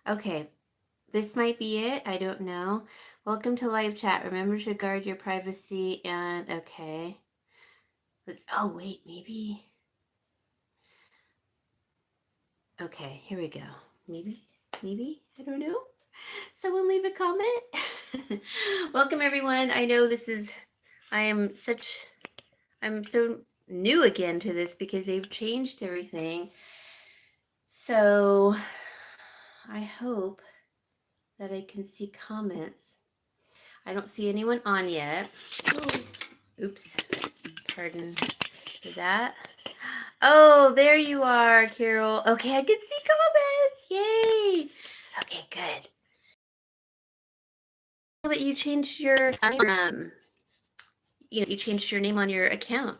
Okay, this might be it. I don't know. Welcome to live chat. Remember to guard your privacy and okay. Oh wait, maybe. Okay, here we go. Maybe, I don't know. Someone leave a comment. Welcome everyone. I know I'm so new again to this because they've changed everything. So I hope that I can see comments. I don't see anyone on yet. Oops. Pardon for that. Oh, there you are, Carol. Okay, I can see comments. Yay. Okay, good. That you changed your you changed your name on your account.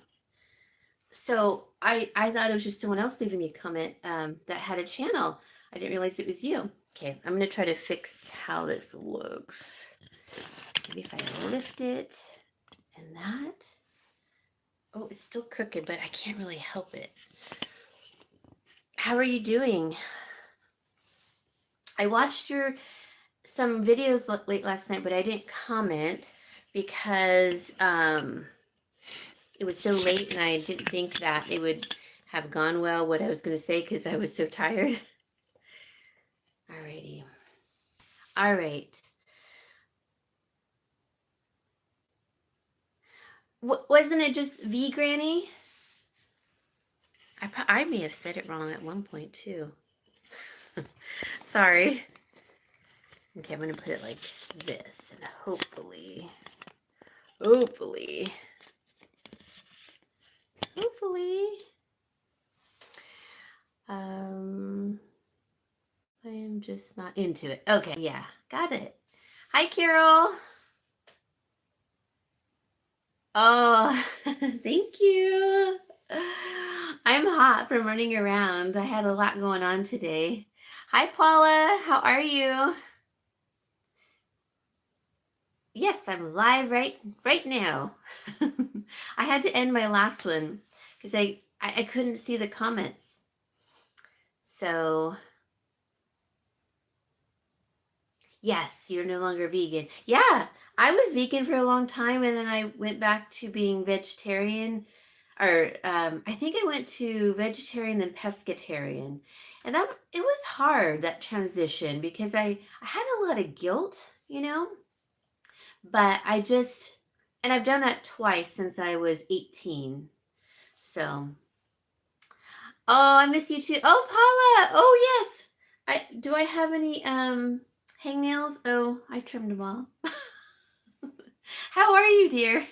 So I thought it was just someone else leaving me a comment that had a channel. I didn't realize it was you. Okay, I'm gonna try to fix how this looks. Maybe if I lift it and that. Oh, it's still crooked, but I can't really help it. How are you doing? I watched some videos late last night, but I didn't comment because it was so late and I didn't think that it would have gone well what I was going to say because I was so tired. Alrighty. All right. Wasn't it just V Granny? I may have said it wrong at one point too. Sorry. Okay, I'm going to put it like this and hopefully, I am just not into it. Okay, yeah, got it. Hi, Carol. Oh, thank you. I'm hot from running around. I had a lot going on today. Hi, Paula. How are you? Yes, I'm live right now. I had to end my last one because I couldn't see the comments. So, yes, you're no longer vegan. Yeah, I was vegan for a long time and then I went back to being vegetarian. Or I think I went to vegetarian then pescatarian. And that it was hard, that transition, because I had a lot of guilt, but and I've done that twice since I was 18. So, oh, I miss you too. Oh, Paula. Oh, yes. Do I have any hangnails? Oh, I trimmed them all. How are you, dear?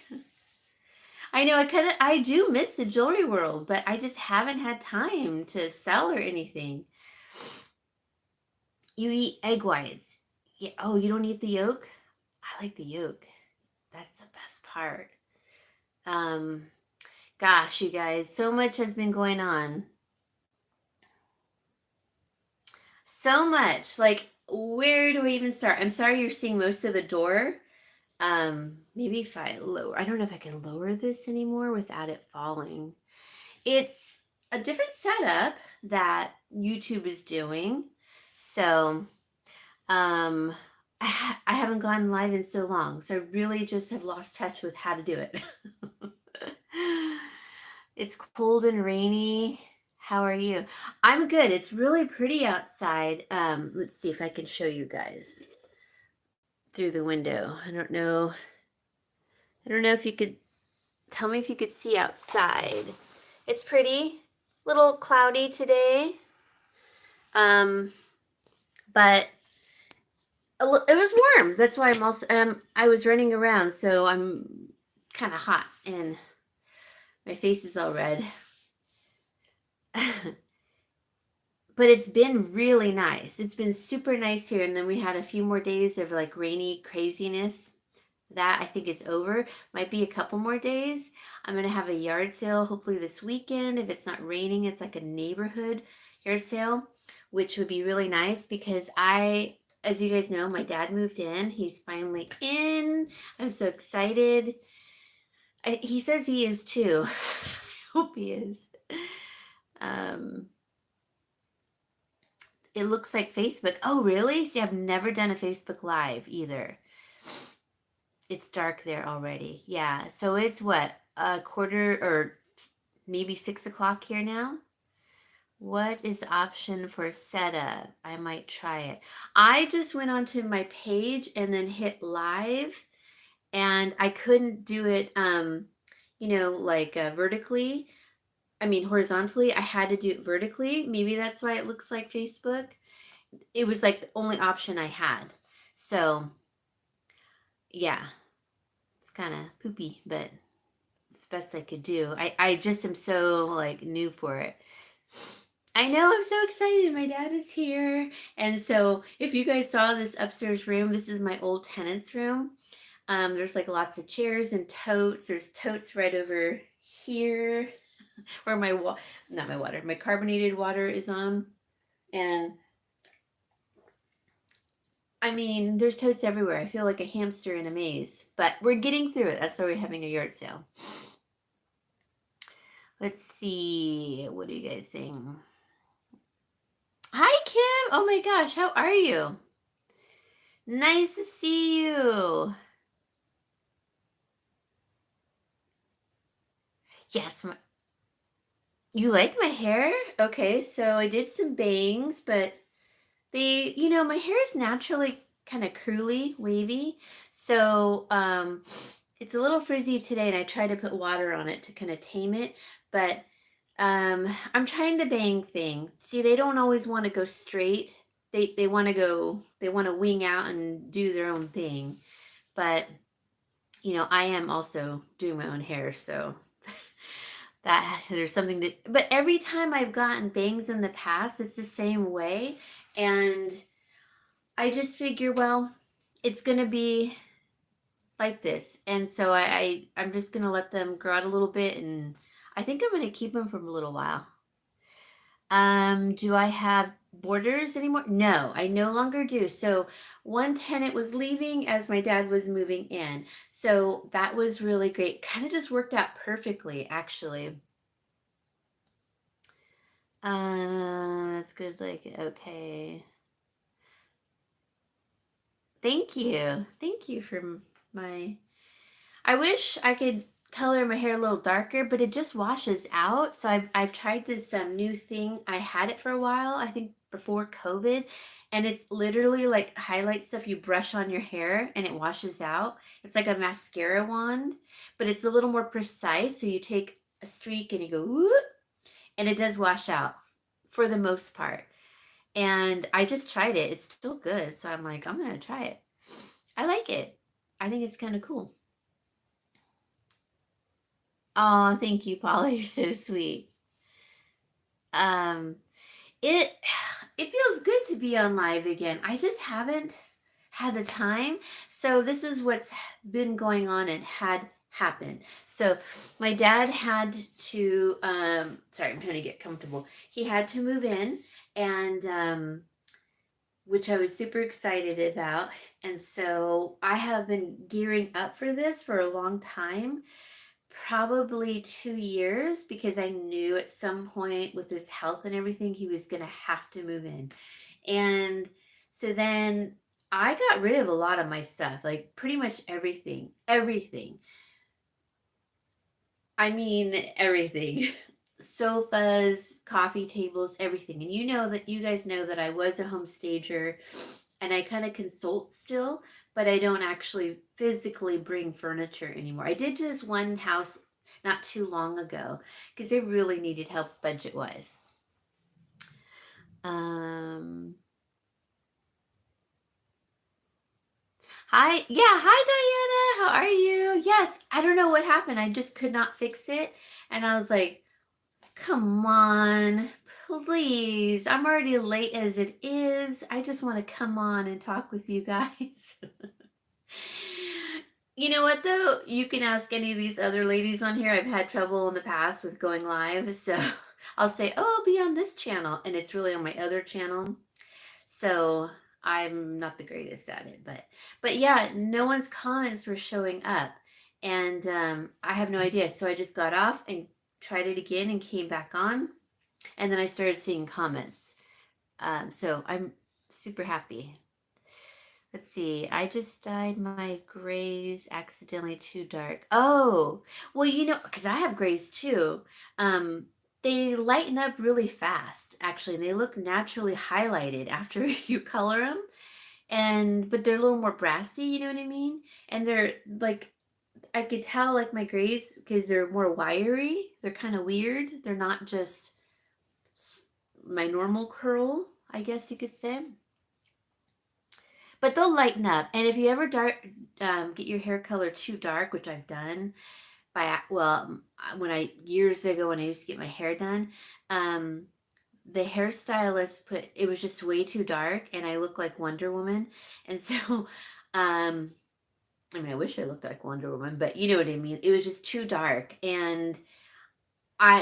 I know I do miss the jewelry world, but I just haven't had time to sell or anything. You eat egg whites. Yeah. Oh, you don't eat the yolk? I like the yolk. That's the best part. Um, Gosh, you guys, so much has been going on. So much. Like, where do I even start? I'm sorry you're seeing most of the door. Maybe if I I don't know if I can lower this anymore without it falling. It's a different setup that YouTube is doing. So, I haven't gone live in so long, so I really just have lost touch with how to do it. It's cold and rainy. How are you? I'm good. It's really pretty outside. Let's see if I can show you guys through the window. I don't know. I don't know if you could tell me if you could see outside. It's pretty. Little cloudy today. But it was warm. That's why I was running around, so I'm kind of hot and my face is all red. But it's been really nice. It's been super nice here, and then we had a few more days of like rainy craziness. That I think is over. Might be a couple more days. I'm gonna have a yard sale hopefully this weekend. If it's not raining, it's like a neighborhood yard sale, which would be really nice because as you guys know, my dad moved in. He's finally in. I'm so excited. He says he is too. I hope he is. Um, It looks like Facebook. Oh, really? See, I've never done a Facebook Live either. It's dark there already. Yeah. So it's what? A quarter or maybe 6 o'clock here now? What is option for setup? I might try it. I just went onto my page and then hit live, and I couldn't do it, like vertically. I mean, horizontally. I had to do it vertically. Maybe that's why it looks like Facebook. It was like the only option I had. So, yeah, it's kind of poopy, but it's the best I could do. I just am so like new for it. I know, I'm so excited. My dad is here. And so if you guys saw this upstairs room, this is my old tenant's room. There's like lots of chairs and totes. There's totes right over here where not my water, my carbonated water is on. And I mean, there's totes everywhere. I feel like a hamster in a maze, but we're getting through it. That's why we're having a yard sale. Let's see. What are you guys saying? Hi, Kim. Oh my gosh. How are you? Nice to see you. Yes. You like my hair? Okay. So I did some bangs, but my hair is naturally kind of curly, wavy. So, it's a little frizzy today, and I tried to put water on it to kind of tame it, but I'm trying the bang thing. See, they don't always want to go straight. They want to they want to wing out and do their own thing. But, I am also doing my own hair, so that there's something to, but every time I've gotten bangs in the past, it's the same way. And I just figure, well, it's going to be like this. And so I'm just going to let them grow out a little bit, and I think I'm going to keep them for a little while. Do I have borders anymore? No, I no longer do. So one tenant was leaving as my dad was moving in. So that was really great. Kind of just worked out perfectly, actually. That's good. Like, okay. Thank you. Thank you for my. I wish I could color my hair a little darker, but it just washes out. So I've tried this new thing. I had it for a while, I think before COVID, and it's literally like highlight stuff you brush on your hair and it washes out. It's like a mascara wand, but it's a little more precise. So you take a streak and you go whoop, and it does wash out for the most part. And I just tried it. It's still good. So I'm like, I'm going to try it. I like it. I think it's kind of cool. Oh, thank you, Paula. You're so sweet. Um, it it feels good to be on live again. I just haven't had the time. So this is what's been going on and had happened. So my dad had to sorry, I'm trying to get comfortable. He had to move in, and which I was super excited about. And so I have been gearing up for this for a long time, probably 2 years, because I knew at some point with his health and everything, he was going to have to move in. And so then I got rid of a lot of my stuff, like pretty much everything, everything. I mean, everything. Sofas, coffee tables, everything. And you guys know that I was a home stager, and I kind of consult still, but I don't actually physically bring furniture anymore. I did just one house not too long ago because they really needed help budget wise. Hi, yeah, hi Diana, how are you? Yes, I don't know what happened. I just could not fix it, and I was like, come on, please. I'm already late as it is. I just want to come on and talk with you guys. You know what though? You can ask any of these other ladies on here. I've had trouble in the past with going live, so I'll say, "Oh, I'll be on this channel," and it's really on my other channel. So I'm not the greatest at it, but yeah, no one's comments were showing up, and I have no idea. So I just got off and tried it again and came back on, and then I started seeing comments. So I'm super happy. Let's see. I just dyed my grays accidentally too dark. Oh, well, because I have grays too. Um, they lighten up really fast, actually, and they look naturally highlighted after you color them. But they're a little more brassy, you know what I mean? And they're like, I could tell like my grays because they're more wiry. They're kind of weird. They're not just my normal curl, I guess you could say. But they'll lighten up. And if you ever get your hair color too dark, which I've done when I years ago when I used to get my hair done, um, the hairstylist put it was just way too dark, and I looked like Wonder Woman. And so, um, I mean, I wish I looked like Wonder Woman, but you know what I mean. It was just too dark, and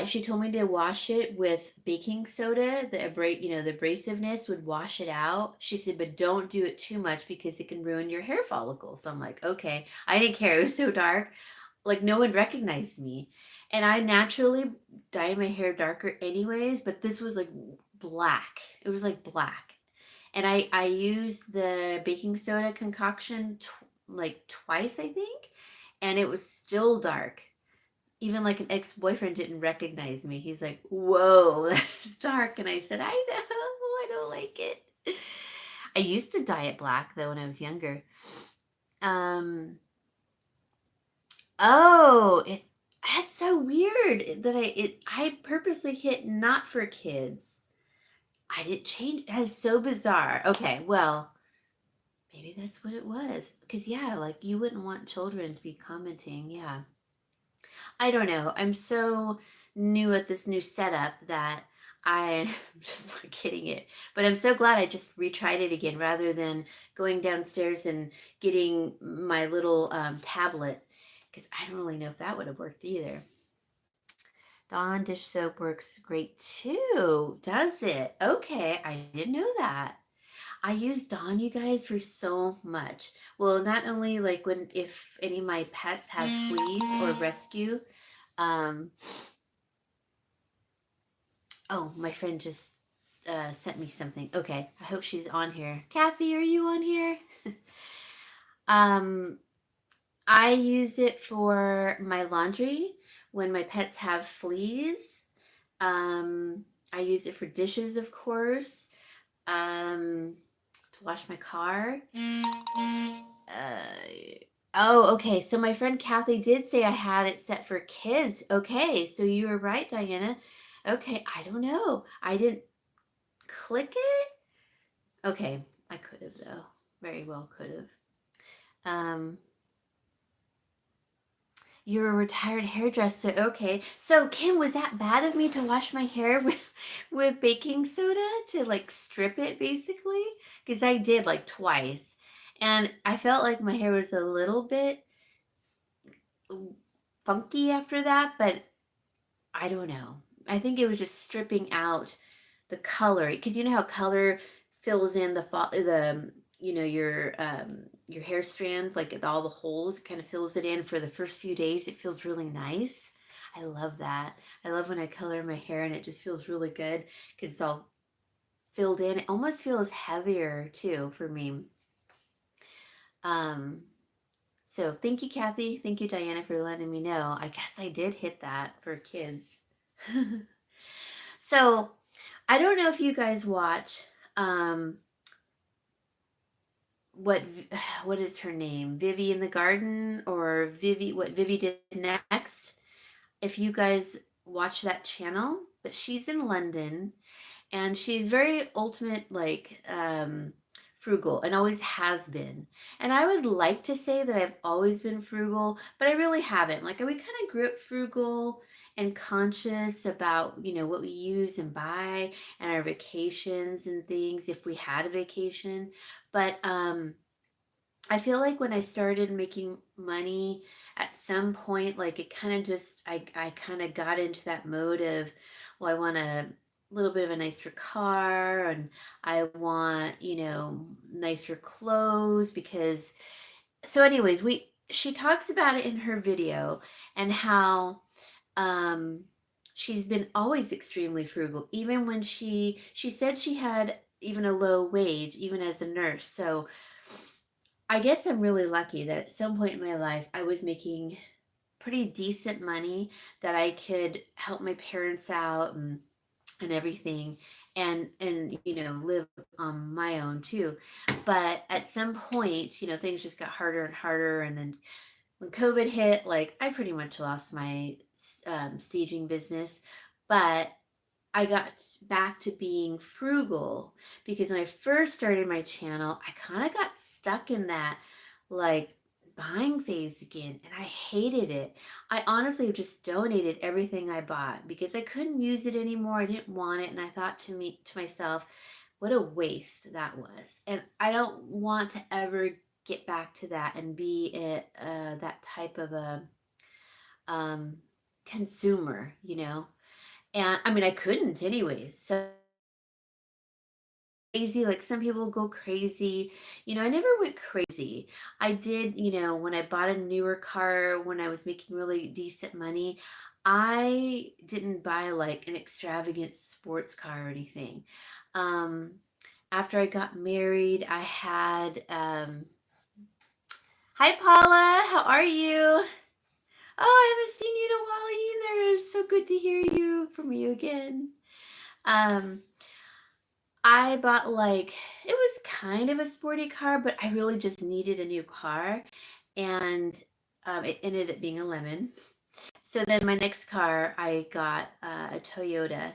she told me to wash it with baking soda. The abrasiveness would wash it out. She said, but don't do it too much because it can ruin your hair follicles. So I'm like, okay. I didn't care. It was so dark. Like no one recognized me. And I naturally dye my hair darker anyways, but this was like black. It was like black. And I used the baking soda concoction like twice, I think, and it was still dark. Even like an ex-boyfriend didn't recognize me. He's like, "Whoa, that's dark." And I said, "I know, I don't like it." I used to dye it black though when I was younger. Um, oh, that's so weird that I purposely hit not for kids. I didn't change. That is so bizarre. Okay, well, maybe that's what it was. Because yeah, like you wouldn't want children to be commenting. Yeah. I don't know. I'm so new at this new setup that I'm just not getting it. But I'm so glad I just retried it again rather than going downstairs and getting my little tablet because I don't really know if that would have worked either. Dawn dish soap works great too, does it? Okay, I didn't know that. I use Dawn, you guys, for so much. Well, not only like when if any of my pets have fleas or rescue, um, oh, my friend just sent me something. Okay, I hope she's on here. Kathy, are you on here? um, I use it for my laundry when my pets have fleas. I use it for dishes, of course. To wash my car. Oh, okay. So my friend Kathy did say I had it set for kids. Okay, so you were right, Diana. Okay, I don't know. I didn't click it. Okay, I could have though. Very well could have. Um, you're a retired hairdresser. Okay. So Kim, was that bad of me to wash my hair with baking soda to like strip it basically? Because I did like twice. And I felt like my hair was a little bit funky after that, but I don't know. I think it was just stripping out the color because you know how color fills in the your hair strand like all the holes, it kind of fills it in for the first few days. It feels really nice. I love that. I love when I color my hair and it just feels really good because it's all filled in. It almost feels heavier too for me. Um, so thank you, Kathy. Thank you, Diana, for letting me know. I guess I did hit that for kids. So I don't know if you guys watch what what is her name? Vivi in the Garden or what Vivi did next. If you guys watch that channel, but she's in London and she's very ultimate like frugal and always has been. And I would like to say that I've always been frugal, but I really haven't. Like we kind of grew up frugal and conscious about, what we use and buy and our vacations and things if we had a vacation. But I feel like when I started making money at some point, like it kind of just, I kind of got into that mode of, well, I want a little bit of a nicer car and I want, nicer clothes because, so anyways, she talks about it in her video and how, um, she's been always extremely frugal, even when she said she had even a low wage, even as a nurse. So I guess I'm really lucky that at some point in my life I was making pretty decent money that I could help my parents out and everything and live on my own too. But at some point, things just got harder and harder, and then when COVID hit, like I pretty much lost my staging business. But I got back to being frugal because when I first started my channel, I kind of got stuck in that like buying phase again, and I hated it. I honestly just donated everything I bought because I couldn't use it anymore. I didn't want it, and I thought to myself, what a waste that was. And I don't want to ever get back to that and be that type of a um, consumer, And I mean, I couldn't anyways. So crazy, like some people go crazy. I never went crazy. I did, when I bought a newer car when I was making really decent money, I didn't buy like an extravagant sports car or anything. Um, After I got married, I had hi Paula, how are you? Oh, I haven't seen you in a while either. It's so good to hear from you again. Um, I bought like it was kind of a sporty car, but I really just needed a new car, and it ended up being a lemon. So then my next car, I got a Toyota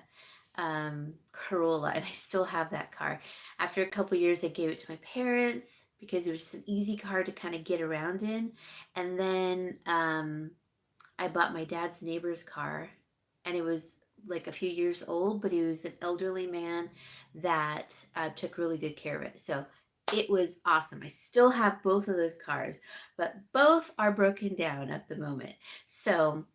Corolla, and I still have that car. After a couple years, I gave it to my parents because it was just an easy car to kind of get around in, and then I bought my dad's neighbor's car, and it was like a few years old, but he was an elderly man that took really good care of it. So it was awesome. I still have both of those cars, but both are broken down at the moment. So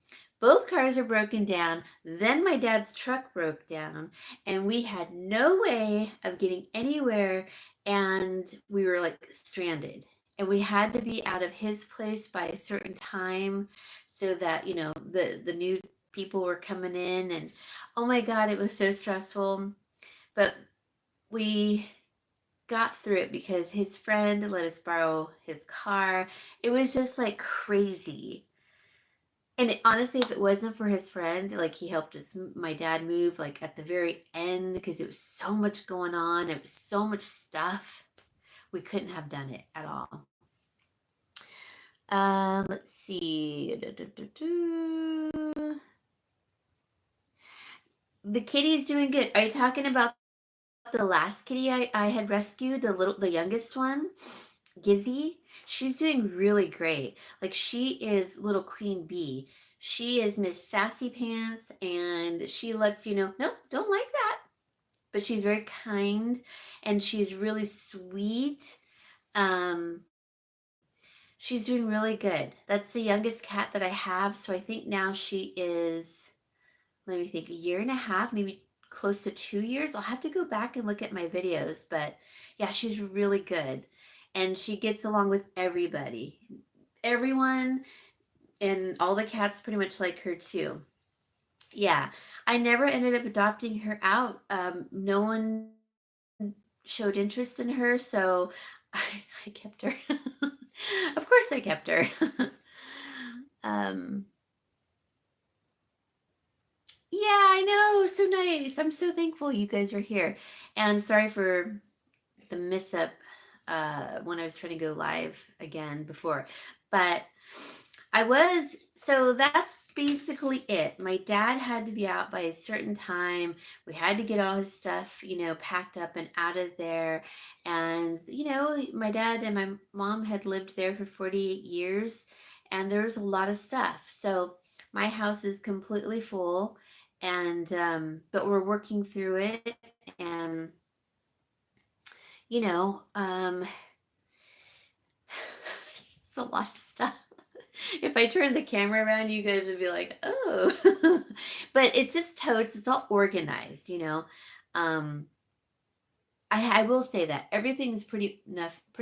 both cars are broken down. Then my dad's truck broke down, and we had no way of getting anywhere, and we were like stranded. And we had to be out of his place by a certain time so that the new people were coming in, and oh my god, it was so stressful, but we got through it because his friend let us borrow his car. It was just like crazy. And honestly, if it wasn't for his friend, like he helped us, my dad move like at the very end because it was so much going on, it was so much stuff, we couldn't have done it at all. Let's see. The kitty's doing good. Are you talking about the last kitty I had rescued, the youngest one? Gizzy? She's doing really great. Like she is little queen bee. She is Miss Sassy Pants, and she lets you know, nope, don't like that. But she's very kind, and she's really sweet. Um, she's doing really good. That's the youngest cat that I have. So I think now she is, let me think, a year and a half, maybe close to 2 years. I'll have to go back and look at my videos, but yeah, she's really good. And she gets along with everybody. Everyone and all the cats pretty much like her too. Yeah, I never ended up adopting her out. No one showed interest in her, so I kept her. Of course, I kept her. um, Yeah, I know. So nice. I'm so thankful you guys are here. And sorry for the miss up when I was trying to go live again before. But so that's basically it. My dad had to be out by a certain time. We had to get all his stuff, packed up and out of there. And, my dad and my mom had lived there for 48 years, and there was a lot of stuff. So my house is completely full, and but we're working through it, and you know um it's a lot of stuff. If I turn the camera around, you guys would be like, oh. But it's just totes, it's all organized. um I will say that everything's pretty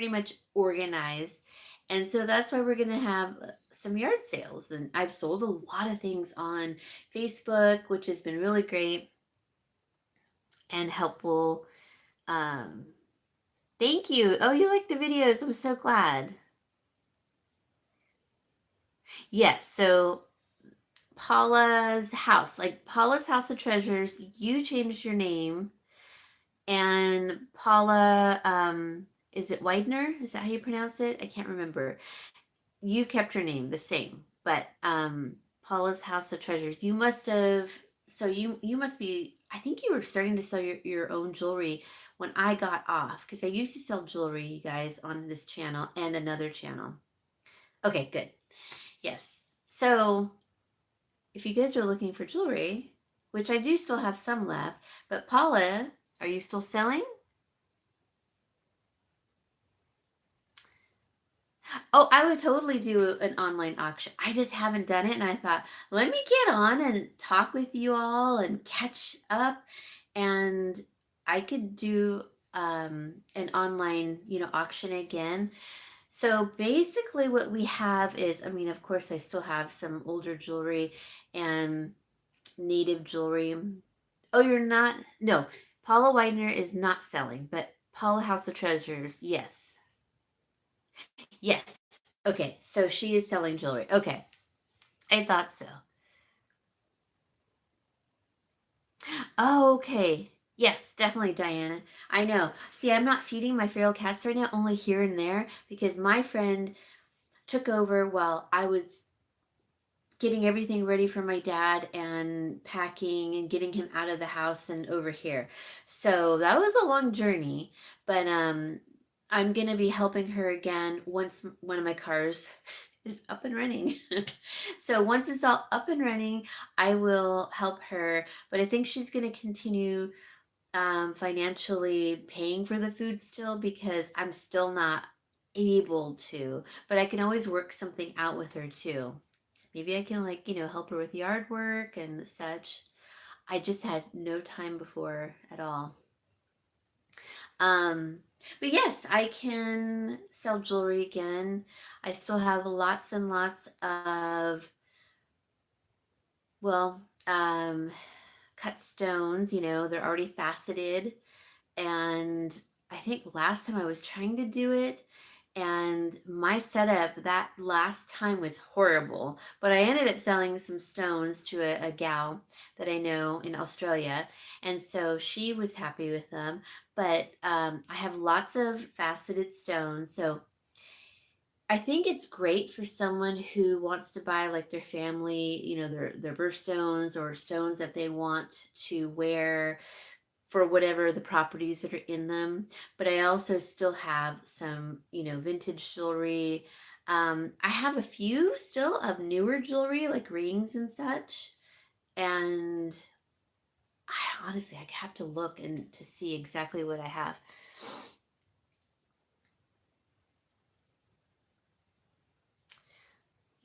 much organized, and so that's why we're gonna have some yard sales, and I've sold a lot of things on Facebook, which has been really great and helpful. Um, Thank you. Oh, you like the videos. I'm so glad. Yes, so Paula's house, like Paula's House of Treasures, you changed your name, and Paula, is it Widener? Is that how you pronounce it? I can't remember. You've kept your name the same, but Paula's House of Treasures, you must have, so you must be, I think you were starting to sell your own jewelry when I got off, because I used to sell jewelry, you guys, on this channel and another channel. Okay, good. Yes. So if you guys are looking for jewelry, which I do still have some left, but Paula, are you still selling? Oh, I would totally do an online auction. I just haven't done it, and I thought, let me get on and talk with you all and catch up, and I could do an online, auction again. So basically, what we have is, I mean, of course, I still have some older jewelry and native jewelry. Oh, you're not? No, Paula Widener is not selling, but Paula House of Treasures, yes. Yes. Okay, so she is selling jewelry. Okay, I thought so. Oh, okay. Yes, definitely, Diana. I know. See, I'm not feeding my feral cats right now, only here and there, because my friend took over while I was getting everything ready for my dad and packing and getting him out of the house and over here. So that was a long journey, but I'm going to be helping her again once one of my cars is up and running. So once it's all up and running, I will help her, but I think she's going to continue financially paying for the food still because I'm still not able to, but I can always work something out with her too. Maybe I can, like, help her with yard work and such. I just had no time before at all. Um, but yes, I can sell jewelry again. I still have lots and lots of, well, cut stones, they're already faceted. And I think last time I was trying to do it, and my setup that last time was horrible. But I ended up selling some stones to a gal that I know in Australia, and so she was happy with them. But I have lots of faceted stones, so I think it's great for someone who wants to buy like their family, their birthstones or stones that they want to wear for whatever the properties that are in them. But I also still have some, vintage jewelry. I have a few still of newer jewelry, like rings and such. And I honestly, I have to look and to see exactly what I have.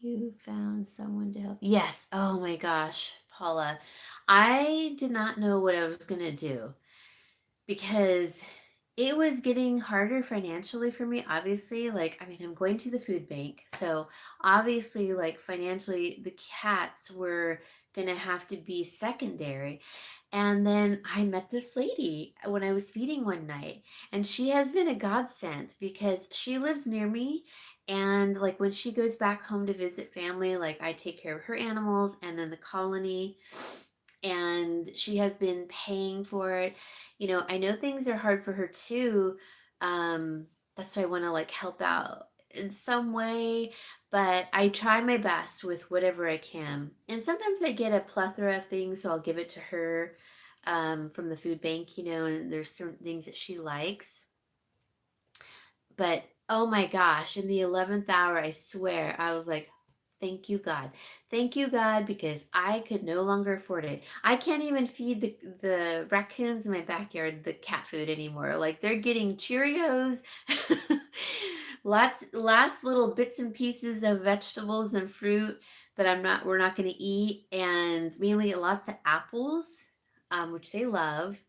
You found someone to help. Yes. Oh my gosh, Paula. I did not know what I was going to do because it was getting harder financially for me. Obviously, like, I mean, I'm going to the food bank. So obviously, like, financially, the cats were going to have to be secondary. And then I met this lady when I was feeding one night, and she has been a godsend because she lives near me. And like when she goes back home to visit family, like I take care of her animals and then the colony, and she has been paying for it. I know things are hard for her too. That's why I want to like help out in some way, but I try my best with whatever I can. And sometimes I get a plethora of things, so I'll give it to her from the food bank, and there's certain things that she likes. But oh my gosh, in the 11th hour, I swear, I was like, thank you, God. Thank you, God, because I could no longer afford it. I can't even feed the raccoons in my backyard the cat food anymore. Like they're getting Cheerios, lots little bits and pieces of vegetables and fruit that we're not going to eat, and mainly lots of apples, which they love.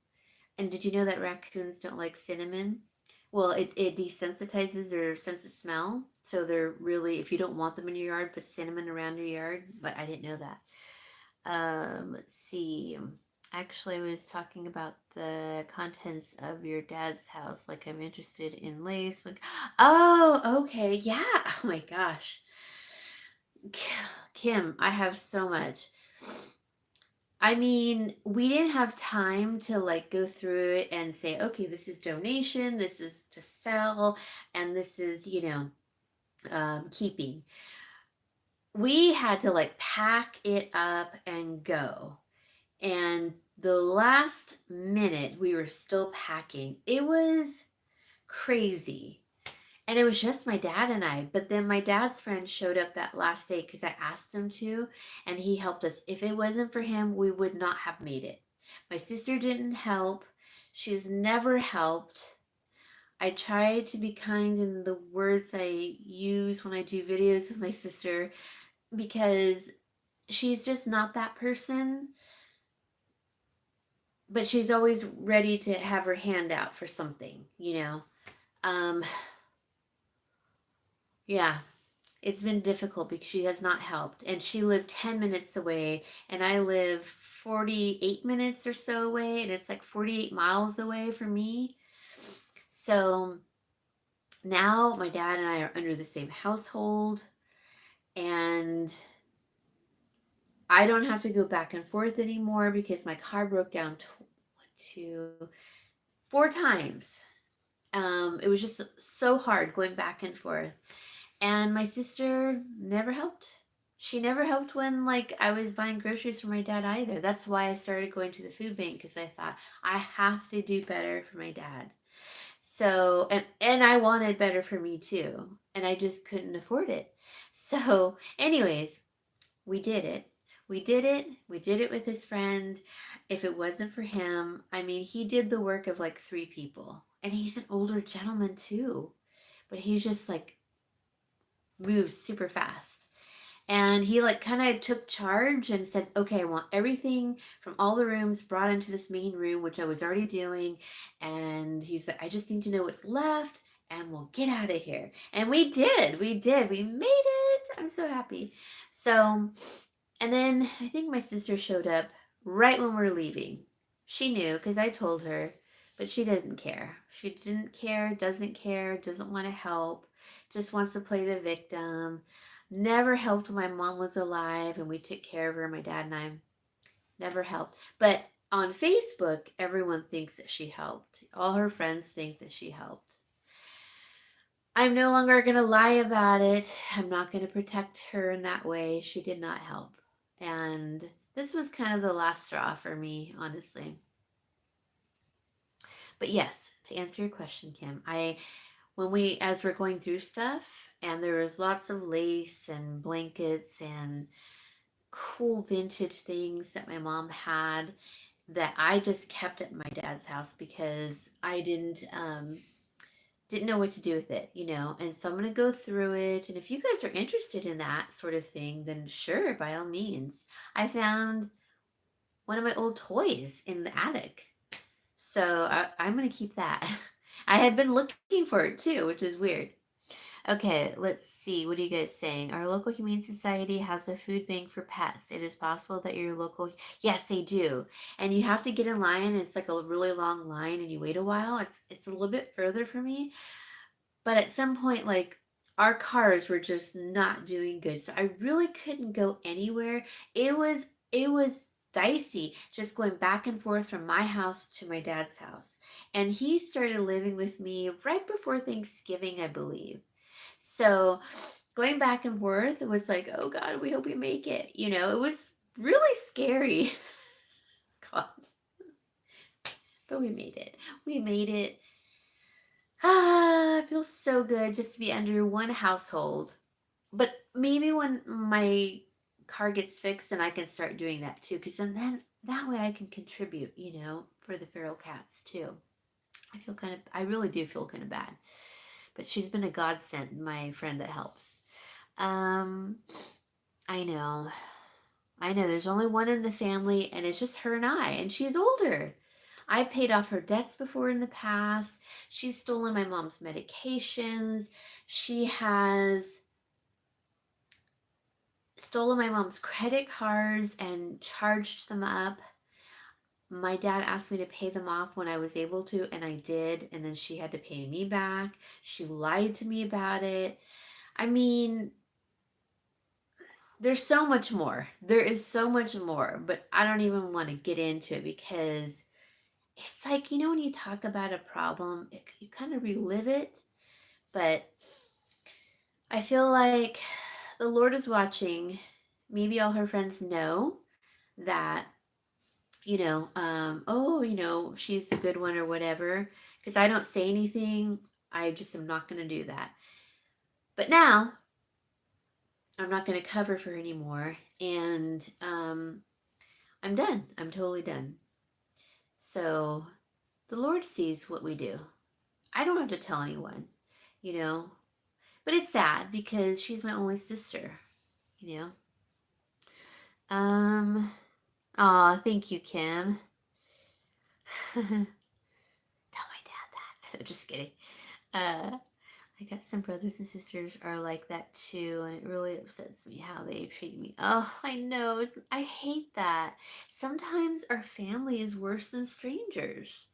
And did you know that raccoons don't like cinnamon? Well, it desensitizes their sense of smell. So they're really, if you don't want them in your yard, put cinnamon around your yard. But I didn't know that. Let's see. Actually, I was talking about the contents of your dad's house. Like, I'm interested in lace. Like, oh, okay. Yeah. Oh my gosh. Kim, I have so much. I mean, we didn't have time to like go through it and say, okay, this is donation, this is to sell, and this is, keeping. We had to like pack it up and go. And the last minute we were still packing. It was crazy. And it was just my dad and I. But then my dad's friend showed up that last day because I asked him to, and he helped us. If it wasn't for him, we would not have made it. My sister didn't help. She's never helped. I try to be kind in the words I use when I do videos with my sister because she's just not that person, but she's always ready to have her hand out for something, you know. Um, yeah, it's been difficult because she has not helped. And she lived 10 minutes away, and I live 48 minutes or so away, and it's like 48 miles away from me. So now my dad and I are under the same household, and I don't have to go back and forth anymore because my car broke down two, 4 times. It was just so hard going back and forth. And my sister never helped. She never helped when like I was buying groceries for my dad either. That's why I started going to the food bank because I thought I have to do better for my dad. So and I wanted better for me too, and I just couldn't afford it. So, anyways, we did it. We did it. We did it with his friend. If it wasn't for him, I mean, he did the work of like 3 people. And he's an older gentleman too. But he's just like moves super fast. And he like kind of took charge and said, okay, I want everything from all the rooms brought into this main room, which I was already doing. And he said, I just need to know what's left and we'll get out of here. And we did. We did. We made it. I'm so happy. So, and then I think my sister showed up right when we were leaving. She knew because I told her, but she didn't care. She didn't care, doesn't care, doesn't want to help, just wants to play the victim. Never helped when my mom was alive and we took care of her, my dad and I. Never helped. But on Facebook, everyone thinks that she helped. All her friends think that she helped. I'm no longer going to lie about it. I'm not going to protect her in that way. She did not help. And this was kind of the last straw for me, honestly. But yes, to answer your question, Kim, as we're going through stuff, and there was lots of lace and blankets and cool vintage things that my mom had that I just kept at my dad's house because I didn't know what to do with it, you know. And so I'm going to go through it. And if you guys are interested in that sort of thing, then sure, by all means. I found one of my old toys in the attic. So I'm going to keep that. I had been looking for it too, which is weird. Okay, let's see. What are you guys saying? Our local humane society has a food bank for pets. It is possible that your local, yes, they do. And you have to get in line. It's like a really long line and you wait a while. It's a little bit further for me. But at some point, like our cars were just not doing good. So I really couldn't go anywhere. It was dicey just going back and forth from my house to my dad's house. And he started living with me right before Thanksgiving, I believe. So going back and forth, it was like, oh God, we hope we make it. You know, it was really scary. God. But we made it. We made it. Ah, it feels so good just to be under one household. But maybe when my car gets fixed, then I can start doing that too. Because then that way I can contribute, you know, for the feral cats too. I really do feel kind of bad. But she's been a godsend, my friend that helps. Um, I know. I know there's only one in the family, and it's just her and I, and she's older. I've paid off her debts before in the past. She's stolen my mom's medications. She has stolen my mom's credit cards and charged them up. My dad asked me to pay them off when I was able to, and I did. And then she had to pay me back. She lied to me about it. I mean, there's so much more. There is so much more, but I don't even want to get into it because it's like, when you talk about a problem, you kind of relive it. But I feel like the Lord is watching. Maybe all her friends know that, oh, she's a good one or whatever. Because I don't say anything. I just am not going to do that. But now I'm not going to cover for her anymore. And I'm done. I'm totally done. So the Lord sees what we do. I don't have to tell anyone, you know. But it's sad because she's my only sister, you know. Aw, thank you, Kim. Tell my dad that. Just kidding. Uh, I got some brothers and sisters are like that too, and it really upsets me how they treat me. Oh, I know. I hate that. Sometimes our family is worse than strangers.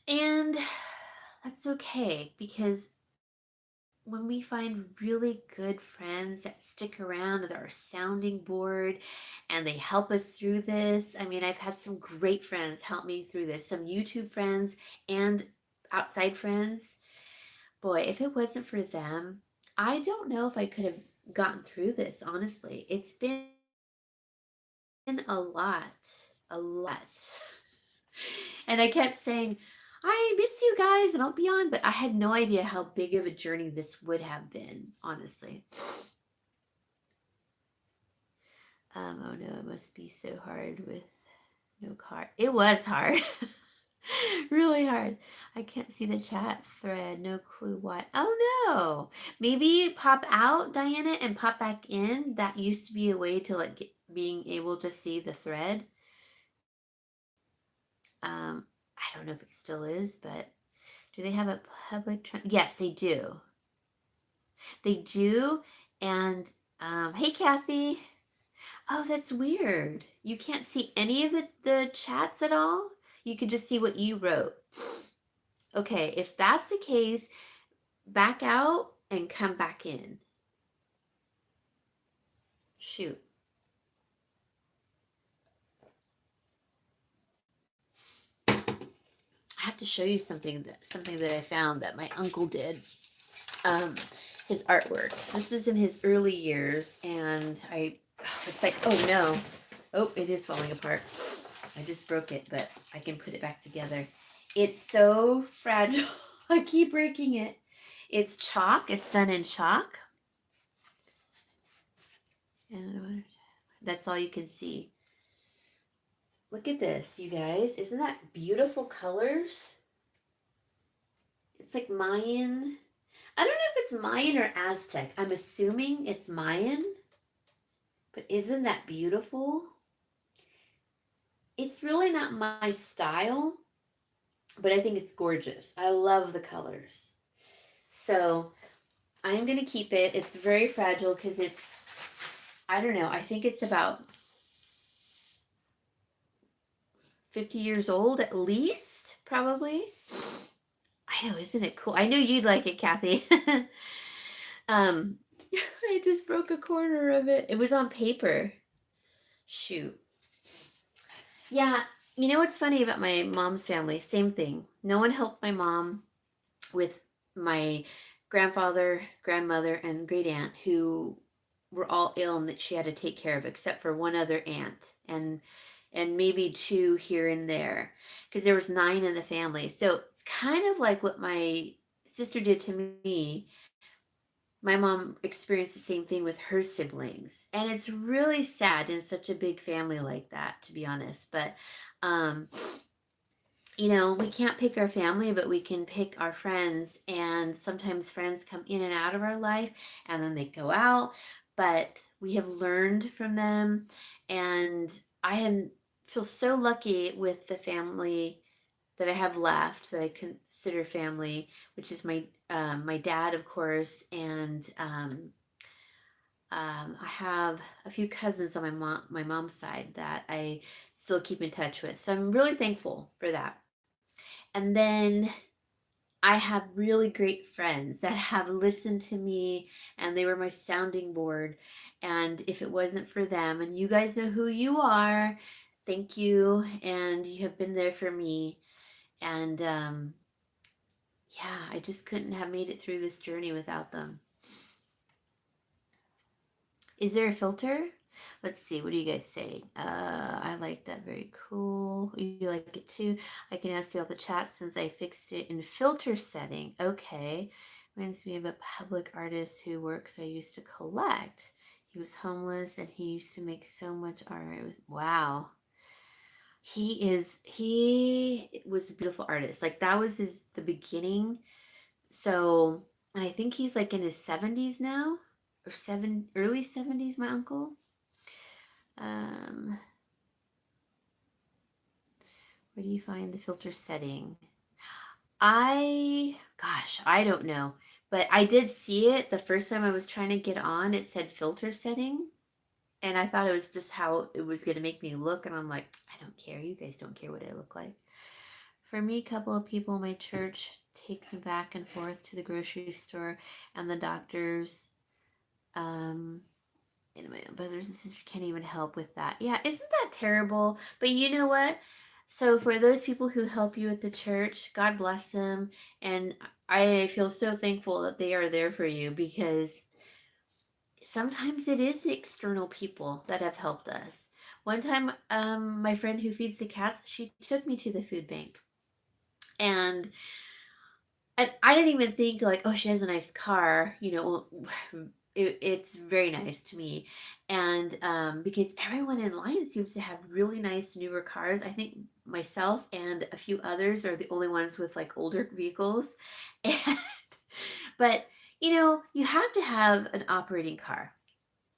And that's okay because when we find really good friends that stick around with our sounding board and they help us through this. I mean, I've had some great friends help me through this, some YouTube friends and outside friends. Boy, if it wasn't for them, I don't know if I could have gotten through this, honestly. It's been a lot, a lot. And I kept saying, I miss you guys and I'll be on, but I had no idea how big of a journey this would have been, honestly. Oh no, it must be so hard with no car. It was hard. Really hard. I can't see the chat thread. No clue why. Oh no. Maybe pop out, Diana, and pop back in. That used to be a way to being able to see the thread. I don't know if it still is, but do they have a public? Yes, they do. They do. And hey, Kathy. Oh, that's weird. You can't see any of the chats at all? You could just see what you wrote. Okay, if that's the case, back out and come back in. Shoot. I have to show you something that I found that my uncle did. His artwork. This is in his early years, and it's like, oh no. Oh, it is falling apart. I just broke it, but I can put it back together. It's so fragile. I keep breaking it. It's chalk. It's done in chalk. And that's all you can see. Look at this, you guys. Isn't that beautiful colors? It's like Mayan. I don't know if it's Mayan or Aztec. I'm assuming it's Mayan. But isn't that beautiful? It's really not my style, but I think it's gorgeous. I love the colors. So I'm going to keep it. It's very fragile because I don't know, I think it's about 50 years old at least, probably. I know, isn't it cool? I know you'd like it, Kathy. I just broke a corner of it. It was on paper. Shoot. Yeah, you know what's funny about my mom's family? Same thing. No one helped my mom with my grandfather, grandmother, and great aunt who were all ill and that she had to take care of, except for one other aunt and maybe two here and there, because there was 9 in the family. So it's kind of like what my sister did to me. My mom experienced the same thing with her siblings, and it's really sad in such a big family like that, to be honest. But um we can't pick our family, but we can pick our friends. And sometimes friends come in and out of our life and then they go out, but we have learned from them. And feel so lucky with the family that I have left that I consider family, which is my dad, of course, and I have a few cousins on my mom's side that I still keep in touch with. So I'm really thankful for that. And then I have really great friends that have listened to me and they were my sounding board. And if it wasn't for them, and you guys know who you are, thank you. And you have been there for me. And yeah, I just couldn't have made it through this journey without them. Is there a filter? Let's see. What do you guys say? I like that. Very cool. You like it too? I can ask you all the chat since I fixed it in filter setting. Okay. Reminds me of a public artist who works I used to collect. He was homeless and he used to make so much art. It was wow. He was a beautiful artist. Like that was the beginning. So, and I think he's like in his 70s now or early 70s, my uncle. Um, where do you find the filter setting? I don't know. But I did see it the first time I was trying to get on. It said filter setting. And I thought it was just how it was going to make me look. And I'm like, I don't care. You guys don't care what I look like. For me, a couple of people in my church takes me back and forth to the grocery store and the doctors. Um, and my brothers and sisters can't even help with that. Yeah, isn't that terrible? But you know what? So for those people who help you at the church, God bless them. And I feel so thankful that they are there for you because sometimes it is external people that have helped us. One time, my friend who feeds the cats, she took me to the food bank. And I didn't even think like, oh, she has a nice car, it's very nice to me. And because everyone in line seems to have really nice newer cars. I think myself and a few others are the only ones with like older vehicles. And but you have to have an operating car.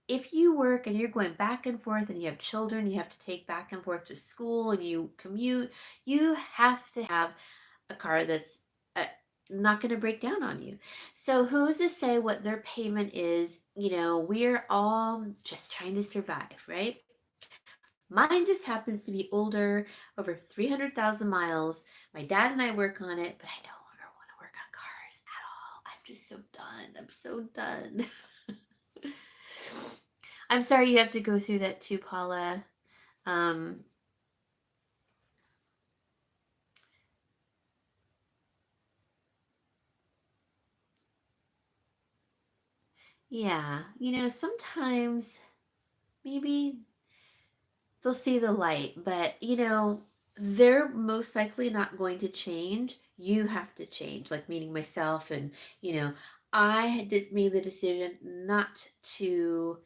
If you work and you're going back and forth and you have children you have to take back and forth to school and you commute, you have to have a car that's uh, not going to break down on you. So who's to say what their payment is? We're all just trying to survive, right? Mine just happens to be older, over 300,000 miles. My dad and I work on it, but I no longer want to work on cars at all. I'm just so done. I'm so done. I'm sorry you have to go through that too, Paula. Um, yeah, sometimes maybe they'll see the light, but they're most likely not going to change. You have to change, like meaning myself, and I had just made the decision not to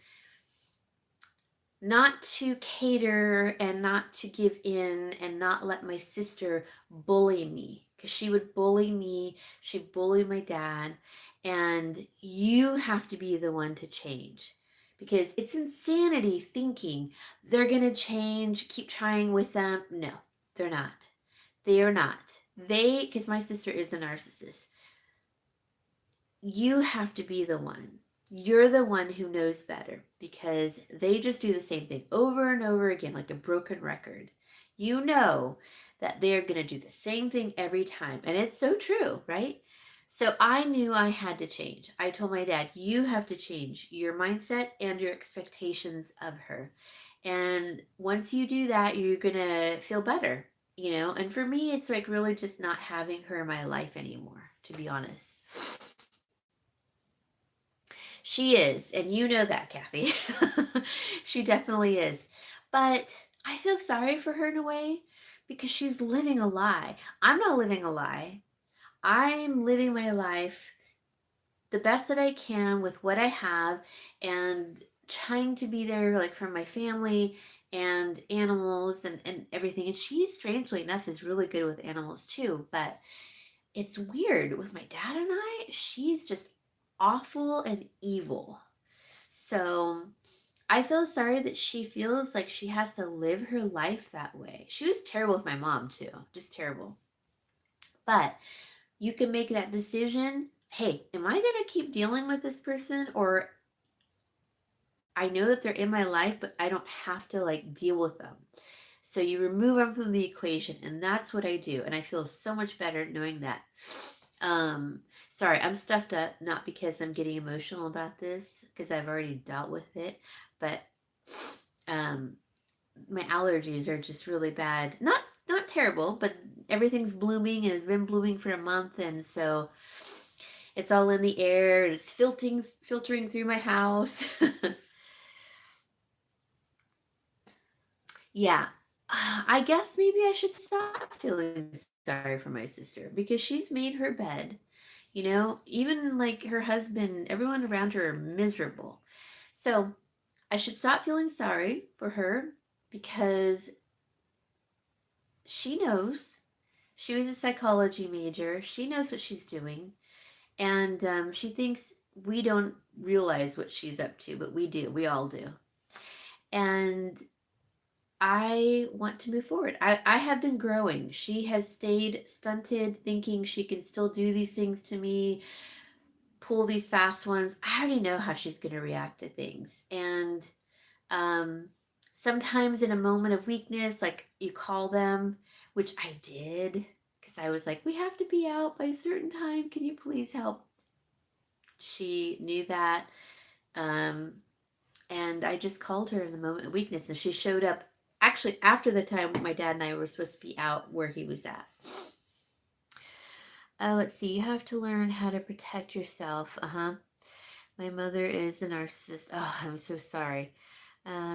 cater and not to give in and not let my sister bully me because she would bully me. She'd bully my dad. And you have to be the one to change because it's insanity thinking they're going to change, keep trying with them. No, they're not. They are not. Because my sister is a narcissist. You have to be the one. You're the one who knows better because they just do the same thing over and over again, like a broken record. You know that they're going to do the same thing every time. And it's so true, right? So I knew I had to change. I told my dad, you have to change your mindset and your expectations of her. And once you do that, you're going to feel better, And for me, it's like really just not having her in my life anymore, to be honest. She is, and you know that, Kathy. She definitely is. But I feel sorry for her in a way because she's living a lie. I'm not living a lie. I'm living my life the best that I can with what I have and trying to be there like for my family and animals and everything. And she, strangely enough, is really good with animals too. But it's weird with my dad and I, she's just awful and evil. So I feel sorry that she feels like she has to live her life that way. She was terrible with my mom too, just terrible. But you can make that decision. Hey, am I going to keep dealing with this person or I know that they're in my life, but I don't have to like deal with them. So you remove them from the equation, and that's what I do. And I feel so much better knowing that. Sorry, I'm stuffed up, not because I'm getting emotional about this, because I've already dealt with it, but um, my allergies are just really bad. Not terrible, but everything's blooming and it's been blooming for a month, and so it's all in the air and it's filtering through my house. Yeah. I guess maybe I should stop feeling sorry for my sister because she's made her bed. You know, even like her husband, everyone around her are miserable. So I should stop feeling sorry for her because she knows. She was a psychology major. She knows what she's doing. And she thinks we don't realize what she's up to, but we do. We all do. And I want to move forward. I have been growing. She has stayed stunted, thinking she can still do these things to me, pull these fast ones. I already know how she's going to react to things. And um, sometimes in a moment of weakness, like you call them, which I did, because I was like, we have to be out by a certain time. Can you please help? She knew that. Um, and I just called her in the moment of weakness, and she showed up actually after the time my dad and I were supposed to be out where he was at. Let's see. You have to learn how to protect yourself. Uh-huh. My mother is a narcissist. Oh, I'm so sorry.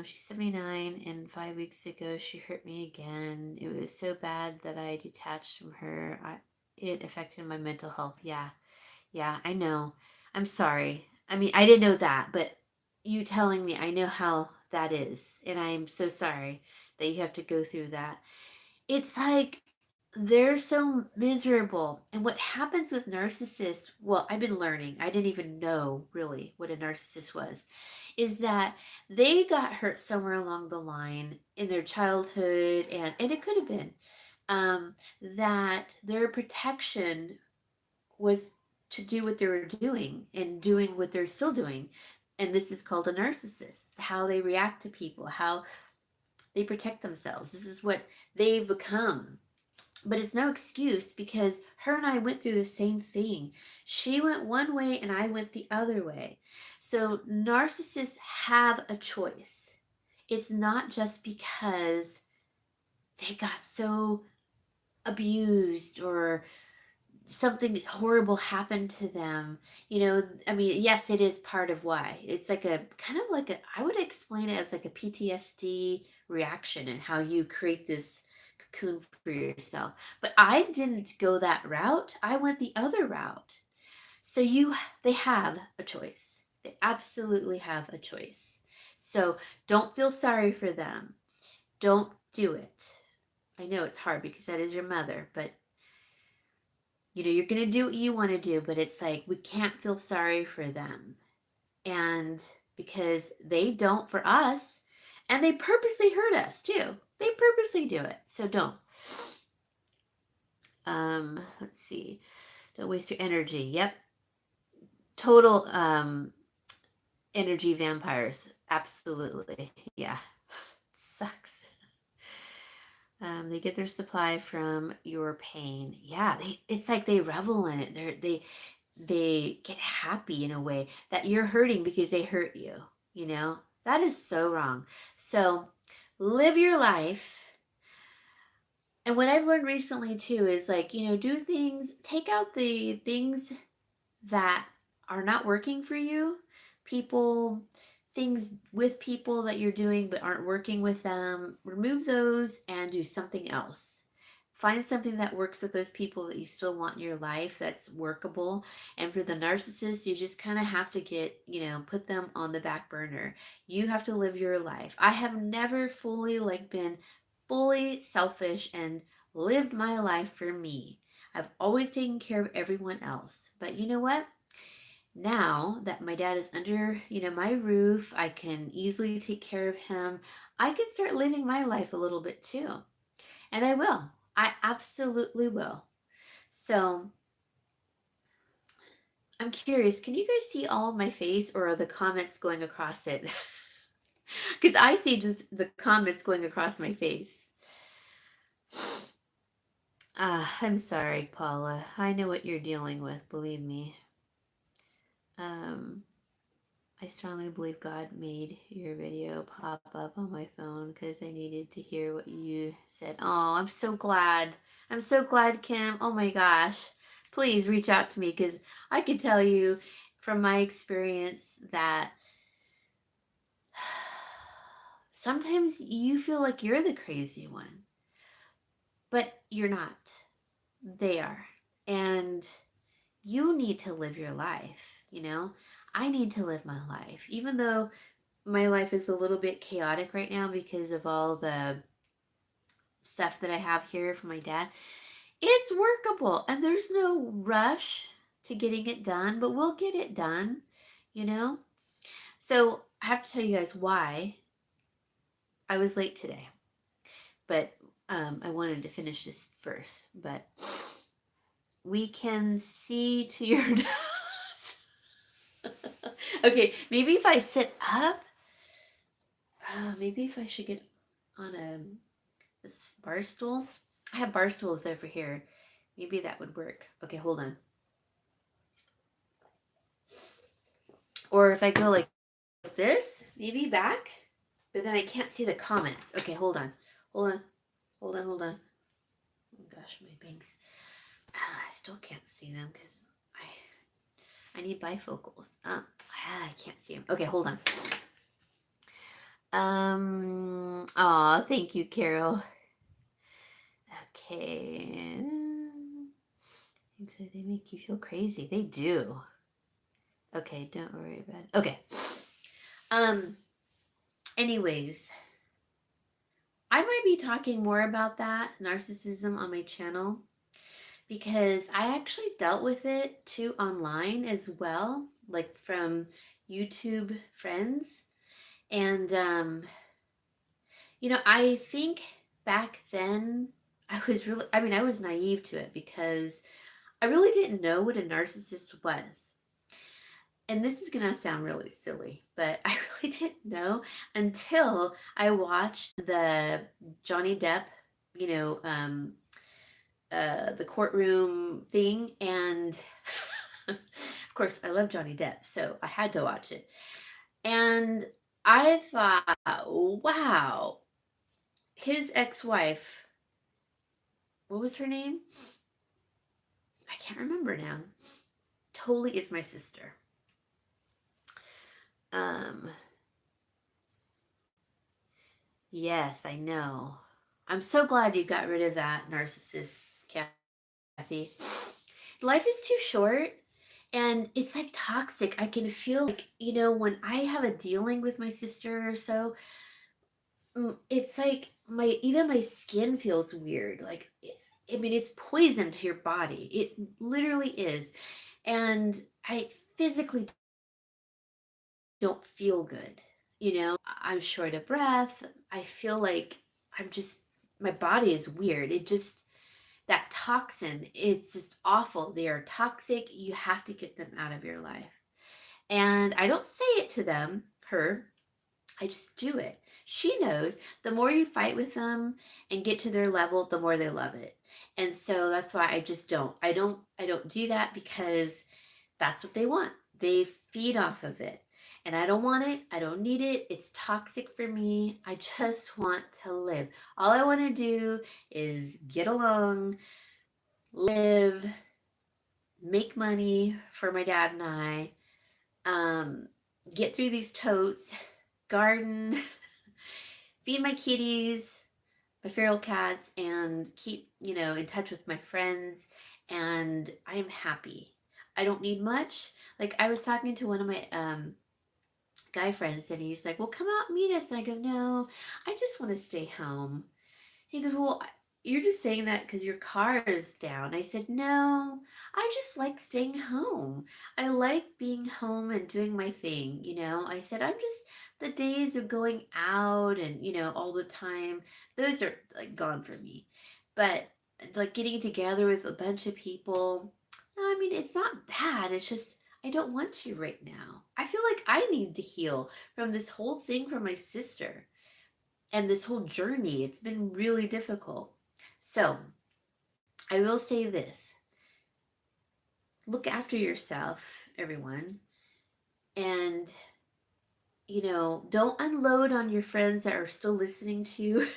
She's 79, and 5 weeks ago she hurt me again. It was so bad that I detached from her. It affected my mental health. Yeah, yeah, I know. I'm sorry. I mean, I didn't know that, but you telling me, I know how that is, and I'm so sorry that you have to go through that. It's like they're so miserable. And what happens with narcissists, well, I've been learning, I didn't even know really what a narcissist was, is that they got hurt somewhere along the line in their childhood, and it could have been that their protection was to do what they were doing and doing what they're still doing. And this is called a narcissist, how they react to people, how they protect themselves. This is what they've become. But it's no excuse because her and I went through the same thing. She went one way and I went the other way. So narcissists have a choice. It's not just because they got so abused or something horrible happened to them. You know, I mean, yes, it is part of why. It's like a kind of like a, I would explain it as like a PTSD reaction and how you create this cocoon for yourself. But I didn't go that route. I went the other route. So they have a choice. They absolutely have a choice. So don't feel sorry for them. Don't do it. I know it's hard because that is your mother, but you're going to do what you want to do, but it's like we can't feel sorry for them. And because they don't for us, and they purposely hurt us too. They purposely do it. So don't. Let's see. Don't waste your energy. Yep. Total energy vampires. Absolutely. Yeah. Sucks. They get their supply from your pain. Yeah, it's like they revel in it. They get happy in a way that you're hurting because they hurt you, you know? That is so wrong. So live your life. And what I've learned recently too is like, do things, take out the things that are not working for you, people, things with people that you're doing but aren't working with them, remove those and do something else. Find something that works with those people that you still want in your life that's workable. And for the narcissist, you just kind of have to put them on the back burner. You have to live your life. I have never fully been fully selfish and lived my life for me. I've always taken care of everyone else. But you know what? Now that my dad is under, my roof, I can easily take care of him. I can start living my life a little bit too. And I will. I absolutely will. So I'm curious, can you guys see all of my face or are the comments going across it? Because I see just the comments going across my face. I'm sorry, Paula. I know what you're dealing with, believe me. Um, I strongly believe God made your video pop up on my phone because I needed to hear what you said. Oh, I'm so glad. I'm so glad, Kim. Oh my gosh. Please reach out to me because I could tell you from my experience that sometimes you feel like you're the crazy one, but you're not. They are. And you need to live your life, you know? I need to live my life. Even though my life is a little bit chaotic right now because of all the stuff that I have here from my dad, it's workable and there's no rush to getting it done, but we'll get it done, you know? So I have to tell you guys why I was late today, but I wanted to finish this first. But we can see to your nose. Okay, maybe if I sit up, maybe if I should get on this bar stool. I have bar stools over here. Maybe that would work. Okay, hold on. Or if I go like this, maybe back. But then I can't see the comments. Okay, hold on. Hold on. Hold on, hold on. Oh gosh, my bangs. I still can't see them because I need bifocals. I can't see them. Okay, hold on. Aw, thank you, Carol. Okay. They make you feel crazy. They do. Okay, don't worry about it. Okay. Um, anyways, I might be talking more about that narcissism on my channel because I actually dealt with it too online as well, like from YouTube friends. And I think back then I was naive to it because I really didn't know what a narcissist was. And this is going to sound really silly, but I really didn't know until I watched the Johnny Depp, you know, the courtroom thing. And of course, I love Johnny Depp, so I had to watch it. And I thought, wow, his ex wife, what was her name? I can't remember now. Totally is my sister. Um, yes, I know. I'm so glad you got rid of that narcissist, Kathy. Life is too short and it's like toxic. I can feel like, when I have a dealing with my sister or so, it's like even my skin feels weird. Like, it's poison to your body. It literally is. And I physically don't feel good. I'm short of breath. I feel like my body is weird. That toxin, it's just awful. They are toxic. You have to get them out of your life. And I don't say it to her, I just do it. She knows the more you fight with them and get to their level, the more they love it. And so that's why I just don't. I don't do that because that's what they want. They feed off of it. And I don't want it. I don't need it. It's toxic for me. I just want to live. All I want to do is get along, live, make money for my dad and I, get through these totes, garden, feed my kitties, my feral cats, and keep, in touch with my friends. And I am happy. I don't need much. Like, I was talking to one of my guy friends, and he's like, well, come out and meet us. And I go, no, I just want to stay home. He goes, well, you're just saying that because your car is down. I said, no, I just like staying home. I like being home and doing my thing. I said, the days of going out and, all the time, those are like gone for me. But like getting together with a bunch of people, no, it's not bad. It's just, I don't want to right now. I feel like I need to heal from this whole thing from my sister and this whole journey. It's been really difficult. So I will say this: look after yourself, everyone. And, don't unload on your friends that are still listening to you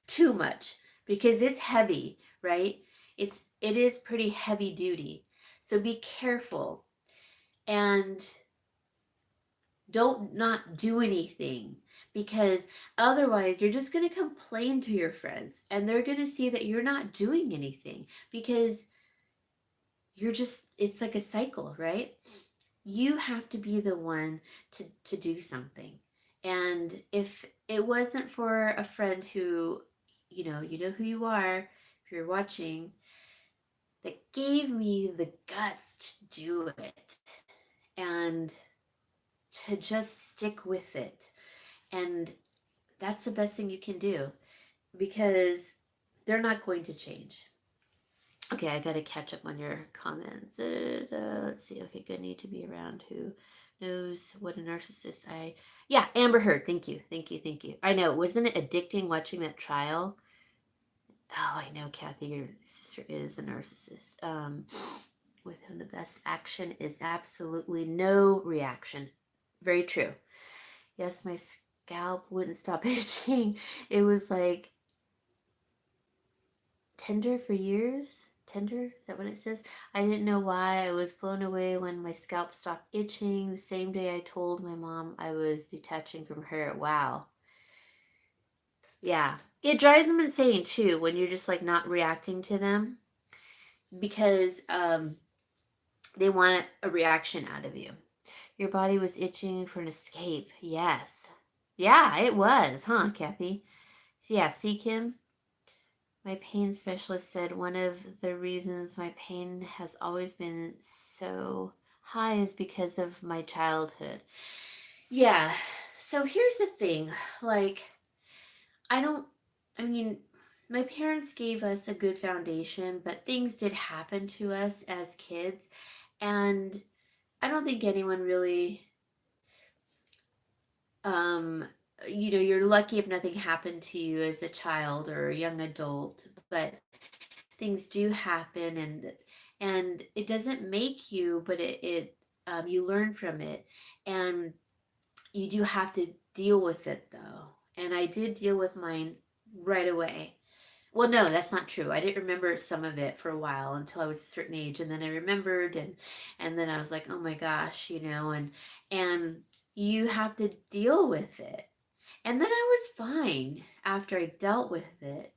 too much because it's heavy, right? It is pretty heavy duty. So be careful and don't not do anything, because otherwise you're just going to complain to your friends and they're going to see that you're not doing anything because it's like a cycle, right? You have to be the one to do something. And if it wasn't for a friend who, you know who you are, if you're watching, that gave me the guts to do it and to just stick with it. And that's the best thing you can do, because they're not going to change. Okay, I got to catch up on your comments. Let's see. Okay, good. Need to be around who knows what a narcissist Yeah, Amber Heard. Thank you. Thank you. Thank you. I know. Wasn't it addicting watching that trial? Oh, I know, Kathy, your sister is a narcissist. With whom the best action is absolutely no reaction. Very true. Yes, my scalp wouldn't stop itching. It was like tender for years. Tender? Is that what it says? I didn't know why. I was blown away when my scalp stopped itching. The same day I told my mom I was detaching from her. Wow. Yeah. It drives them insane too when you're just like not reacting to them, because they want a reaction out of you. Your body was itching for an escape. Yes. Yeah, it was, huh, Kathy? Yeah, see, Kim? My pain specialist said one of the reasons my pain has always been so high is because of my childhood. Yeah. So here's the thing. Like, I don't, I mean, my parents gave us a good foundation, but things did happen to us as kids. And I don't think anyone really, um, you're lucky if nothing happened to you as a child or a young adult, but things do happen, and it doesn't make you, but you learn from it, and you do have to deal with it though. And I did deal with mine right away. Well, no, that's not true. I didn't remember some of it for a while until I was a certain age, and then I remembered, and then I was like, oh my gosh, and you have to deal with it. And then I was fine after I dealt with it.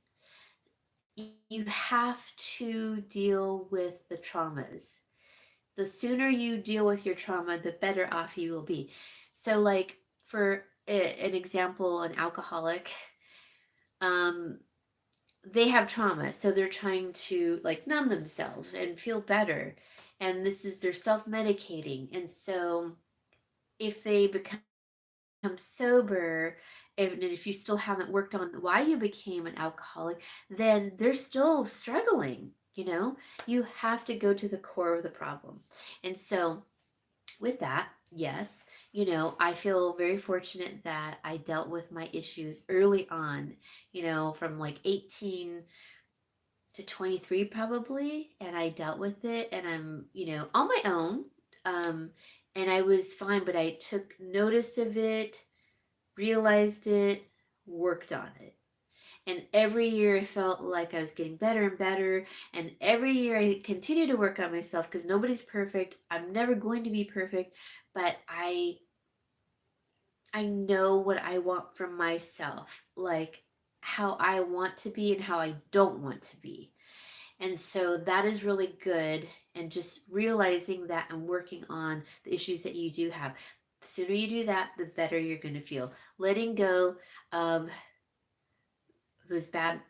You have to deal with the traumas. The sooner you deal with your trauma, the better off you will be. So, like, for an example, an alcoholic, um, they have trauma, so they're trying to like numb themselves and feel better, and this is they're self-medicating. And so if they become sober, if you still haven't worked on why you became an alcoholic, then they're still struggling. You have to go to the core of the problem. And so with that, yes, I feel very fortunate that I dealt with my issues early on, from like 18 to 23 probably, and I dealt with it, and I'm, on my own. Um, and I was fine, but I took notice of it, realized it, worked on it. And every year I felt like I was getting better and better. And every year I continue to work on myself, because nobody's perfect. I'm never going to be perfect, but I know what I want from myself, like how I want to be and how I don't want to be. And so that is really good. And just realizing that and working on the issues that you do have. The sooner you do that, the better you're going to feel. Letting go of those bad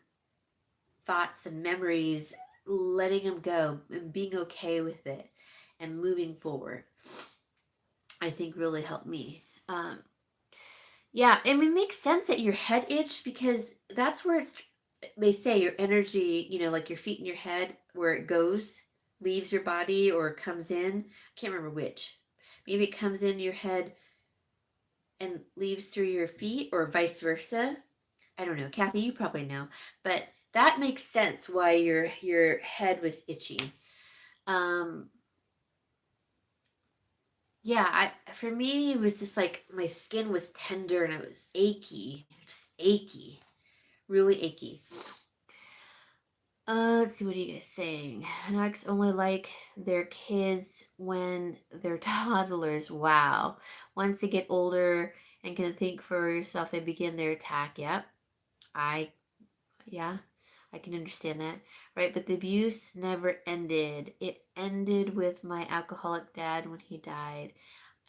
thoughts and memories, letting them go and being okay with it and moving forward, I think really helped me. Yeah, I mean, it makes sense that your head itched, because that's where they say your energy, like your feet and your head, where it goes, leaves your body or comes in. I can't remember which. Maybe it comes in your head and leaves through your feet or vice versa. I don't know. Kathy, you probably know. But that makes sense why your head was itchy. Um yeah, I for me it was just like my skin was tender and it was achy. Just achy. Really achy. Let's see, what are you guys saying? Dogs only like their kids when they're toddlers. Wow. Once they get older and can think for yourself, they begin their attack. Yep. I, yeah, I can understand that. Right. But the abuse never ended. It ended with my alcoholic dad when he died.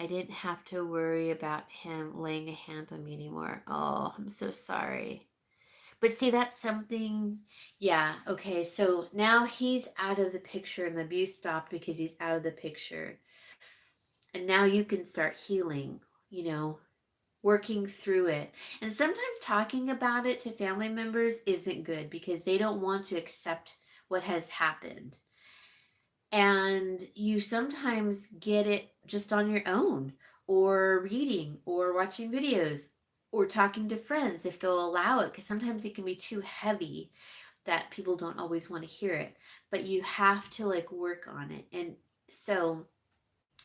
I didn't have to worry about him laying a hand on me anymore. Oh, I'm so sorry. But see, that's something, yeah, okay. So now he's out of the picture and the abuse stopped because he's out of the picture. And now you can start healing, you know, working through it. And sometimes talking about it to family members isn't good because they don't want to accept what has happened. And you sometimes get it just on your own, or reading, or watching videos, or talking to friends if they'll allow it, because sometimes it can be too heavy that people don't always want to hear it, but you have to like work on it. And so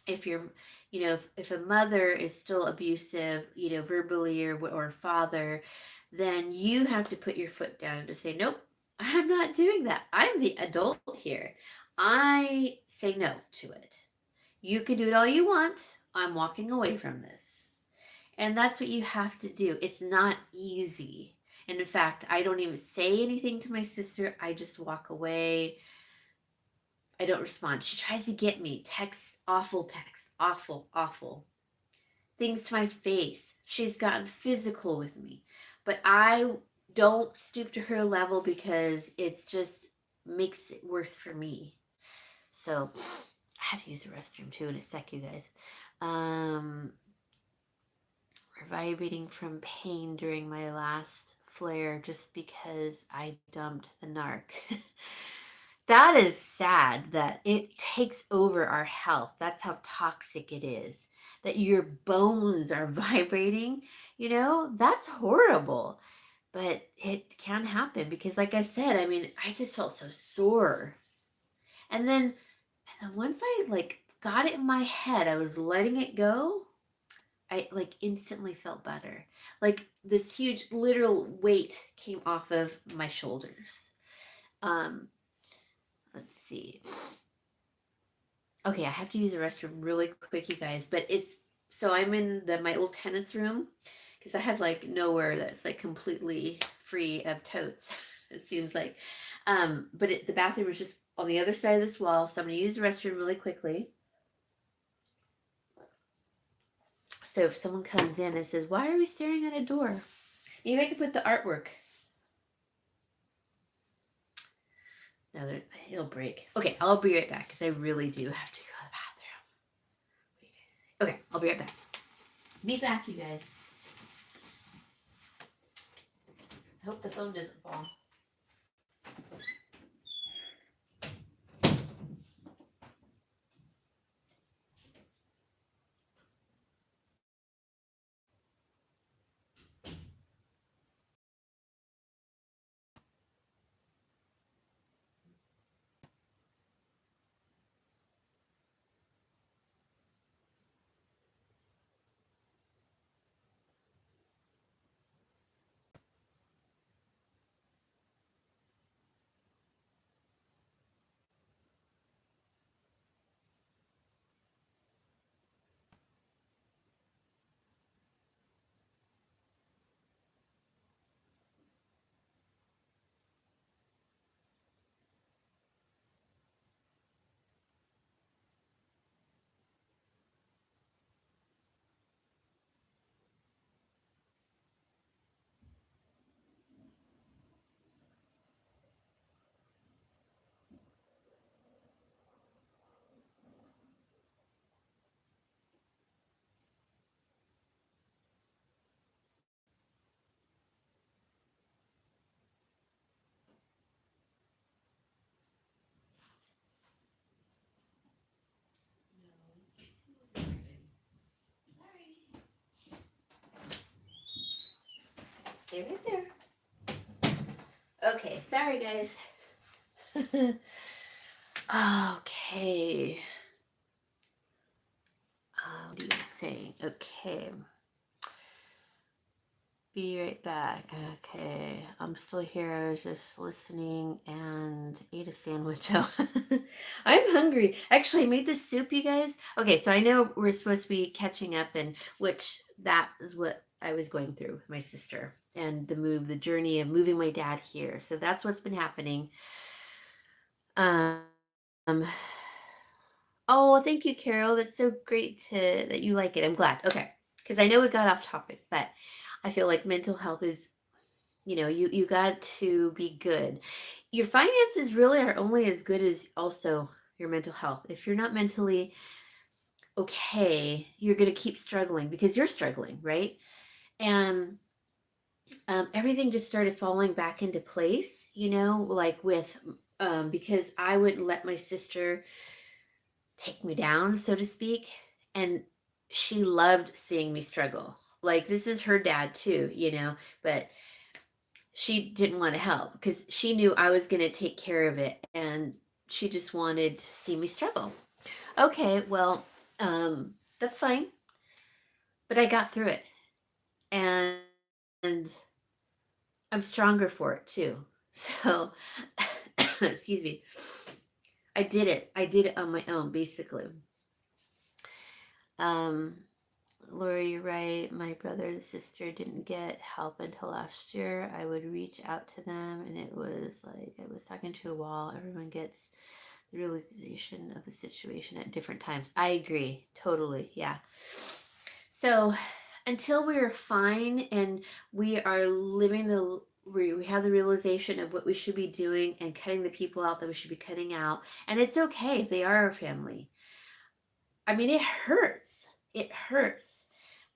if you're, you know, if a mother is still abusive, you know, verbally, or a father, then you have to put your foot down and just say, nope, I'm not doing that. I'm the adult here. I say no to it. You can do it all you want. I'm walking away from this. And that's what you have to do. It's not easy. And in fact, I don't even say anything to my sister. I just walk away. I don't respond. She tries to get me. Text, awful, awful. Things to my face. She's gotten physical with me. But I don't stoop to her level because it's just makes it worse for me. So I have to use the restroom too in a sec, you guys. Um, vibrating from pain during my last flare just because I dumped the narc. That is sad that it takes over our health. That's how toxic it is. That your bones are vibrating, you know, that's horrible. But it can happen because, like I said, I mean, I just felt so sore. And then, and then once I like got it in my head, I was letting it go. I like instantly felt better. Like this huge literal weight came off of my shoulders. Um, let's see. Okay, I have to use the restroom really quick, you guys. But it's so I'm in my old tenant's room because I have like nowhere that's like completely free of totes. It seems like, but the bathroom is just on the other side of this wall. So I'm gonna use the restroom really quickly. So if someone comes in and says, "Why are we staring at a door?" Maybe I could put the artwork. No, it'll break. Okay, I'll be right back because I really do have to go to the bathroom. What do you guys say? Okay, I'll be right back. Be back, you guys. I hope the phone doesn't fall. Stay right there. Okay, sorry guys. Okay. What are you saying? Okay. Be right back. Okay. I'm still here. I was just listening and ate a sandwich. Oh, I'm hungry. Actually, I made this soup, you guys. Okay, so I know we're supposed to be catching up, and which that is what I was going through with my sister and the journey of moving my dad here. So that's what's been happening. Um, oh, thank you, Carol. That's so great that you like it. I'm glad. Okay, because I know we got off topic, but I feel like mental health is, you got to be good. Your finances really are only as good as also your mental health. If you're not mentally okay, you're going to keep struggling because you're struggling, right? And everything just started falling back into place, like with because I wouldn't let my sister take me down, so to speak. And she loved seeing me struggle. Like, this is her dad too, but she didn't want to help because she knew I was going to take care of it. And she just wanted to see me struggle. Okay, well, that's fine. But I got through it. And I'm stronger for it too. So, excuse me. I did it. I did it on my own, basically. Um, Lauri, you're right. My brother and sister didn't get help until last year. I would reach out to them, and it was like I was talking to a wall. Everyone gets the realization of the situation at different times. I agree. Totally. Yeah. So until we're fine and we are living we have the realization of what we should be doing and cutting the people out that we should be cutting out, and it's okay if they are our family. I mean, it hurts. It hurts.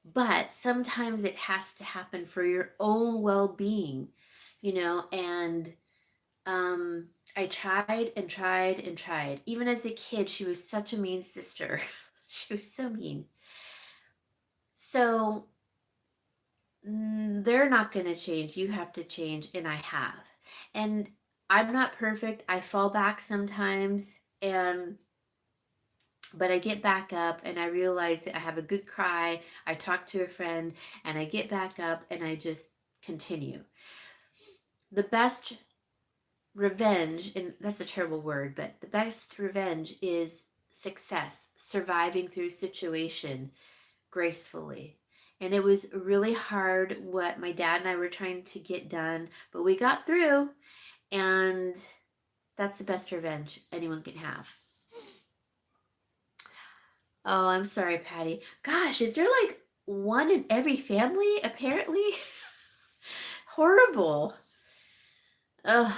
But sometimes it has to happen for your own well-being, and I tried and tried and tried. Even as a kid, she was such a mean sister. She was so mean. So they're not going to change. You have to change, and I have. And I'm not perfect. I fall back sometimes, but I get back up and I realize that I have a good cry. I talk to a friend and I get back up and I just continue. The best revenge, and that's a terrible word, but the best revenge is success, surviving through situation gracefully. And it was really hard what my dad and I were trying to get done, but we got through, and that's the best revenge anyone can have. Oh, I'm sorry, Patty. Gosh, is there like one in every family, apparently? Horrible. Ugh.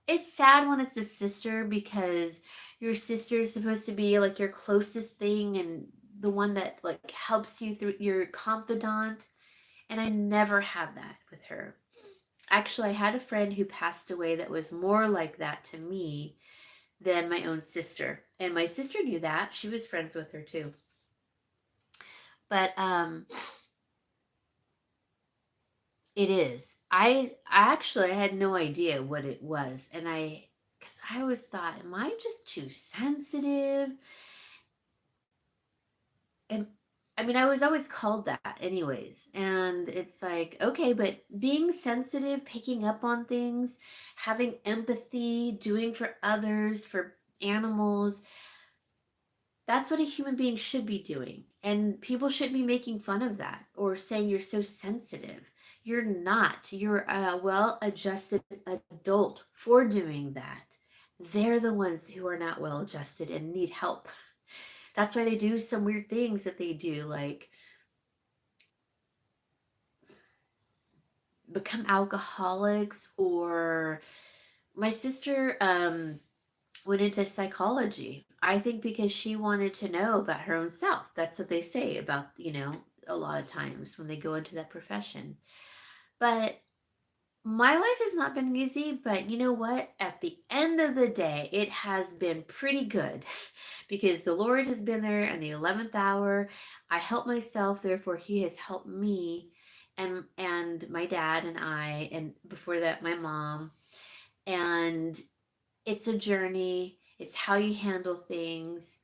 It's sad when it's a sister because your sister is supposed to be like your closest thing and the one that like helps you through your confidant. And I never had that with her. Actually, I had a friend who passed away that was more like that to me than my own sister. And my sister knew that. She was friends with her too. But it is. I actually had no idea what it was, and because I always thought, am I just too sensitive? And I mean, I was always called that, anyways. And it's like, okay, but being sensitive, picking up on things, having empathy, doing for others, for animals, that's what a human being should be doing. And people shouldn't be making fun of that or saying you're so sensitive. You're not. You're a well adjusted adult for doing that. They're the ones who are not well adjusted and need help. That's why they do some weird things that they do, like become alcoholics, or my sister went into psychology. I think because she wanted to know about her own self. That's what they say about, a lot of times when they go into that profession. But my life has not been easy, but you know what? At the end of the day, it has been pretty good because the Lord has been there in the 11th hour. I helped myself, therefore, He has helped me. and my dad and I, and before that my mom. And it's a journey. It's how you handle things.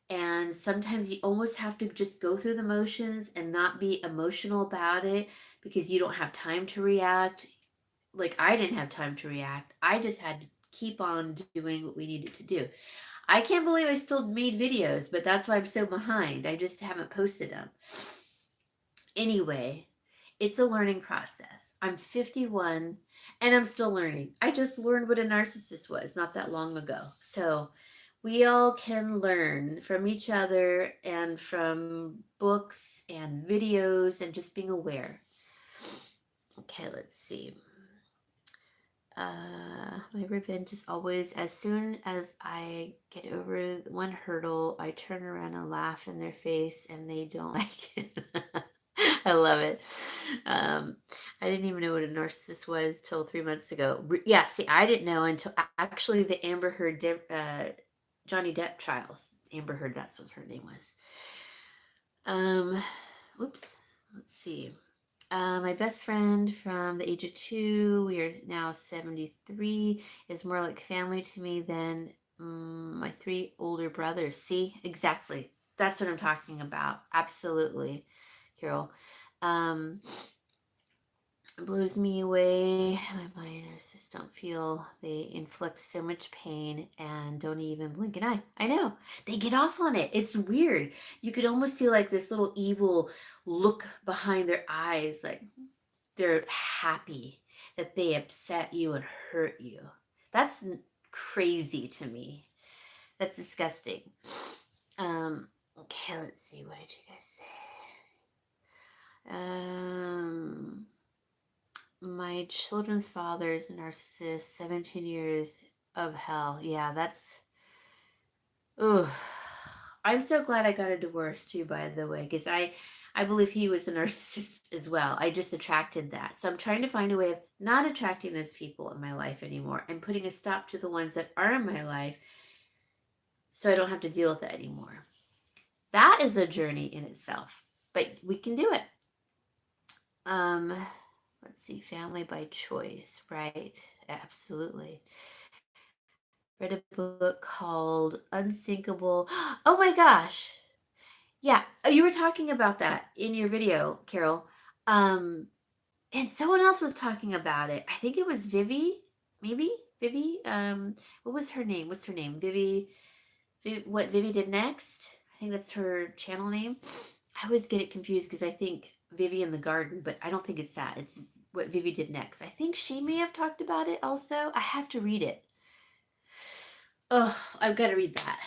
And sometimes you almost have to just go through the motions and not be emotional about it because you don't have time to react. Like I didn't have time to react. I just had to keep on doing what we needed to do. I can't believe I still made videos, but that's why I'm so behind. I just haven't posted them. Anyway, it's a learning process. I'm 51 and I'm still learning. I just learned what a narcissist was not that long ago. So we all can learn from each other and from books and videos and just being aware. Okay, let's see. My revenge is always, as soon as I get over one hurdle, I turn around and laugh in their face and they don't like it. I love it. I didn't even know what a narcissist was till 3 months ago. Yeah, see, I didn't know until actually the Amber Heard, Johnny Depp trials. Amber Heard, that's what her name was. Oops. Let's see. My best friend from the age of 2, we are now 73, is more like family to me than my 3 older brothers. See, exactly. That's what I'm talking about. Absolutely, Carol. It blows me away. My minors just don't feel they inflict so much pain and don't even blink an eye. I know. They get off on it. It's weird. You could almost see like this little evil look behind their eyes, like they're happy that they upset you and hurt you. That's crazy to me. That's disgusting. Okay, let's see. What did you guys say? My children's father is a narcissist. 17 years of hell. Yeah, that's. Ugh. I'm so glad I got a divorce too, by the way, because I believe he was a narcissist as well. I just attracted that. So I'm trying to find a way of not attracting those people in my life anymore and putting a stop to the ones that are in my life so I don't have to deal with it anymore. That is a journey in itself, but we can do it. Let's see, family by choice, right? Absolutely. Read a book called Unsinkable. Oh my gosh. Yeah, you were talking about that in your video, Carol. And someone else was talking about it. I think it was Vivi, maybe Vivi. What was her name? What's her name? What Vivi did next? I think that's her channel name. I always get it confused because I think Vivi in the garden, but I don't think it's that. It's what Vivi did next. I think she may have talked about it also. I have to read it. Oh, I've got to read that.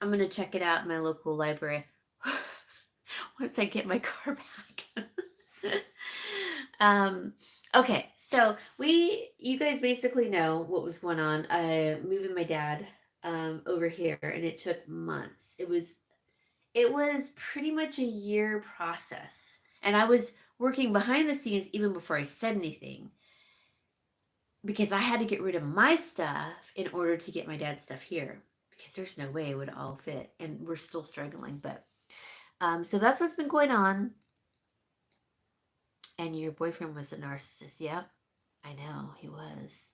I'm going to check it out in my local library once I get my car back. Okay, so you guys basically know what was going on. Moving my dad over here, and it took months. It was pretty much a year process, and I was working behind the scenes even before I said anything because I had to get rid of my stuff in order to get my dad's stuff here because there's no way it would all fit, and we're still struggling. But so that's what's been going on. And your boyfriend was a narcissist. Yep, I know he was.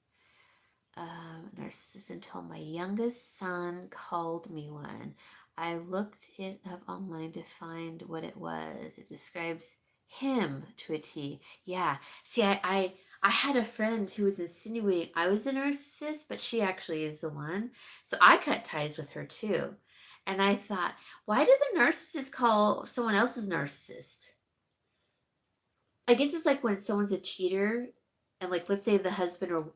Narcissist until my youngest son called me one. I looked it up online to find what it was. It describes him to a T. Yeah. See, I had a friend who was insinuating I was a narcissist, but she actually is the one. So I cut ties with her too. And I thought, why did the narcissist call someone else's narcissist? I guess it's like when someone's a cheater, and like let's say the husband or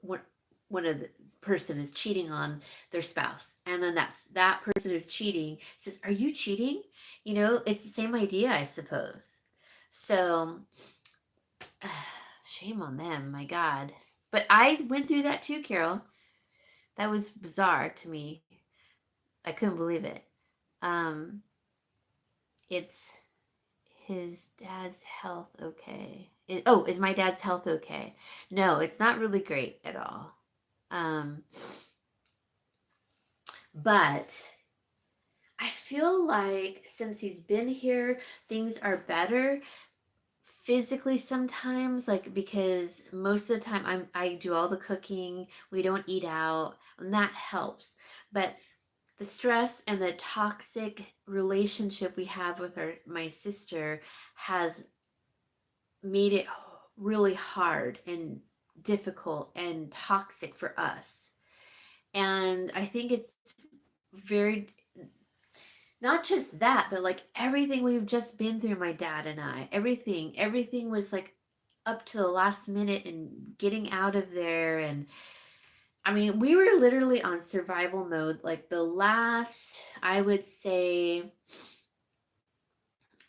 one of the person is cheating on their spouse, and then that person who's cheating says, "Are you cheating?" It's the same idea, I suppose. So, shame on them, my God. But I went through that too, Carol. That was bizarre to me. I couldn't believe it. It's his dad's health okay? Is my dad's health okay? No, it's not really great at all. But I feel like since he's been here, things are better physically sometimes, like, because most of the time I do all the cooking, we don't eat out, and that helps. But the stress and the toxic relationship we have with my sister has made it really hard and difficult and toxic for us. And I think it's very, not just that, but like everything we've just been through, my dad and I, everything was like up to the last minute and getting out of there. And I mean, we were literally on survival mode, like the last, I would say,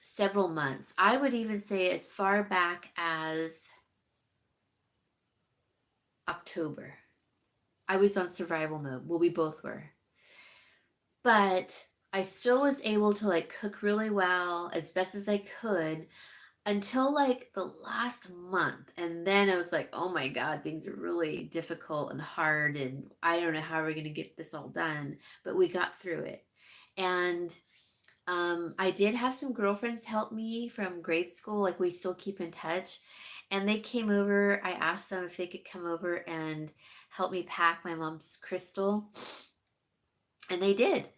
several months. I would even say as far back as October. I was on survival mode. Well, we both were. But I still was able to like cook really well as best as I could until like the last month. And then I was like, oh my God, things are really difficult and hard. And I don't know how we're going to get this all done. But we got through it. And I did have some girlfriends help me from grade school. Like we still keep in touch. And they came over. I asked them if they could come over and help me pack my mom's crystal. And they did.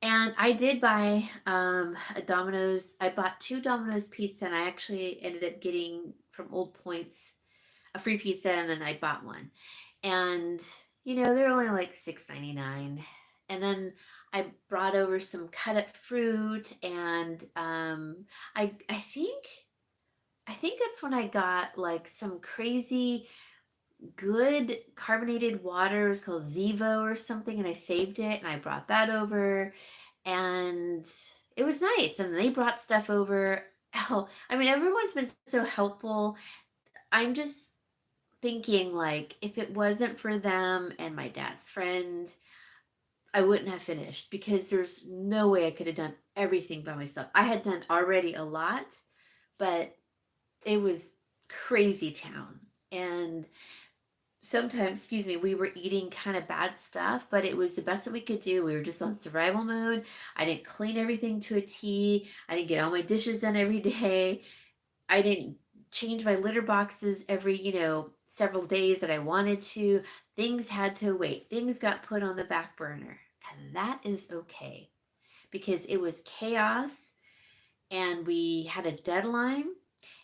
And I did buy a Domino's. I bought two Domino's pizza, and I actually ended up getting from Old Points a free pizza, and then I bought one. And they're only like $6.99. And then I brought over some cut up fruit, and I think that's when I got like some crazy good carbonated water. It was called Zevo or something, and I saved it and I brought that over, and it was nice. And they brought stuff over. Oh, I mean, everyone's been so helpful. I'm just thinking, like, if it wasn't for them and my dad's friend, I wouldn't have finished because there's no way I could have done everything by myself. I had done already a lot, but it was crazy town. And sometimes, excuse me, we were eating kind of bad stuff, but it was the best that we could do. We were just on survival mode. I didn't clean everything to a T. I didn't get all my dishes done every day. I didn't change my litter boxes every, several days that I wanted to. Things had to wait. Things got put on the back burner. And that is okay because it was chaos and we had a deadline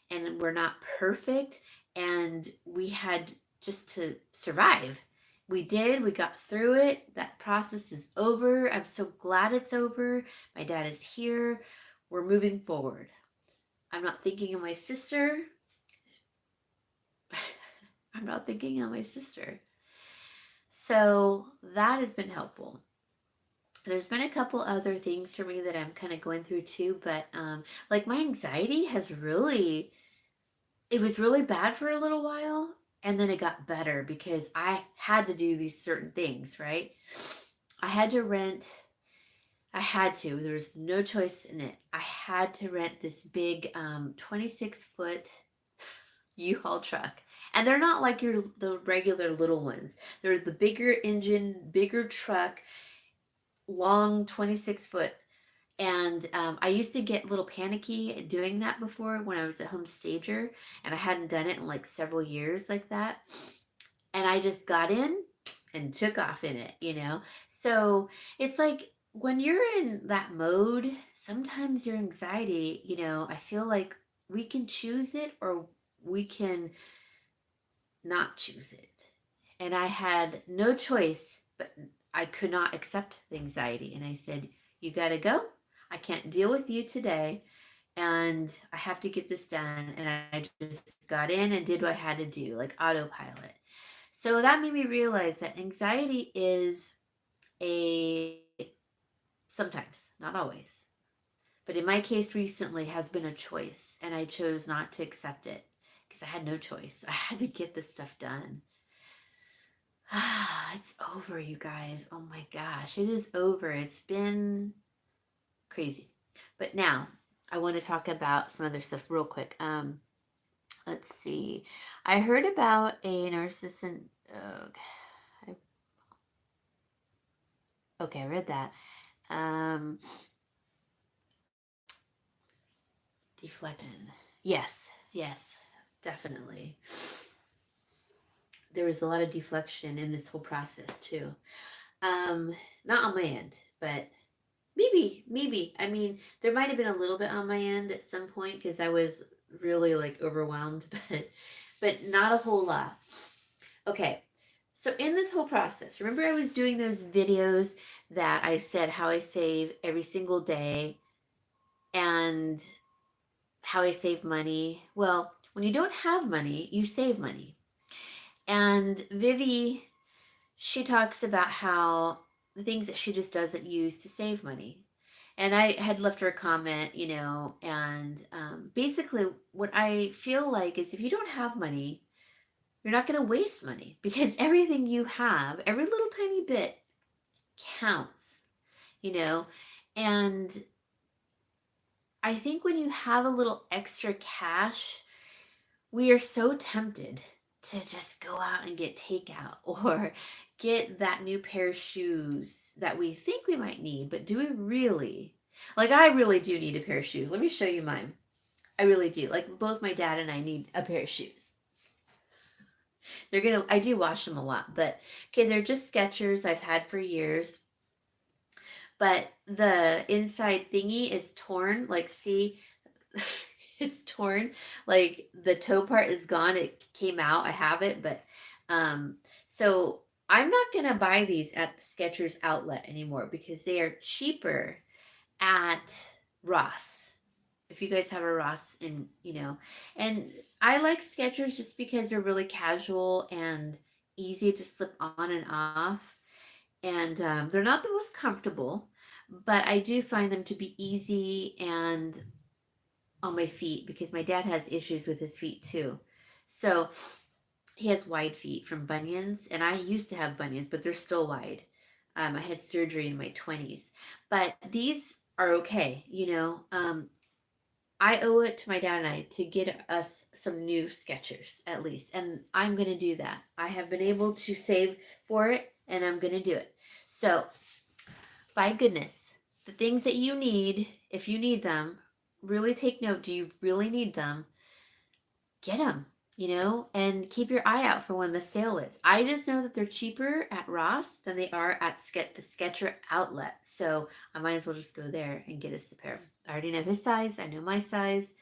and we're not perfect and we had just to survive. We did, we got through it. That process is over. I'm so glad it's over. My dad is here. We're moving forward. I'm not thinking of my sister. I'm not thinking of my sister. So that has been helpful. There's been a couple other things for me that I'm kind of going through too, but like my anxiety has really, it was really bad for a little while, and then it got better because I had to do these certain things, right? I had to rent, there was no choice in it. I had to rent this big 26-foot U-Haul truck. And they're not like the regular little ones. They're the bigger engine, bigger truck, long 26-foot. And I used to get a little panicky doing that before when I was a home stager, and I hadn't done it in like several years like that. And I just got in and took off in it. So it's like when you're in that mode, sometimes your anxiety, I feel like we can choose it or we can not choose it. And I had no choice, but I could not accept the anxiety. And I said, you got to go. I can't deal with you today. And I have to get this done. And I just got in and did what I had to do, like autopilot. So that made me realize that anxiety is a sometimes, not always, but in my case recently has been a choice. And I chose not to accept it because I had no choice. I had to get this stuff done. It's over, you guys. Oh my gosh, it is over. It's been crazy. But now I want to talk about some other stuff real quick. Let's see. I heard about a narcissist. Okay, I read that. Deflecting. Yes, yes, definitely. There was a lot of deflection in this whole process too. Um, Not on my end, but maybe. I mean, there might have been a little bit on my end at some point because I was really like overwhelmed, but not a whole lot. Okay. So in this whole process, remember I was doing those videos that I said how I save every single day and how I save money? Well, when you don't have money, you save money. And Vivi, she talks about how the things that she just doesn't use to save money. And I had left her a comment, and basically what I feel like is if you don't have money, you're not going to waste money because everything you have, every little tiny bit counts, you know? And I think when you have a little extra cash, we are so tempted to just go out and get takeout or get that new pair of shoes that we think we might need, but do we really? Like, I really do need a pair of shoes. Let me show you mine. I really do. Like, both my dad and I need a pair of shoes. I do wash them a lot, but okay, they're just Skechers I've had for years. But the inside thingy is torn. Like, see, it's torn. Like the toe part is gone. It came out. I have it, but so I'm not gonna buy these at the Skechers outlet anymore because they are cheaper at Ross. If you guys have a Ross and I like Skechers just because they're really casual and easy to slip on and off. And they're not the most comfortable, but I do find them to be easy and on my feet because my dad has issues with his feet too. So he has wide feet from bunions, and I used to have bunions, but they're still wide. I had surgery in my 20s, but these are okay. I owe it to my dad and I to get us some new Skechers at least, and I'm going to do that. I have been able to save for it, and I'm going to do it. So, by goodness, the things that you need, if you need them, really take note. Do you really need them? Get them, and keep your eye out for when the sale is. I just know that they're cheaper at Ross than they are at the Sketcher outlet. So I might as well just go there and get us a pair. I already know his size. I know my size.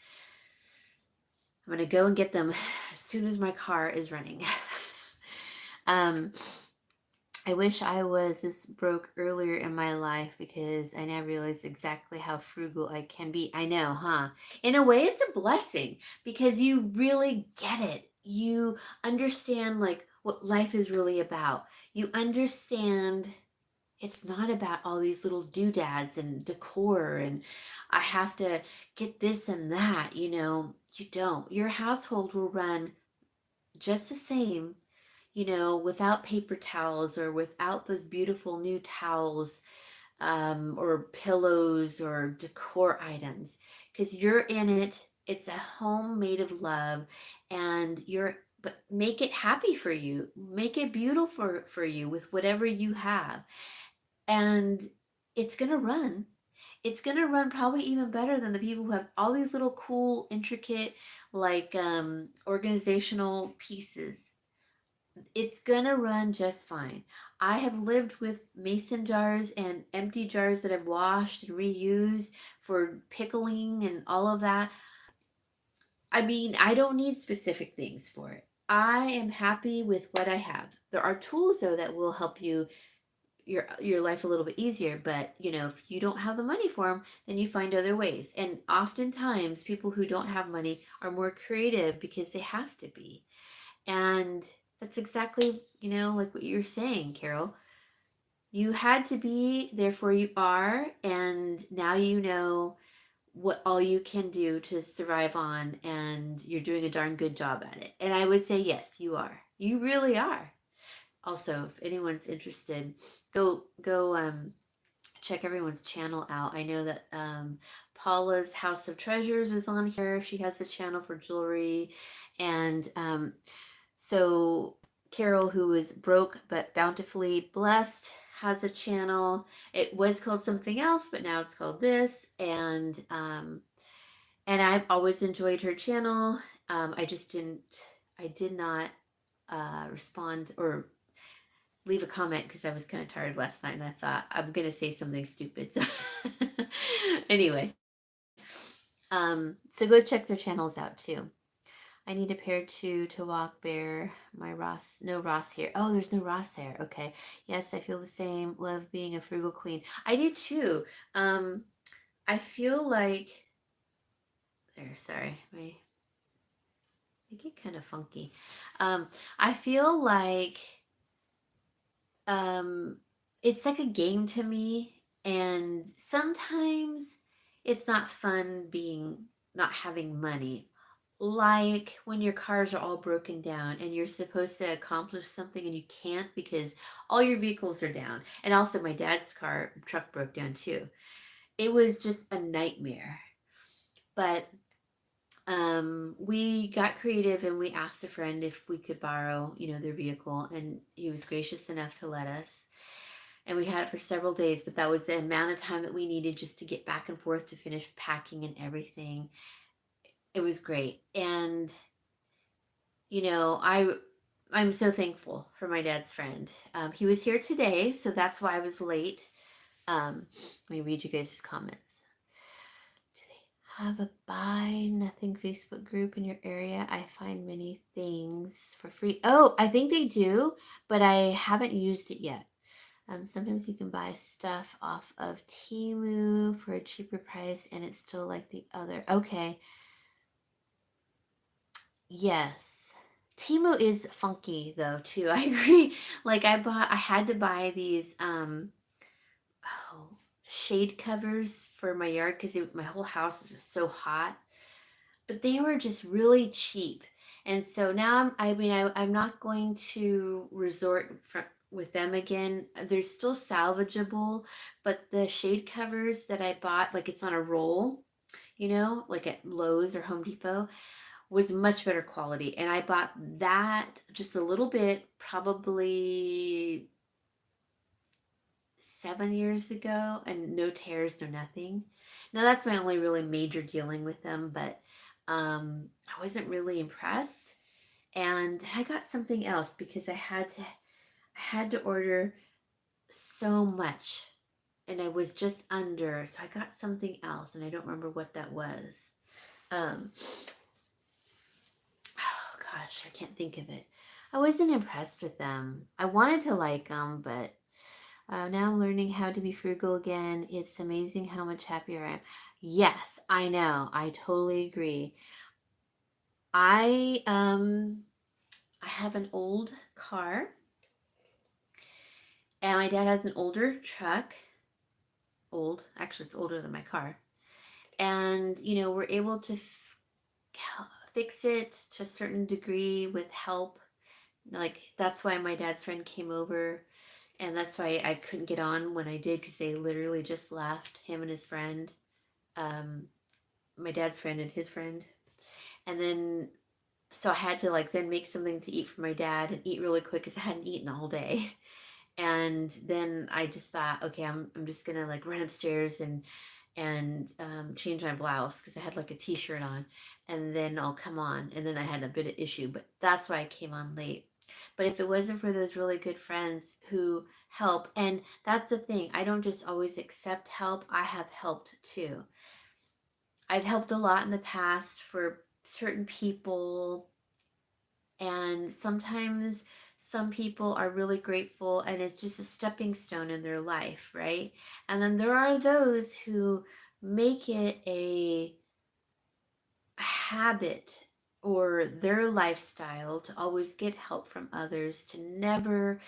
I'm going to go and get them as soon as my car is running. um, I wish I was this broke earlier in my life because I now realize exactly how frugal I can be. I know, huh? In a way, it's a blessing because you really get it. You understand like what life is really about. You understand it's not about all these little doodads and decor and I have to get this and that, You don't. Your household will run just the same, without paper towels or without those beautiful new towels, or pillows or decor items, because you're in it. It's a home made of love, and but make it happy for you. Make it beautiful for you with whatever you have, and it's gonna run. It's gonna run probably even better than the people who have all these little cool, intricate, like organizational pieces. It's gonna run just fine. I have lived with mason jars and empty jars that I've washed and reused for pickling and all of that. I mean, I don't need specific things for it. I am happy with what I have. There are tools though that will help your life a little bit easier, but if you don't have the money for them, then you find other ways. And oftentimes people who don't have money are more creative because they have to be. And that's exactly, like what you're saying, Carol. You had to be, therefore you are, and now you know what all you can do to survive on, and you're doing a darn good job at it. And I would say, yes, you are. You really are. Also, if anyone's interested, go check everyone's channel out. I know that Paula's House of Treasures is on here. She has a channel for jewelry, and so Carol, who is broke but bountifully blessed, has a channel. It was called something else, but now it's called this. And And I've always enjoyed her channel. I did not respond or leave a comment because I was kind of tired last night and I thought I'm going to say something stupid. So anyway, so go check their channels out too. I need a pair to walk Bear. My Ross, no Ross here. Oh, there's no Ross there. Okay. Yes, I feel the same. Love being a frugal queen. I do too. I feel like there, sorry, they get kind of funky. I feel like um it's like a game to me, and sometimes it's not fun being not having money, like when your cars are all broken down and you're supposed to accomplish something and you can't because all your vehicles are down. And also my dad's truck broke down too. It was just a nightmare. But we got creative and we asked a friend if we could borrow, their vehicle, and he was gracious enough to let us. And we had it for several days, but that was the amount of time that we needed just to get back and forth to finish packing and everything. It was great. And I'm so thankful for my dad's friend. He was here today, so that's why I was late. Let me read you guys' comments. Have a buy nothing Facebook group in your area. I find many things for free. Oh, I think they do, but I haven't used it yet. Sometimes you can buy stuff off of Temu for a cheaper price and it's still like the other. Okay. Yes. Temu is funky though too. I agree. Like I had to buy these oh, shade covers for my yard because my whole house was just so hot. But they were just really cheap. And so now I'm not going to resort with them again. They're still salvageable, but the shade covers that I bought, like it's on a roll, like at Lowe's or Home Depot, was much better quality. And I bought that just a little bit, probably 7 years ago, and no tears, no nothing. Now that's my only really major dealing with them, but I wasn't really impressed. And I got something else because I had to order so much and I was just under, so I got something else and I don't remember what that was. Oh gosh, I can't think of it. I wasn't impressed with them. I wanted to like them, but now I'm learning how to be frugal again. It's amazing how much happier I am. Yes, I know. I totally agree. I have an old car, and my dad has an older truck. Old, actually, it's older than my car. And we're able to fix it to a certain degree with help. Like that's why my dad's friend came over, and that's why I couldn't get on when I did because they literally just left, him and his friend, my dad's friend and his friend, and then so I had to like then make something to eat for my dad and eat really quick because I hadn't eaten all day. And then I just thought, okay, I'm just gonna like run upstairs and change my blouse because I had like a t-shirt on, and then I'll come on. And then I had a bit of issue, but that's why I came on late. But if it wasn't for those really good friends who help, and that's the thing, I don't just always accept help, I have helped too. I've helped a lot in the past for certain people, and sometimes some people are really grateful and it's just a stepping stone in their life, right? And then there are those who make it a habit or their lifestyle to always get help from others, to never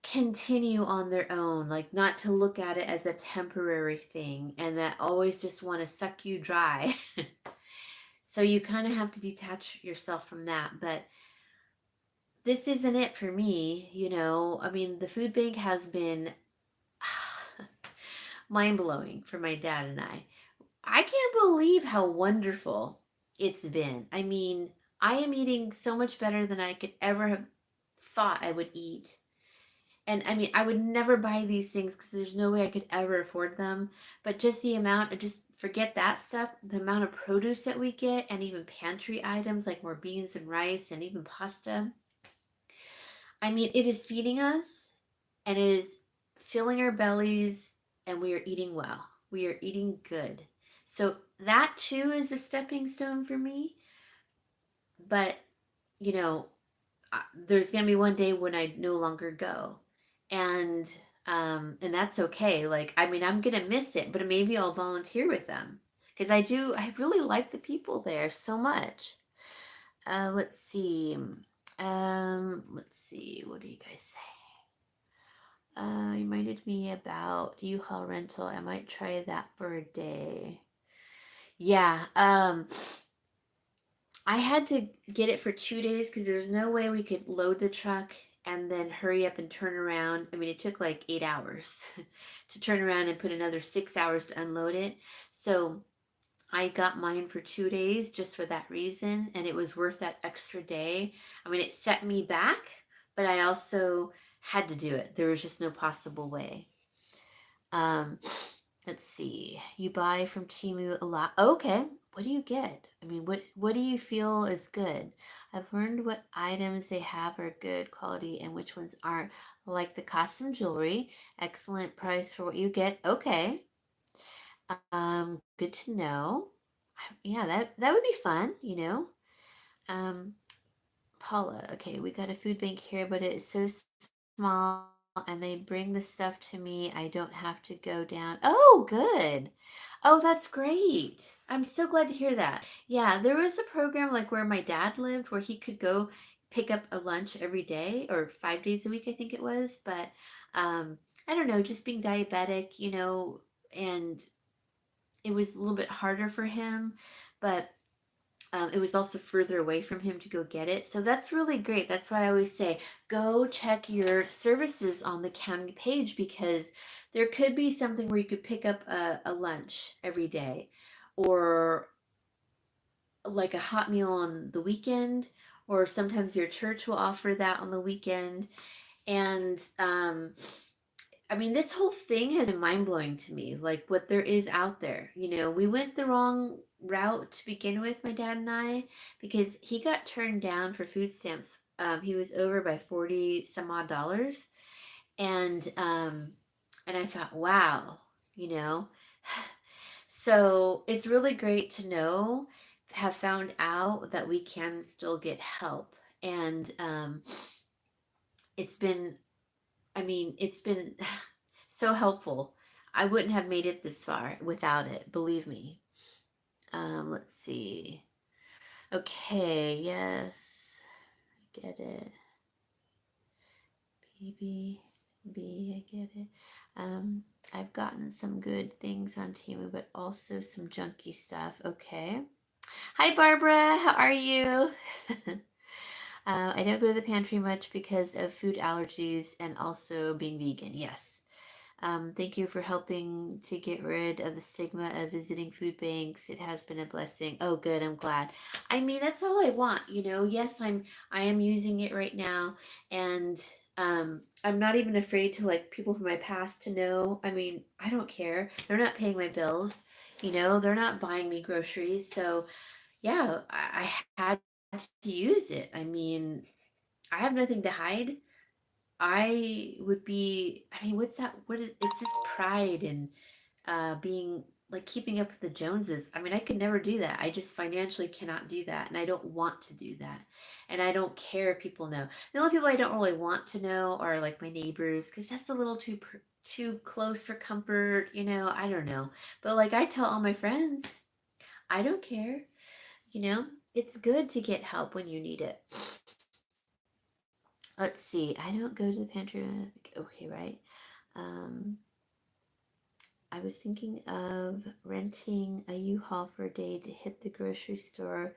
continue on their own, like not to look at it as a temporary thing, and that always just want to suck you dry. So you kind of have to detach yourself from that. But this isn't it for me, I mean, the food bank has been mind blowing for my dad and I. I can't believe how wonderful it's been. I mean, I am eating so much better than I could ever have thought I would eat. And I mean, I would never buy these things because there's no way I could ever afford them. But just the amount of, just forget that stuff, the amount of produce that we get, and even pantry items like more beans and rice and even pasta. I mean, it is feeding us and it is filling our bellies, and we are eating well. We are eating good. So that too is a stepping stone for me. But, you know, there's going to be one day when I no longer go. And and that's okay. Like, I mean, I'm going to miss it, but maybe I'll volunteer with them because I really like the people there so much. Let's see. Let's see. What do you guys say? Reminded me about U-Haul rental. I might try that for a day. Yeah. I had to get it for 2 days because there's no way we could load the truck and then hurry up and turn around. I mean, it took like 8 hours to turn around and put another 6 hours to unload it. So I got mine for 2 days just for that reason, and it was worth that extra day. I mean, it set me back, but I also had to do it. There was just no possible way. Um, let's see. You buy from Temu a lot. Okay. What do you get? I mean, what do you feel is good? I've learned what items they have are good quality and which ones aren't. Like the costume jewelry, excellent price for what you get. Okay. Good to know. Yeah, that would be fun, you know. Um, Paula, okay, we got a food bank here, but it's so small and they bring the stuff to me. I don't have to go down. Oh, good. Oh, that's great. I'm so glad to hear that. Yeah, there was a program like where my dad lived where he could go pick up a lunch every day or 5 days a week, I think it was. But I don't know, just being diabetic, and it was a little bit harder for him. But it was also further away from him to go get it. So that's really great. That's why I always say go check your services on the county page because there could be something where you could pick up a lunch every day or like a hot meal on the weekend, or sometimes your church will offer that on the weekend. And I mean, this whole thing has been mind blowing to me, like what there is out there. We went the wrong route to begin with, my dad and I, because he got turned down for food stamps. He was over by 40 some odd dollars. And I thought, wow, you know. So it's really great to have found out that we can still get help. And it's been I mean, it's been so helpful. I wouldn't have made it this far without it, believe me. Let's see. Okay, yes, I get it. B, I get it. I've gotten some good things on Temu, but also some junky stuff. Okay. Hi, Barbara. How are you? I don't go to the pantry much because of food allergies and also being vegan. Yes. Thank you for helping to get rid of the stigma of visiting food banks. It has been a blessing. Oh, good. I'm glad. I mean, that's all I want. Yes, I am using it right now, and I'm not even afraid to like people from my past to know. I mean, I don't care. They're not paying my bills. They're not buying me groceries. So yeah, I had to use it. I mean, I have nothing to hide. I mean, what's that? It's this pride and being like keeping up with the Joneses. I mean, I could never do that. I just financially cannot do that. And I don't want to do that. And I don't care if people know. The only people I don't really want to know are like my neighbors because that's a little too close for comfort. I don't know. But like I tell all my friends, I don't care. It's good to get help when you need it. Let's see. I don't go to the pantry. Okay, right. Um, I was thinking of renting a U-Haul for a day to hit the grocery store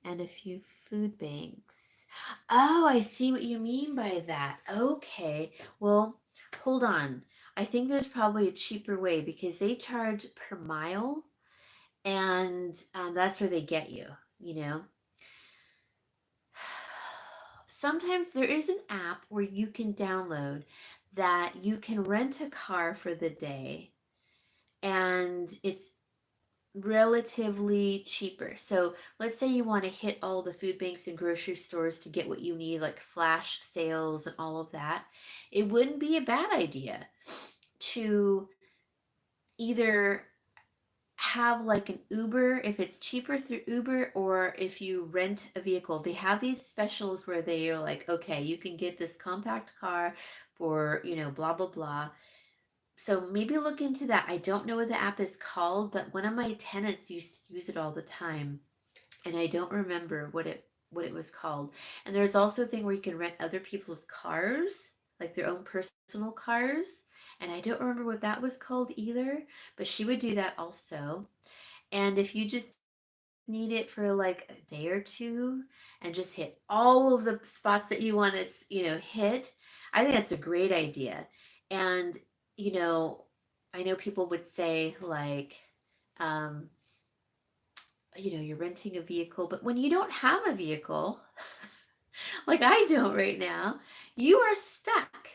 and a few food banks. Oh, I see what you mean by that. Okay. Well, hold on. I think there's probably a cheaper way because they charge per mile, and that's where they get you. Sometimes there is an app where you can download that you can rent a car for the day and it's relatively cheaper. So let's say you want to hit all the food banks and grocery stores to get what you need, like flash sales and all of that. It wouldn't be a bad idea to either have like an Uber if it's cheaper through Uber, or if you rent a vehicle. They have these specials where they are like, okay, you can get this compact car for, blah, blah, blah. So maybe look into that. I don't know what the app is called, but one of my tenants used to use it all the time, and I don't remember what it was called. And there's also a thing where you can rent other people's cars, like their own personal cars, and I don't remember what that was called either, but she would do that also. And if you just need it for like a day or two and just hit all of the spots that you want to, hit, I think that's a great idea. And, you know, I know people would say like, um, you're renting a vehicle, but when you don't have a vehicle, like I don't right now, you are stuck.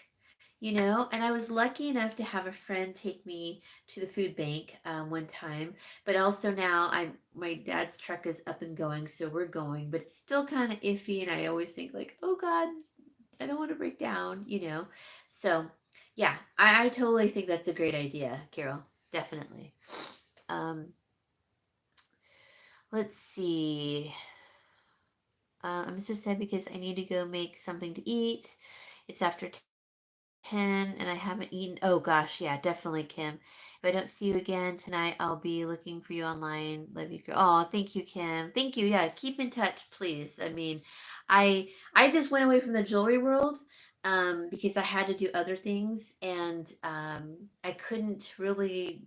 And I was lucky enough to have a friend take me to the food bank one time, but also now my dad's truck is up and going, so we're going, but it's still kind of iffy, and I always think like, oh God, I don't want to break down. So yeah, I totally think that's a great idea, Carol. Definitely. Um, let's see. I'm so sad because I need to go make something to eat. It's after 10 and I haven't eaten. Oh gosh, yeah, definitely, Kim. If I don't see you again tonight, I'll be looking for you online. Love you, girl. Oh, thank you, Kim. Thank you. Yeah, keep in touch, please. I mean, I just went away from the jewelry world because I had to do other things, and I couldn't really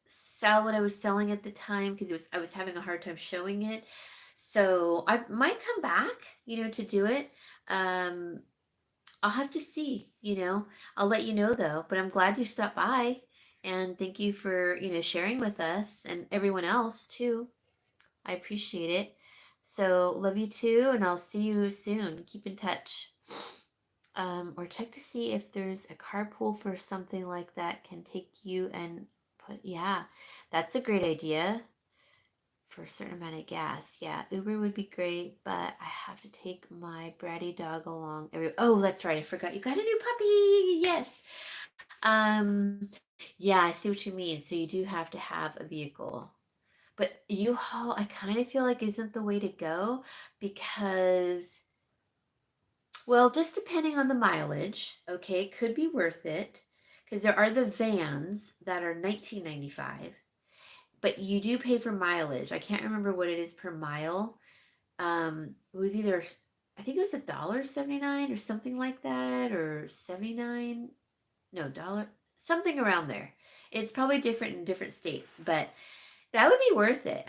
sell what I was selling at the time because I was having a hard time showing it. So I might come back, to do it. Um, I'll have to see. I'll let you know though, but I'm glad you stopped by, and thank you for, sharing with us and everyone else too. I appreciate it. So love you too, and I'll see you soon. Keep in touch. Or check to see if there's a carpool for something like that can take you and yeah, that's a great idea for a certain amount of gas. Yeah, Uber would be great, but I have to take my bratty dog along. Oh, that's right. I forgot you got a new puppy. Yes. Um, yeah, I see what you mean. So you do have to have a vehicle. But U-Haul, I kind of feel like isn't the way to go because, well, just depending on the mileage, okay, could be worth it because there are the vans that are 19.95, but you do pay for mileage. I can't remember what it is per mile. It was either, I think it was $1.79 or something like that, or 79, no, dollar, something around there. It's probably different in different states, but that would be worth it.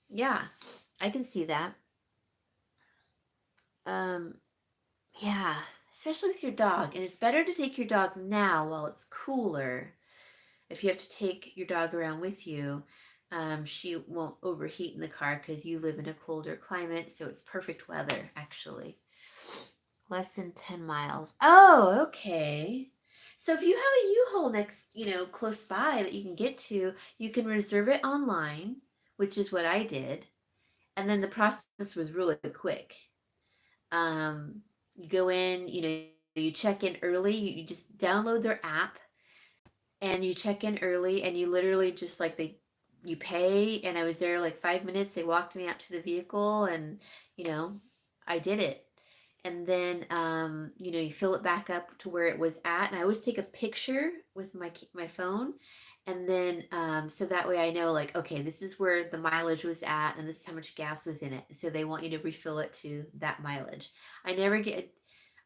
Yeah, I can see that. Um, yeah, especially with your dog. And it's better to take your dog now while it's cooler. If you have to take your dog around with you, she won't overheat in the car because you live in a colder climate, so it's perfect weather, actually. Less than 10 miles. Oh, okay. So if you have a U-Haul next, close by that you can get to, you can reserve it online, which is what I did. And then the process was really quick. You go in, you check in early, you just download their app and you check in early, and you literally just like you pay, and I was there like 5 minutes. They walked me out to the vehicle, and you know I did it. And then you fill it back up to where it was at, and I always take a picture with my phone, and then so that way I know, like, okay, this is where the mileage was at and this is how much gas was in it, so they want you to refill it to that mileage. I never get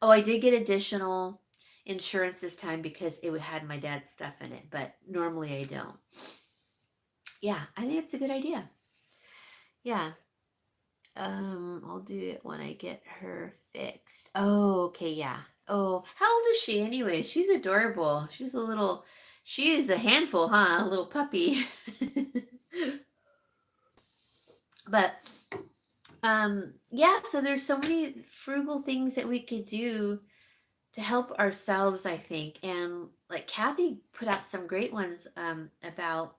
Oh, I did get additional insurance this time because it had my dad's stuff in it, but normally I don't. Yeah, I think it's a good idea. Yeah. I'll do it when I get her fixed. Oh, okay, yeah. Oh, how old is she anyway? She's adorable. She is a handful, huh? A little puppy. But yeah, so there's so many frugal things that we could do to help ourselves, I think. And like Kathy put out some great ones about,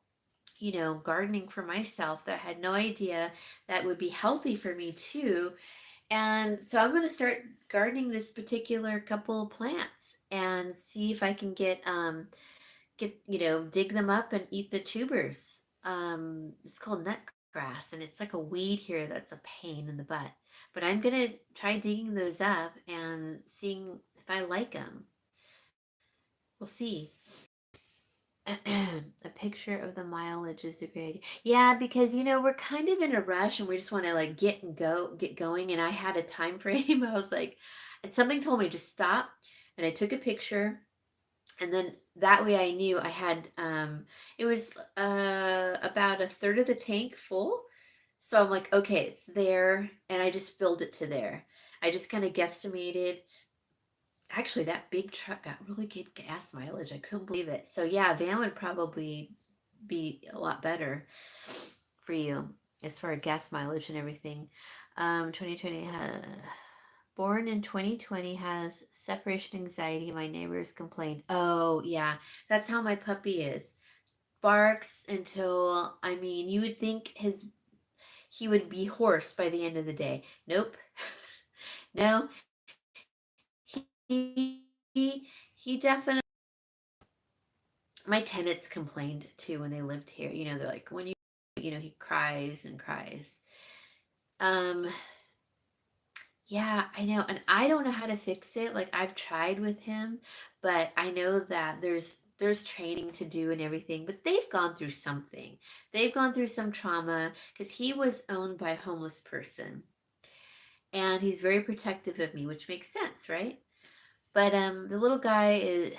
gardening for myself that I had no idea that would be healthy for me too. And so I'm going to start gardening this particular couple of plants and see if I can dig them up and eat the tubers. It's called nut grass, and it's like a weed here that's a pain in the butt. But I'm gonna try digging those up and seeing if I like them. We'll see. A picture of the mileage is a great idea. Yeah, because we're kind of in a rush and we just want to like get going. And I had a time frame. I was like, and something told me just stop. And I took a picture, and then that way I knew I had it was about a third of the tank full. So I'm like, okay, it's there, and I just filled it to there. I just kind of guesstimated. Actually, that big truck got really good gas mileage. I couldn't believe it. So yeah, van would probably be a lot better for you as far as gas mileage and everything. 2020 born in 2020 has separation anxiety. My neighbors complained. Oh yeah, that's how my puppy is. Barks until, I mean, you would think he would be hoarse by the end of the day. Nope. No, he definitely. My tenants complained too when they lived here. They're like, when he cries and cries. Um, yeah, I know. And I don't know how to fix it. Like I've tried with him, but I know that there's training to do and everything, but they've gone through something. They've gone through some trauma because he was owned by a homeless person. And he's very protective of me, which makes sense, right? But the little guy is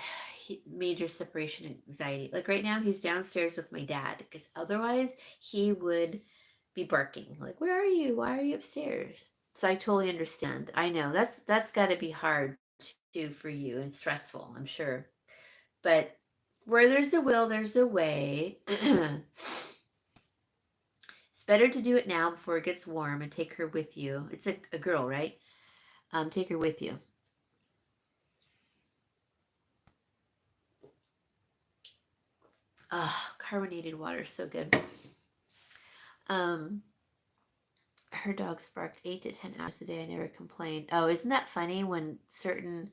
major separation anxiety. Like right now, he's downstairs with my dad because otherwise he would be barking. Like, where are you? Why are you upstairs? So I totally understand. I know that's got to be hard too for you and stressful, I'm sure. But where there's a will, there's a way. It's better to do it now before it gets warm and take her with you. It's a girl, right? Take her with you. Ah, carbonated water is so good. Um, her dogs barked 8 to 10 hours a day. I never complained. Oh, isn't that funny when certain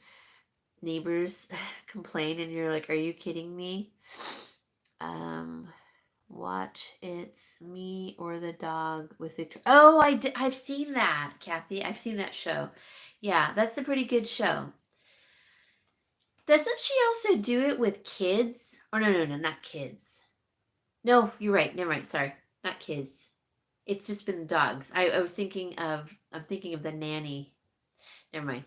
neighbors complain and you're like, are you kidding me? Um, watch It's Me or the Dog with Victor. Oh, I've seen that, Kathy. I've seen that show. Yeah, that's a pretty good show. Doesn't she also do it with kids? Oh, no, no, no, not kids. No, you're right. Never mind. Sorry. Not kids. It's just been dogs. I'm thinking of the nanny. Never mind.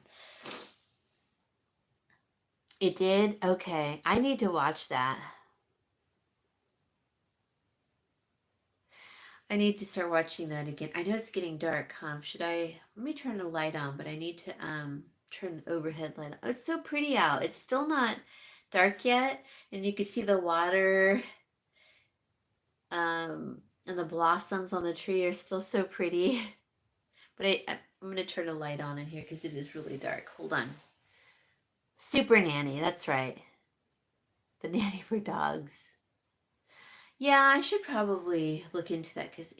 It did? Okay. I need to watch that. I need to start watching that again. I know it's getting dark, huh? Let me turn the light on, but I need to turn the overhead light on. Oh, it's so pretty out. It's still not dark yet, and you can see the water and the blossoms on the tree are still so pretty. But I'm going to turn the light on in here because it is really dark. Hold on. Super Nanny, that's right. The nanny for dogs. Yeah, I should probably look into that because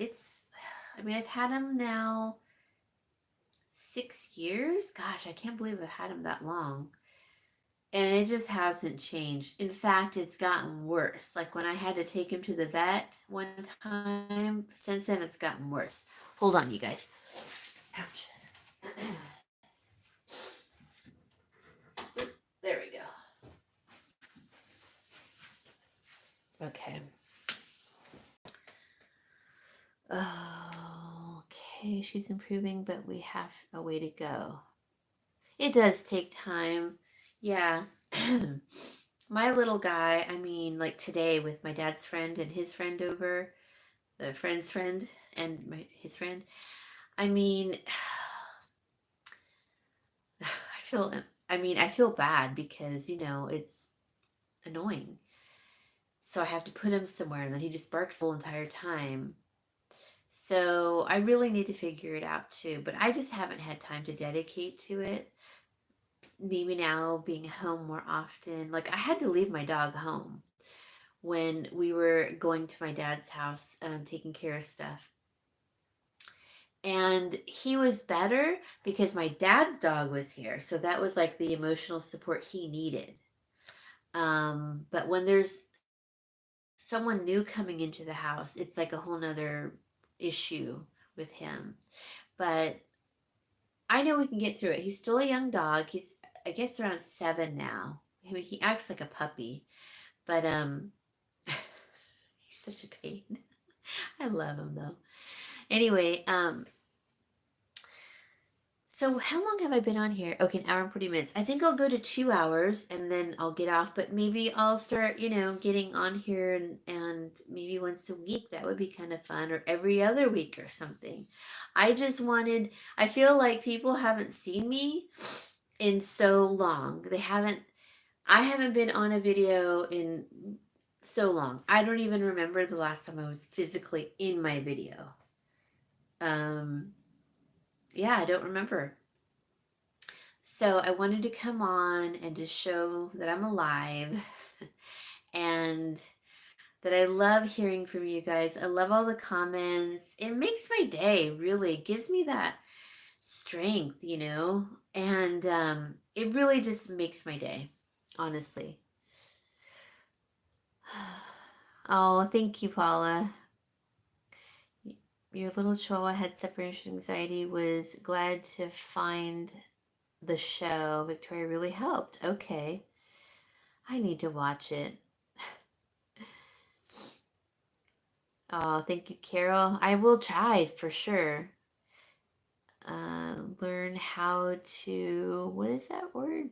I mean, I've had him now 6 years. Gosh, I can't believe I've had him that long. And it just hasn't changed. In fact, it's gotten worse. Like when I had to take him to the vet one time, since then it's gotten worse. Hold on, you guys. Ouch. There we go. Okay. Okay, she's improving, but we have a way to go. It does take time. Yeah. My little guy, I mean, like today with my dad's friend and his friend over, the friend's friend and his friend. I mean, I feel bad because, it's annoying. So I have to put him somewhere and then he just barks the whole entire time. So I really need to figure it out too, but I just haven't had time to dedicate to it. maybe now being home more often. Like I had to leave my dog home when we were going to my dad's house, taking care of stuff. And he was better because my dad's dog was here. So that was like the emotional support he needed. But when there's someone new coming into the house, it's like a whole nother issue with him. But I know we can get through it. He's still a young dog. He's, I guess, around 7 now. I mean, he acts like a puppy, but he's such a pain. I love him though. Anyway, so how long have I been on here? Okay, an hour and 40 minutes. I think I'll go to 2 hours and then I'll get off, but maybe I'll start, getting on here and maybe once a week. That would be kind of fun, or every other week or something. I feel like people haven't seen me in so long. I haven't been on a video in so long. I don't even remember the last time I was physically in my video. Um, yeah, I don't remember. So I wanted to come on and to show that I'm alive and that I love hearing from you guys. I love all the comments. It makes my day, really. It gives me that strength, and it really just makes my day, honestly. Oh, thank you, Paula. Your little chihuahua had separation anxiety, was glad to find the show. Victoria really helped. Okay. I need to watch it. Oh, thank you, Carol. I will try for sure. Learn how to, what is that word?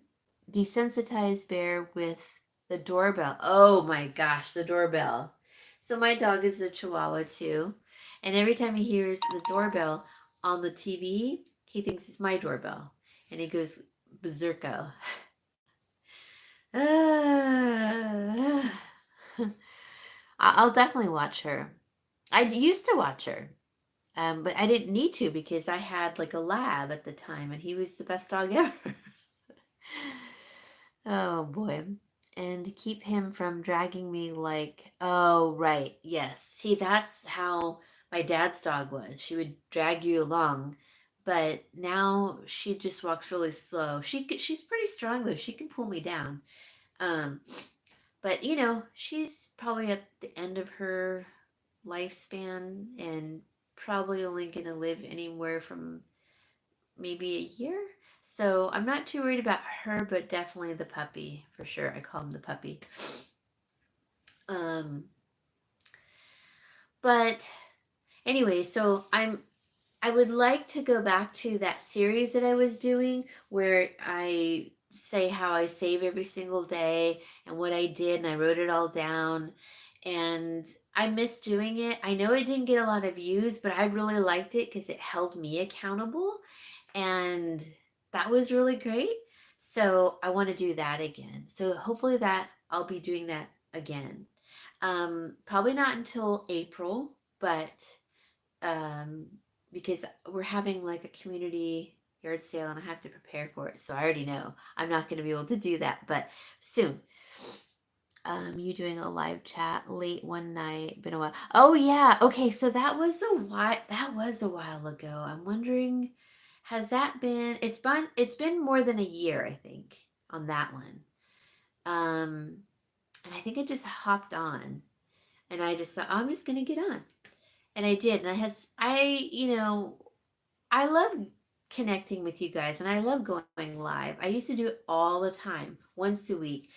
Desensitize Bear with the doorbell. Oh my gosh, the doorbell. So my dog is a Chihuahua too. And every time he hears the doorbell on the TV, he thinks it's my doorbell. And he goes berserko. I'll definitely watch her. I used to watch her, but I didn't need to because I had like a lab at the time and he was the best dog ever. Oh boy. And keep him from dragging me like, oh, right. Yes. See, that's how my dad's dog was. She would drag you along, but now she just walks really slow. She's pretty strong though. She can pull me down. Um, but she's probably at the end of her lifespan and probably only going to live anywhere from maybe a year. So I'm not too worried about her, but definitely the puppy for sure. I call him the puppy. Um, but anyway, so I would like to go back to that series that I was doing where I say how I save every single day and what I did, and I wrote it all down. And I miss doing it. I know it didn't get a lot of views, but I really liked it because it held me accountable. And that was really great. So I want to do that again. So hopefully that I'll be doing that again. Probably not until April, but um, because we're having like a community yard sale and I have to prepare for it. So I already know I'm not going to be able to do that, but soon. You doing a live chat late one night, been a while. Oh yeah. Okay, so that was a while ago. I'm wondering, has that been it's been more than a year, I think, on that one. Um, and I think I just hopped on and I just thought, I'm just gonna get on. And I did, and I love connecting with you guys and I love going live. I used to do it all the time, once a week,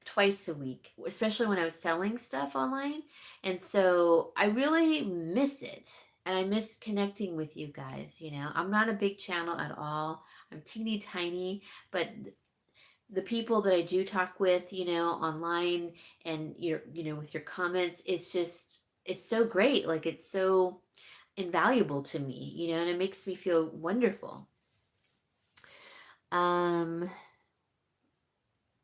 twice a week, especially when I was selling stuff online. And so I really miss it. And I miss connecting with you guys. I'm not a big channel at all. I'm teeny tiny, but the people that I do talk with, online and with your comments, it's so great. Like it's so invaluable to me, and it makes me feel wonderful. Um,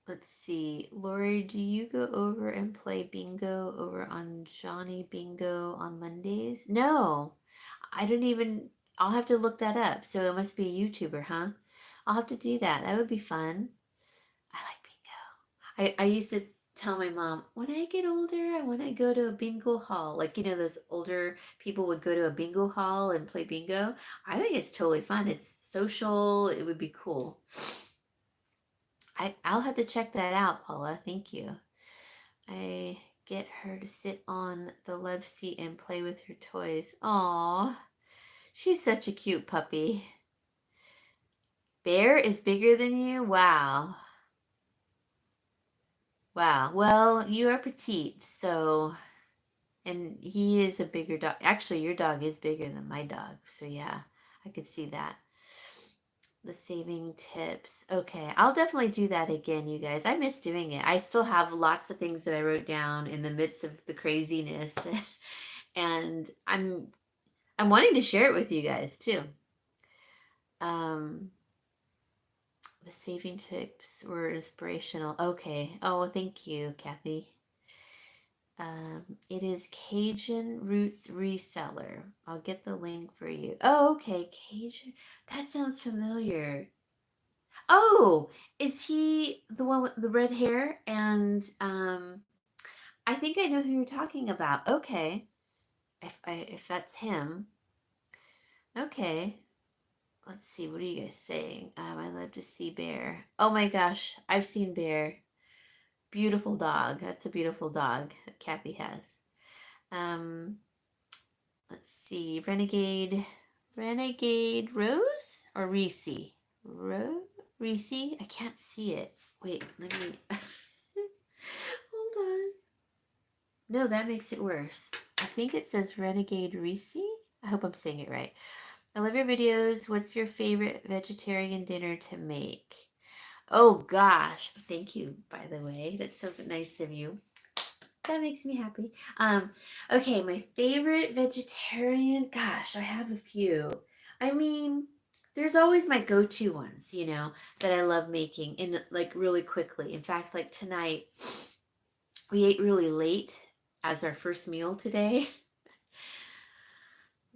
let's see. Lauri, do you go over and play bingo over on Johnny Bingo on Mondays? No, I don't even, I'll have to look that up. So it must be a YouTuber, huh? I'll have to do that. That would be fun. I like bingo. I used to tell my mom, when I get older, I want to go to a bingo hall. Like, those older people would go to a bingo hall and play bingo. I think it's totally fun. It's social. It would be cool. I'll have to check that out, Paula. Thank you. I get her to sit on the love seat and play with her toys. Aw, she's such a cute puppy. Bear is bigger than you? Wow. Wow. Well, you are petite, so, and he is a bigger dog. Actually, your dog is bigger than my dog. So, yeah, I could see that. The saving tips. Okay, I'll definitely do that again, you guys. I miss doing it. I still have lots of things that I wrote down in the midst of the craziness. And I'm wanting to share it with you guys too. Um, the saving tips were inspirational. Okay. Oh, thank you, Kathy. It is Cajun Roots Reseller. I'll get the link for you. Oh, okay. Cajun. That sounds familiar. Oh, is he the one with the red hair? And I think I know who you're talking about. Okay. If that's him. Okay. Let's see. What are you guys saying? I love to see Bear. Oh my gosh, I've seen Bear. Beautiful dog. That's a beautiful dog that Kathy has. Um, let's see. Renegade Rose or Reese? Reese? I can't see it. Wait, let me. Hold on. No, that makes it worse. I think it says Renegade Reese. I hope I'm saying it right. I love your videos. What's your favorite vegetarian dinner to make? Oh gosh. Thank you, by the way. That's so nice of you. That makes me happy. Okay, my favorite vegetarian, gosh, I have a few. I mean, there's always my go-to ones, that I love making in like really quickly. In fact, like tonight, we ate really late as our first meal today.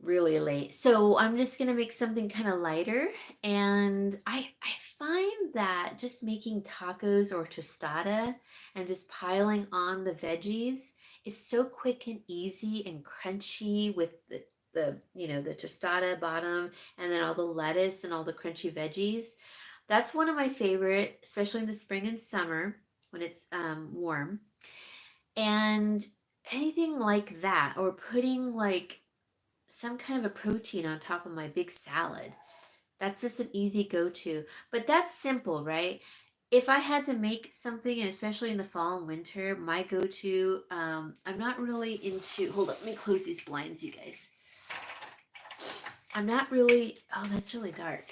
Really late. So I'm just gonna make something kind of lighter. And I find that just making tacos or tostada and just piling on the veggies is so quick and easy and crunchy with the tostada bottom and then all the lettuce and all the crunchy veggies. That's one of my favorite, especially in the spring and summer when it's warm. And anything like that, or putting like some kind of a protein on top of my big salad. That's just an easy go-to. But that's simple, right? If I had to make something, and especially in the fall and winter, my go-to, I'm not really into, hold up, let me close these blinds, you guys. I'm not really, oh, that's really dark.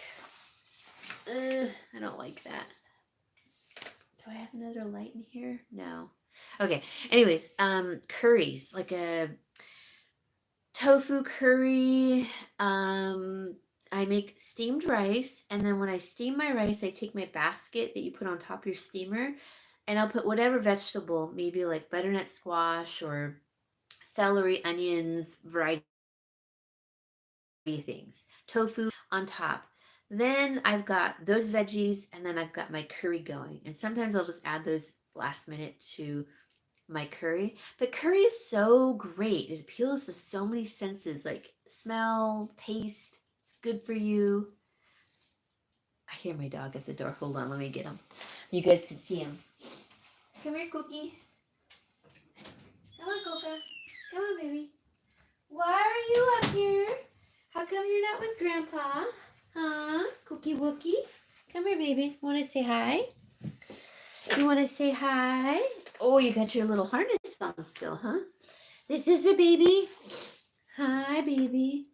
I don't like that. Do I have another light in here? No. Okay. Anyways, curries, like a tofu curry. I make steamed rice, and then when I steam my rice, I take my basket that you put on top of your steamer, and I'll put whatever vegetable, maybe like butternut squash or celery, onions, variety things, tofu on top. Then I've got those veggies, and then I've got my curry going. And sometimes I'll just add those last minute to my curry. But curry is so great. It appeals to so many senses, like smell, taste. It's good for you. I hear my dog at the door. Hold on, let me get him. You guys can see him. Come here, Cookie. Come on, Coca. Come on, baby. Why are you up here? How come you're not with Grandpa? Huh? Cookie Wookie? Come here, baby. Want to say hi? You want to say hi? Oh, you got your little harness on still, huh? This is a baby. Hi, baby.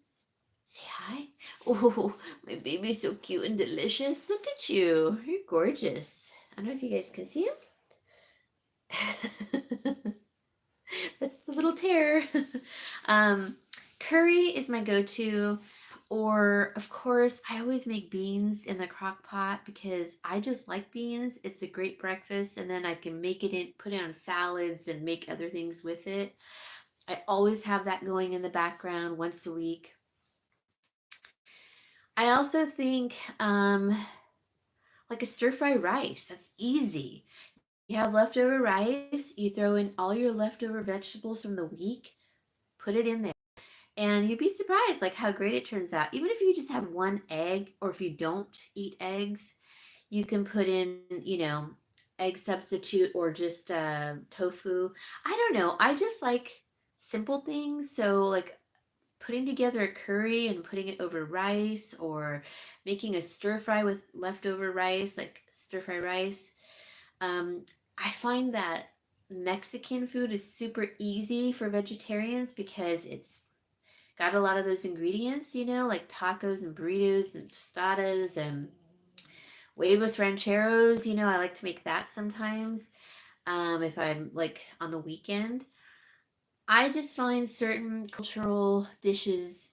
Say hi. Oh, my baby's so cute and delicious. Look at you. You're gorgeous. I don't know if you guys can see him. That's the little terror. Curry is my go-to. Or, of course, I always make beans in the crock pot because I just like beans. It's a great breakfast, and then I can make it in, put it on salads and make other things with it. I always have that going in the background once a week. I also think like a stir fry rice. That's easy. You have leftover rice, you throw in all your leftover vegetables from the week, put it in there, and you'd be surprised like how great it turns out. Even if you just have one egg, or if you don't eat eggs, you can put in, egg substitute or just tofu. I don't know. I just like simple things. So, like putting together a curry and putting it over rice, or making a stir fry with leftover rice, like stir fry rice. Um, I find that Mexican food is super easy for vegetarians because it's got a lot of those ingredients, like tacos and burritos and tostadas and huevos rancheros. I like to make that sometimes, if I'm like on the weekend. I just find certain cultural dishes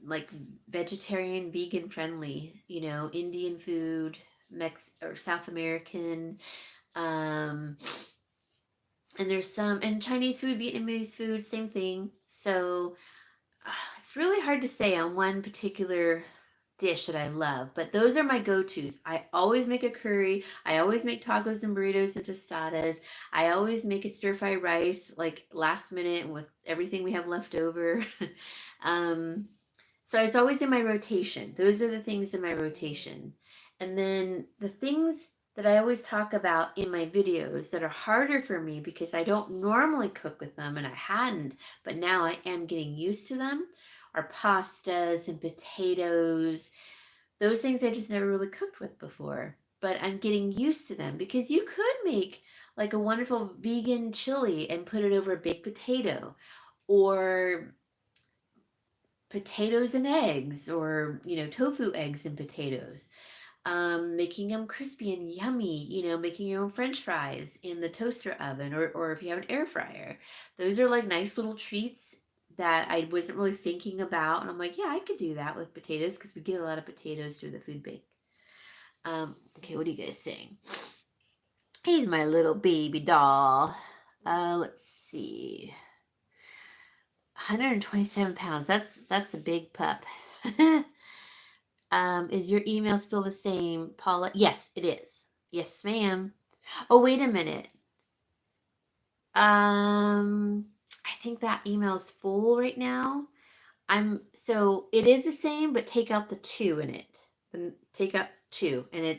like vegetarian, vegan friendly, Indian food, or South American, um, and there's some, and Chinese food, Vietnamese food, same thing. So it's really hard to say on one particular dish that I love, but those are my go-tos. I always make a curry. I always make tacos and burritos and tostadas. I always make a stir-fry rice like last minute with everything we have left over. um, so it's always in my rotation. Those are the things in my rotation. And then the things that I always talk about in my videos that are harder for me because I don't normally cook with them, and I hadn't, but now I am getting used to them, are pastas and potatoes. Those things I just never really cooked with before, but I'm getting used to them because you could make like a wonderful vegan chili and put it over a baked potato, or potatoes and eggs, or tofu, eggs and potatoes, making them crispy and yummy, making your own french fries in the toaster oven, or if you have an air fryer. Those are like nice little treats that I wasn't really thinking about, and I'm like, yeah, I could do that with potatoes because we get a lot of potatoes through the food bank. Okay, what are you guys saying? He's my little baby doll. Let's see. 127 pounds. That's a big pup. Is your email still the same, Paula? Yes, it is. Yes, ma'am. Oh, wait a minute. I think that email is full right now. So it is the same, but take out the two in it. Then take out two, and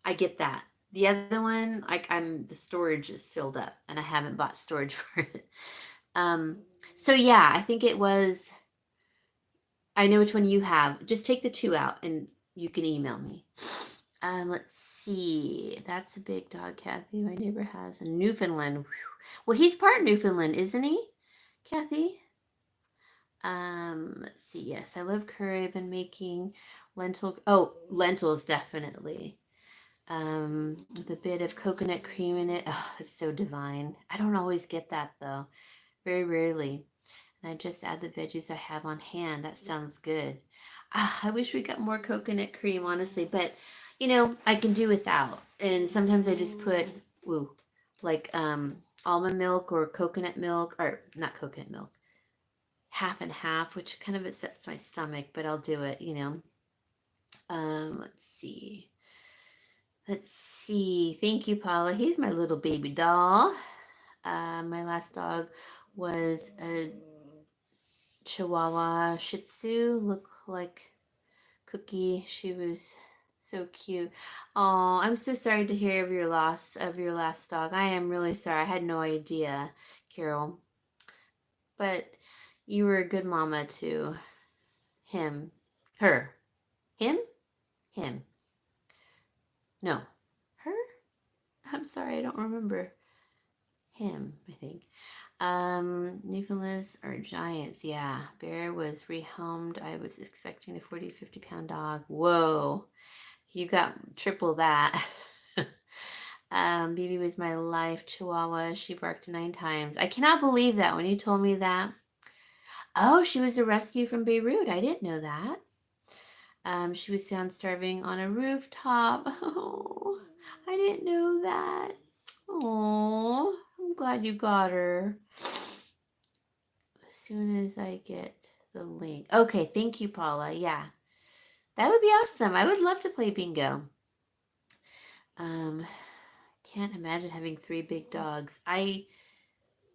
I get that. The other one, like the storage is filled up, and I haven't bought storage for it. Um, so yeah, I think it was. I know which one you have. Just take the two out, and you can email me. Let's see. That's a big dog, Kathy. My neighbor has a Newfoundland. Whew. Well, he's part Newfoundland, isn't he, Kathy? Let's see. Yes, I love curry. I've been making lentils definitely. With a bit of coconut cream in it. Oh, it's so divine. I don't always get that though. Very rarely. And I just add the veggies I have on hand. That sounds good. I wish we got more coconut cream, honestly, but I can do without. And sometimes I just put, like almond milk or coconut milk, or not coconut milk, half and half, which kind of upsets my stomach, but I'll do it, Let's see. Let's see. Thank you, Paula. He's my little baby doll. My last dog was a Chihuahua Shih Tzu, look like Cookie. She was so cute. Oh, I'm so sorry to hear of your loss of your last dog. I am really sorry. I had no idea, Carol. But you were a good mama to him. Her. Him? Him. No. Her? I'm sorry, I don't remember. Him, I think. Newfoundlands are giants. Yeah. Bear was rehomed. I was expecting a 40, 50-pound dog. Whoa. You got triple that. BB was my life. Chihuahua. She barked 9 times. I cannot believe that when you told me that. Oh, she was a rescue from Beirut. I didn't know that. She was found starving on a rooftop. Oh, I didn't know that. Oh, I'm glad you got her. As soon as I get the link. Okay, thank you, Paula. Yeah. That would be awesome. I would love to play bingo. Um, can't imagine having three big dogs. I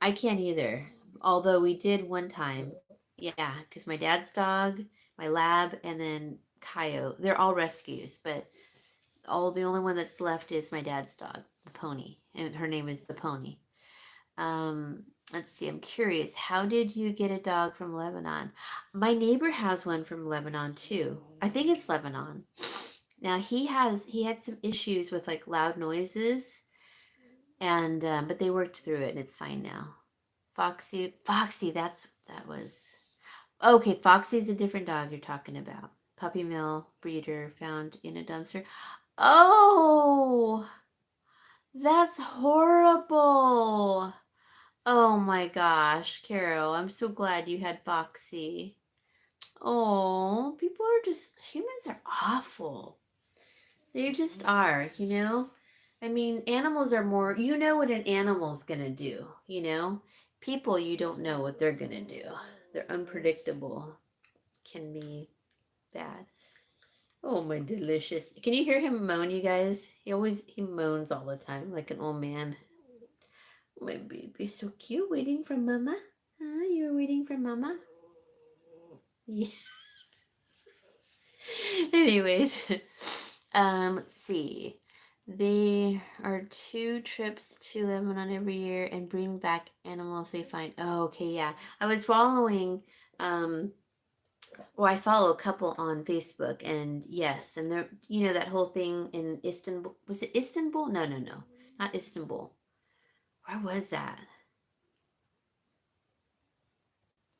can't either. Although we did one time. Yeah, because my dad's dog, my lab, and then Coyote. They're all rescues, but the only one that's left is my dad's dog, the pony, and her name is the pony. Um, let's see. I'm curious. How did you get a dog from Lebanon? My neighbor has one from Lebanon too. I think it's Lebanon. Now he had some issues with like loud noises, and but they worked through it and it's fine now. Foxy, that was okay. Foxy's a different dog you're talking about. Puppy mill breeder found in a dumpster. Oh, that's horrible. Oh my gosh, Carol, I'm so glad you had Foxy. Oh, people are just, humans are awful. They just are, you know? I mean, animals are more, you know what an animal's gonna do, you know? People, you don't know what they're gonna do. They're unpredictable, can be bad. Oh, my delicious. Can you hear him moan, you guys? He moans all the time like an old man. My baby, so cute, waiting for mama. Huh? You were waiting for mama? Yeah. Anyways, let's see. They are 2 trips to Lebanon every year and bring back animals they find. Oh, okay, yeah. I was following, well, I follow a couple on Facebook, and yes, and they're, that whole thing in Istanbul. Was it Istanbul? No, no, no, not Istanbul. Where was that?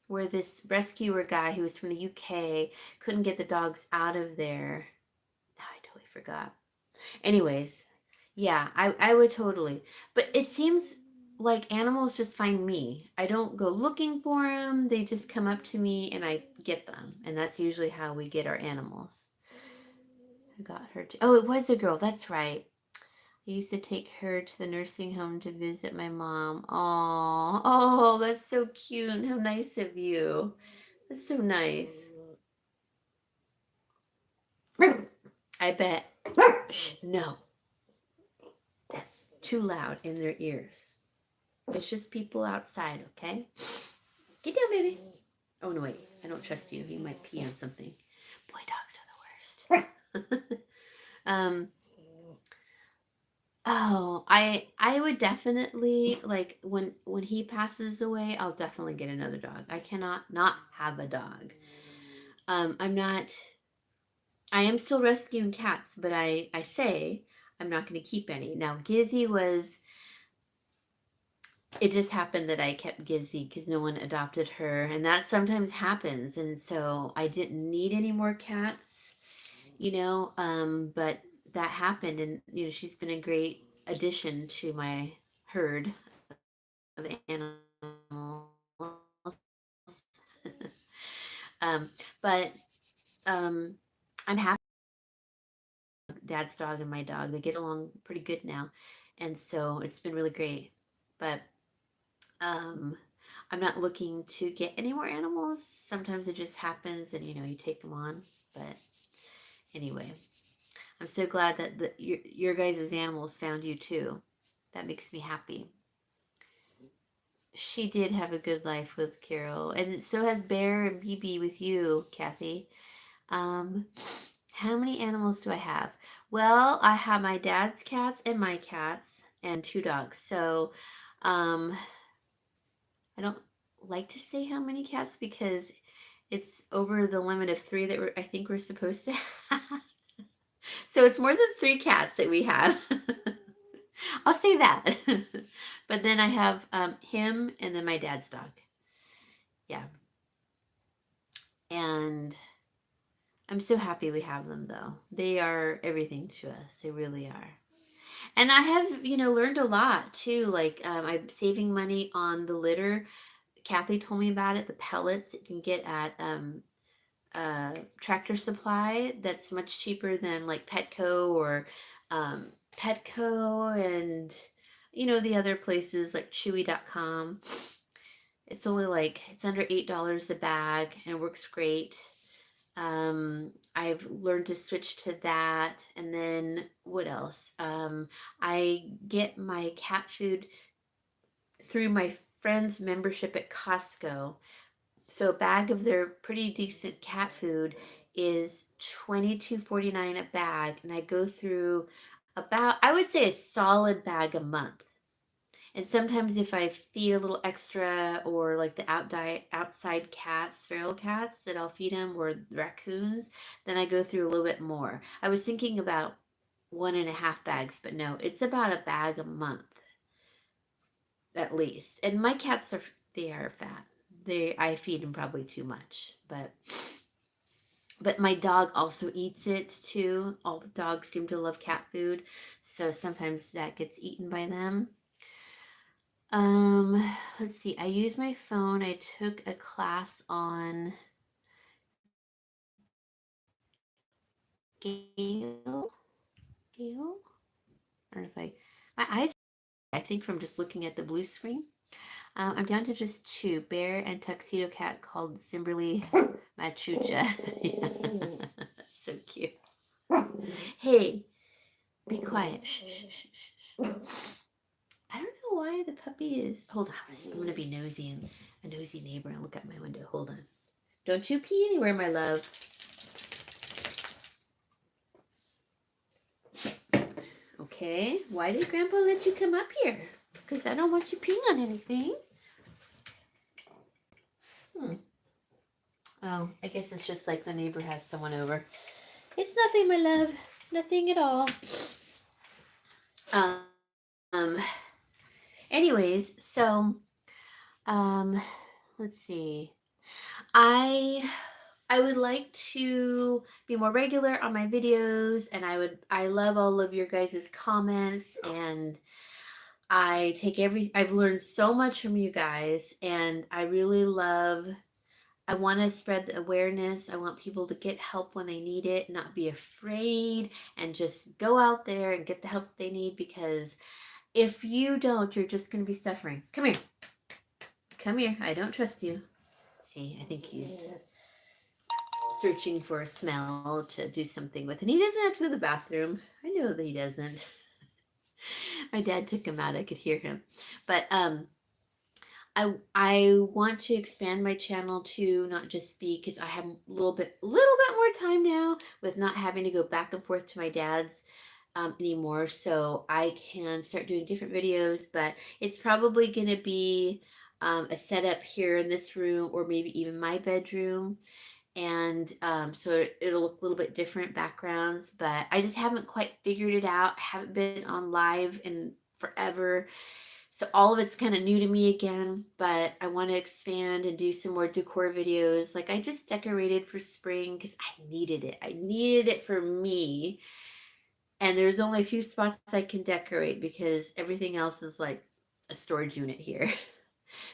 Where this rescuer guy who was from the UK couldn't get the dogs out of there. Now I totally forgot. Anyways, yeah, I would totally. But it seems like animals just find me. I don't go looking for them. They just come up to me and I get them. And that's usually how we get our animals. I got her to, oh, it was a girl. That's right. I used to take her to the nursing home to visit my mom. Oh, that's so cute. How nice of you. That's so nice. I bet. Shh, no. That's too loud in their ears. It's just people outside, okay? Get down, baby. Oh, no, wait. I don't trust you. You might pee on something. Boy, dogs are the worst. um, oh, I would definitely, like, when he passes away, I'll definitely get another dog. I cannot not have a dog. I'm not, I am still rescuing cats, but I say I'm not going to keep any. Now, Gizzy was, it just happened that I kept Gizzy because no one adopted her, and that sometimes happens. And so I didn't need any more cats, but that happened, and she's been a great addition to my herd of animals. um, but I'm happy. Dad's dog and my dog, they get along pretty good now, and so it's been really great. But Um, I'm not looking to get any more animals. Sometimes it just happens and you take them on. But anyway, I'm so glad that your guys' animals found you too. That makes me happy. She did have a good life with Carol, and so has Bear and BB with you, Kathy. Um, how many animals do I have? Well, I have my dad's cats and my cats and 2 dogs. So, um, I don't like to say how many cats because it's over the limit of 3 that I think we're supposed to have. So it's more than 3 cats that we have. I'll say that. But then I have him and then my dad's dog. Yeah. And I'm so happy we have them though. They are everything to us. They really are. And I have, learned a lot too. Like I'm saving money on the litter. Kathy told me about it. The pellets you can get at Tractor Supply that's much cheaper than like Petco or Petco and the other places like Chewy.com. It's only like it's under $8 a bag and works great. I've learned to switch to that. And then what else? I get my cat food through my friend's membership at Costco. So a bag of their pretty decent cat food is $22.49 a bag, and I go through about, I would say, a solid bag a month. And sometimes if I feed a little extra, or like the outside cats, feral cats that I'll feed them, or raccoons, then I go through a little bit more. I was thinking about 1.5 bags, but no, it's about a bag a month at least. And my cats they are fat. I feed them probably too much, but my dog also eats it too. All the dogs seem to love cat food, so sometimes that gets eaten by them. Let's see. I use my phone. I took a class on Gale. Gale? I don't know if my eyes, I think from just looking at the blue screen. I'm down to just two, bear and tuxedo cat called Zimberly Machucha. Yeah. So cute. Hey, be quiet. Shh, shh, shh, shh. I don't know why the puppy is. Hold on. I'm going to be nosy and a nosy neighbor and look out my window. Hold on. Don't you pee anywhere, my love. Okay. Why did Grandpa let you come up here? Because I don't want you peeing on anything. Oh, I guess it's just like the neighbor has someone over. It's nothing, my love. Nothing at all. Um. Anyways, so, let's see. I would like to be more regular on my videos, and I love all of your guys' comments, and I've learned so much from you guys, and I want to spread the awareness. I want people to get help when they need it, not be afraid, and just go out there and get the help that they need, because if you don't, you're just going to be suffering. Come here. Come here. I don't trust you. See, I think he's searching for a smell to do something with. And he doesn't have to go to the bathroom. I know that he doesn't. My dad took him out. I could hear him. But I want to expand my channel to not just be, because I have a little bit more time now with not having to go back and forth to my dad's anymore. So I can start doing different videos, but it's probably going to be a setup here in this room, or maybe even my bedroom. And so it'll look a little bit different backgrounds, but I just haven't quite figured it out. I haven't been on live in forever. So all of it's kind of new to me again, but I want to expand and do some more decor videos. Like I just decorated for spring because I needed it. I needed it for me. And there's only a few spots I can decorate because everything else is like a storage unit here.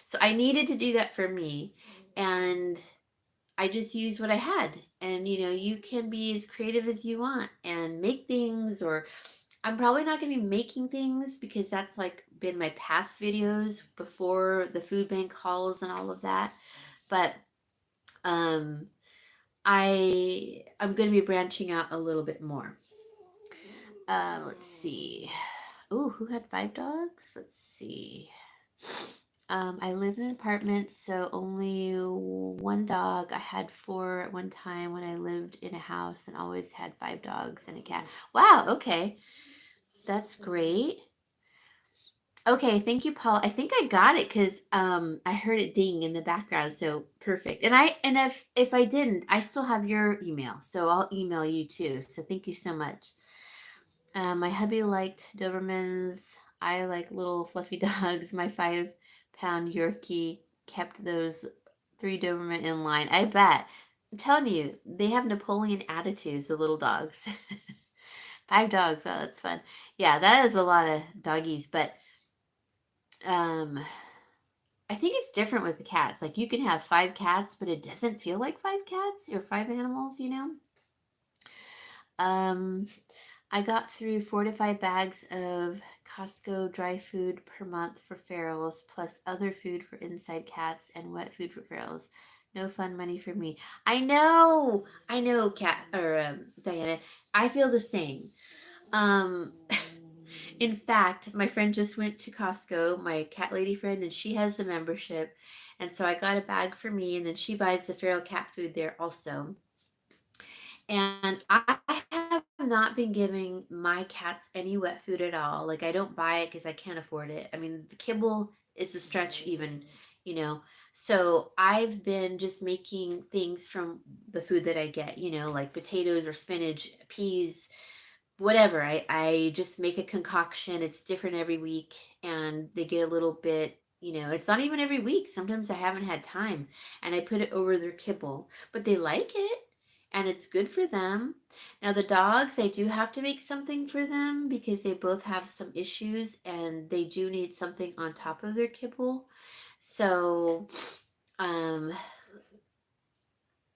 So I needed to do that for me. And I just used what I had. And you can be as creative as you want and make things, or I'm probably not going to be making things because that's like been my past videos before the food bank hauls and all of that. But um I'm going to be branching out a little bit more. Let's see. Oh, who had 5 dogs? Let's see. I live in an apartment, so only one dog. I had 4 at one time when I lived in a house, and always had 5 dogs and a cat. Wow, okay. That's great. Okay, thank you, Paul. I think I got it because I heard it ding in the background, so perfect. And if I didn't, I still have your email, so I'll email you too. So thank you so much. My hubby liked Dobermans. I like little fluffy dogs. My 5-pound Yorkie kept those 3 Doberman in line. I bet. I'm telling you, they have Napoleon attitudes, the little dogs. 5 dogs. Oh, that's fun. Yeah, that is a lot of doggies, but um, I think it's different with the cats. Like you can have 5 cats, but it doesn't feel like 5 cats or 5 animals. Um, I got through 4 to 5 bags of Costco dry food per month for ferals, plus other food for inside cats and wet food for ferals. No fun money for me. I know, Kat or Diana. I feel the same. Um, in fact, my friend just went to Costco, my cat lady friend, and she has the membership. And so I got a bag for me, and then she buys the feral cat food there also. And I have not been giving my cats any wet food at all. Like, I don't buy it because I can't afford it. I mean, the kibble is a stretch, even, you know. So I've been just making things from the food that I get, like potatoes or spinach, peas, whatever. I just make a concoction. It's different every week, and they get a little bit, it's not even every week. Sometimes I haven't had time, and I put it over their kibble, but they like it, and it's good for them. Now the dogs, I do have to make something for them because they both have some issues, and they do need something on top of their kibble. So um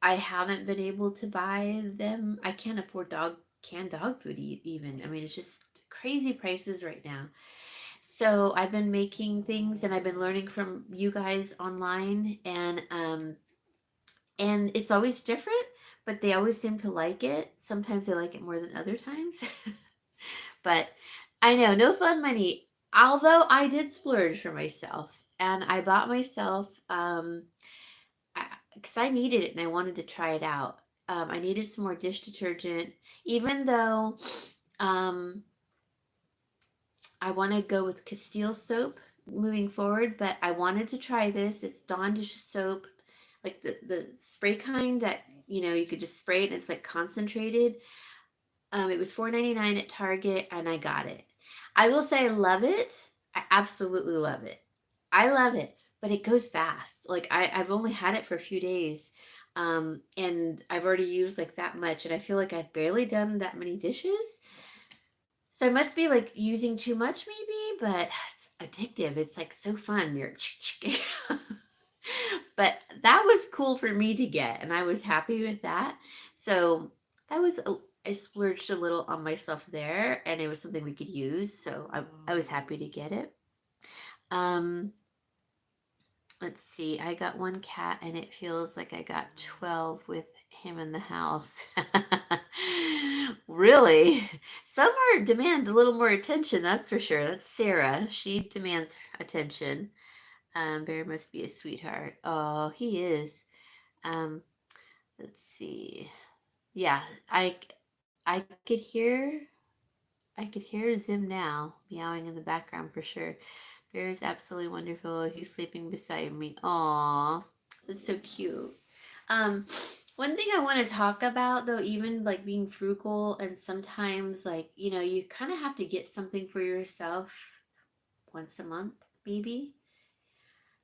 I haven't been able to buy them. I can't afford canned dog food even. I mean, it's just crazy prices right now. So I've been making things, and I've been learning from you guys online, and it's always different, but they always seem to like it. Sometimes they like it more than other times. But I know, no fun money. Although I did splurge for myself, and I bought myself because I needed it and I wanted to try it out. I needed some more dish detergent, even though um, I want to go with Castile soap moving forward. But I wanted to try this. It's Dawn dish soap, like the spray kind that you could just spray it and it's like concentrated. It was $4.99 at Target, and I got it. I will say I love it. I absolutely love it. I love it, but it goes fast. Like I've only had it for a few days, and I've already used like that much, and I feel like I've barely done that many dishes. So I must be like using too much, maybe, but it's addictive. It's like so fun. You're but that was cool for me to get, and I was happy with that. So that was I splurged a little on myself there, and it was something we could use. So I was happy to get it. Um, let's see. I got one cat, and it feels like I got 12 with him in the house. Really? Some are demand a little more attention, that's for sure. That's Sarah. She demands attention. Bear must be a sweetheart. Oh, he is. Um, let's see. Yeah, I could hear I could hear Zim now meowing in the background for sure. Bear is absolutely wonderful. He's sleeping beside me. Aw, that's so cute. Um, one thing I want to talk about though, even like being frugal, and sometimes like, you kind of have to get something for yourself once a month, maybe,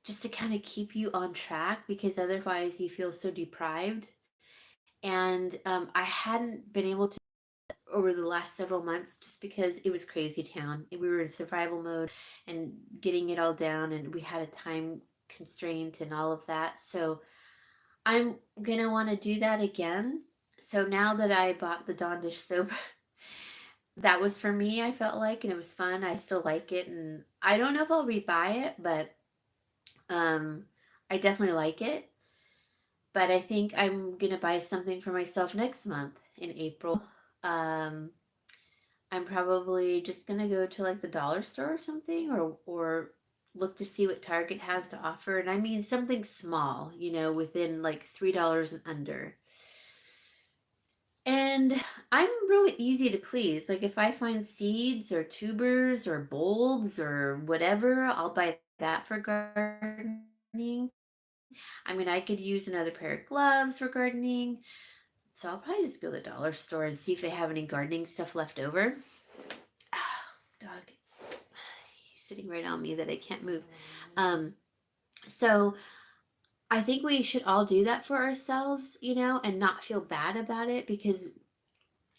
just to kind of keep you on track because otherwise you feel so deprived. And I hadn't been able to over the last several months just because it was crazy town. We were in survival mode and getting it all down, and we had a time constraint and all of that. So I'm gonna want to do that again. So now that I bought the Dawn dish soap, that was for me, I felt like, and it was fun. I still like it, and I don't know if I'll rebuy it, but um, I definitely like it. But I think I'm gonna buy something for myself next month in April. Um, I'm probably just gonna go to like the dollar store or something, or look to see what Target has to offer. And I mean something small, within like $3 and under. And I'm really easy to please. Like if I find seeds or tubers or bulbs or whatever, I'll buy that for gardening. I mean, I could use another pair of gloves for gardening. So I'll probably just go to the dollar store and see if they have any gardening stuff left over. Dog, he's sitting right on me that I can't move. So I think we should all do that for ourselves, and not feel bad about it because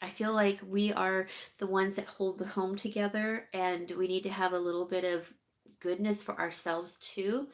I feel like we are the ones that hold the home together, and we need to have a little bit of goodness for ourselves too.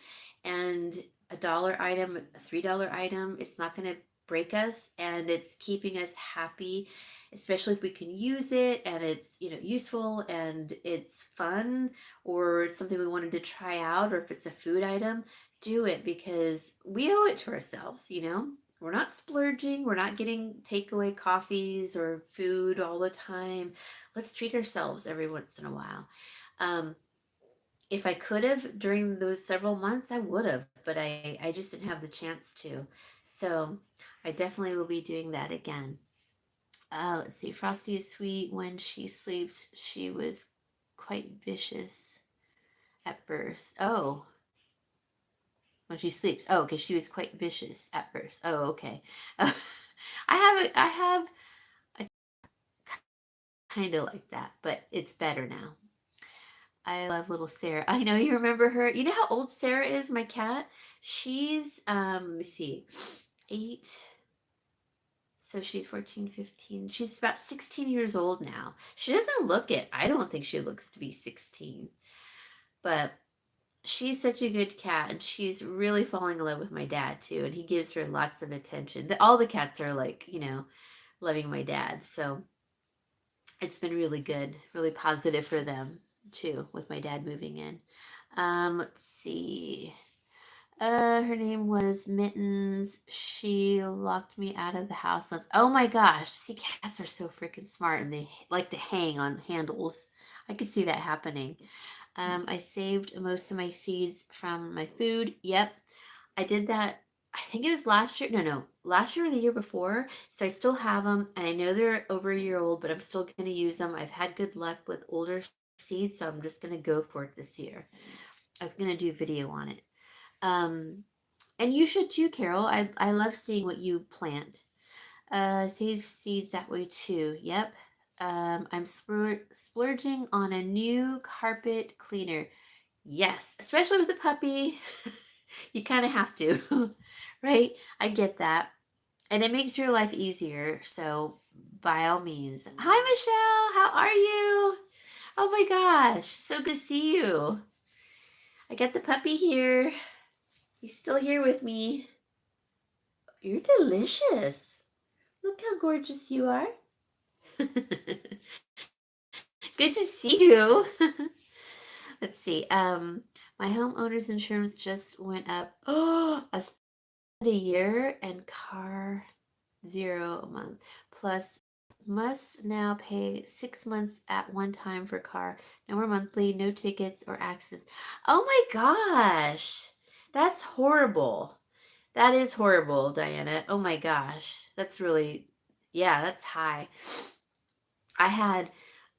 And a dollar item, a $3 item, it's not going to break us, and it's keeping us happy, especially if we can use it and it's, useful and it's fun, or it's something we wanted to try out, or if it's a food item. do it because we owe it to ourselves, you know? We're not splurging, we're not getting takeaway coffees or food all the time. Let's treat ourselves every once in a while. Um, if I could have during those several months, I would have, but I just didn't have the chance to. So I definitely will be doing that again. Let's see. Frosty is sweet. When she sleeps, she was quite vicious at first. Oh, when she sleeps. Oh, okay. She was quite vicious at first. Oh, okay. I have a kind of like that, but it's better now. I love little Sarah. I know you remember her. You know how old Sarah is, my cat? She's let me see. 8. So she's 14, 15. She's about 16 years old now. She doesn't look it. I don't think she looks to be 16. But she's such a good cat, and she's really falling in love with my dad too, and he gives her lots of attention. All the cats are like, loving my dad. So it's been really good, really positive for them too, with my dad moving in. Let's see. Her name was Mittens. She locked me out of the house once. Oh my gosh. See, cats are so freaking smart and they like to hang on handles. I could see that happening. I saved most of my seeds from my food. Yep. I did that. I think it was last year. No, last year or the year before. So I still have them, and I know they're over a year old, but I'm still going to use them. I've had good luck with older seeds, so I'm just going to go for it this year. I was going to do a video on it. And you should too, Carol. I love seeing what you plant. Save seeds that way too. Yep. I'm splurging on a new carpet cleaner. Yes, especially with a puppy. You kind of have to, right? I get that. And it makes your life easier. So, by all means. Hi, Michelle. How are you? Oh my gosh. So good to see you. I got the puppy here. He's still here with me. You're delicious. Look how gorgeous you are. Good to see you. Let's see. My homeowner's insurance just went up. Oh, a year, and car 0 a month. Plus, must now pay 6 months at one time for car. No more monthly, no tickets or accidents. Oh my gosh. That's horrible. That is horrible, Diana. Oh my gosh. That's really, yeah, that's high. I had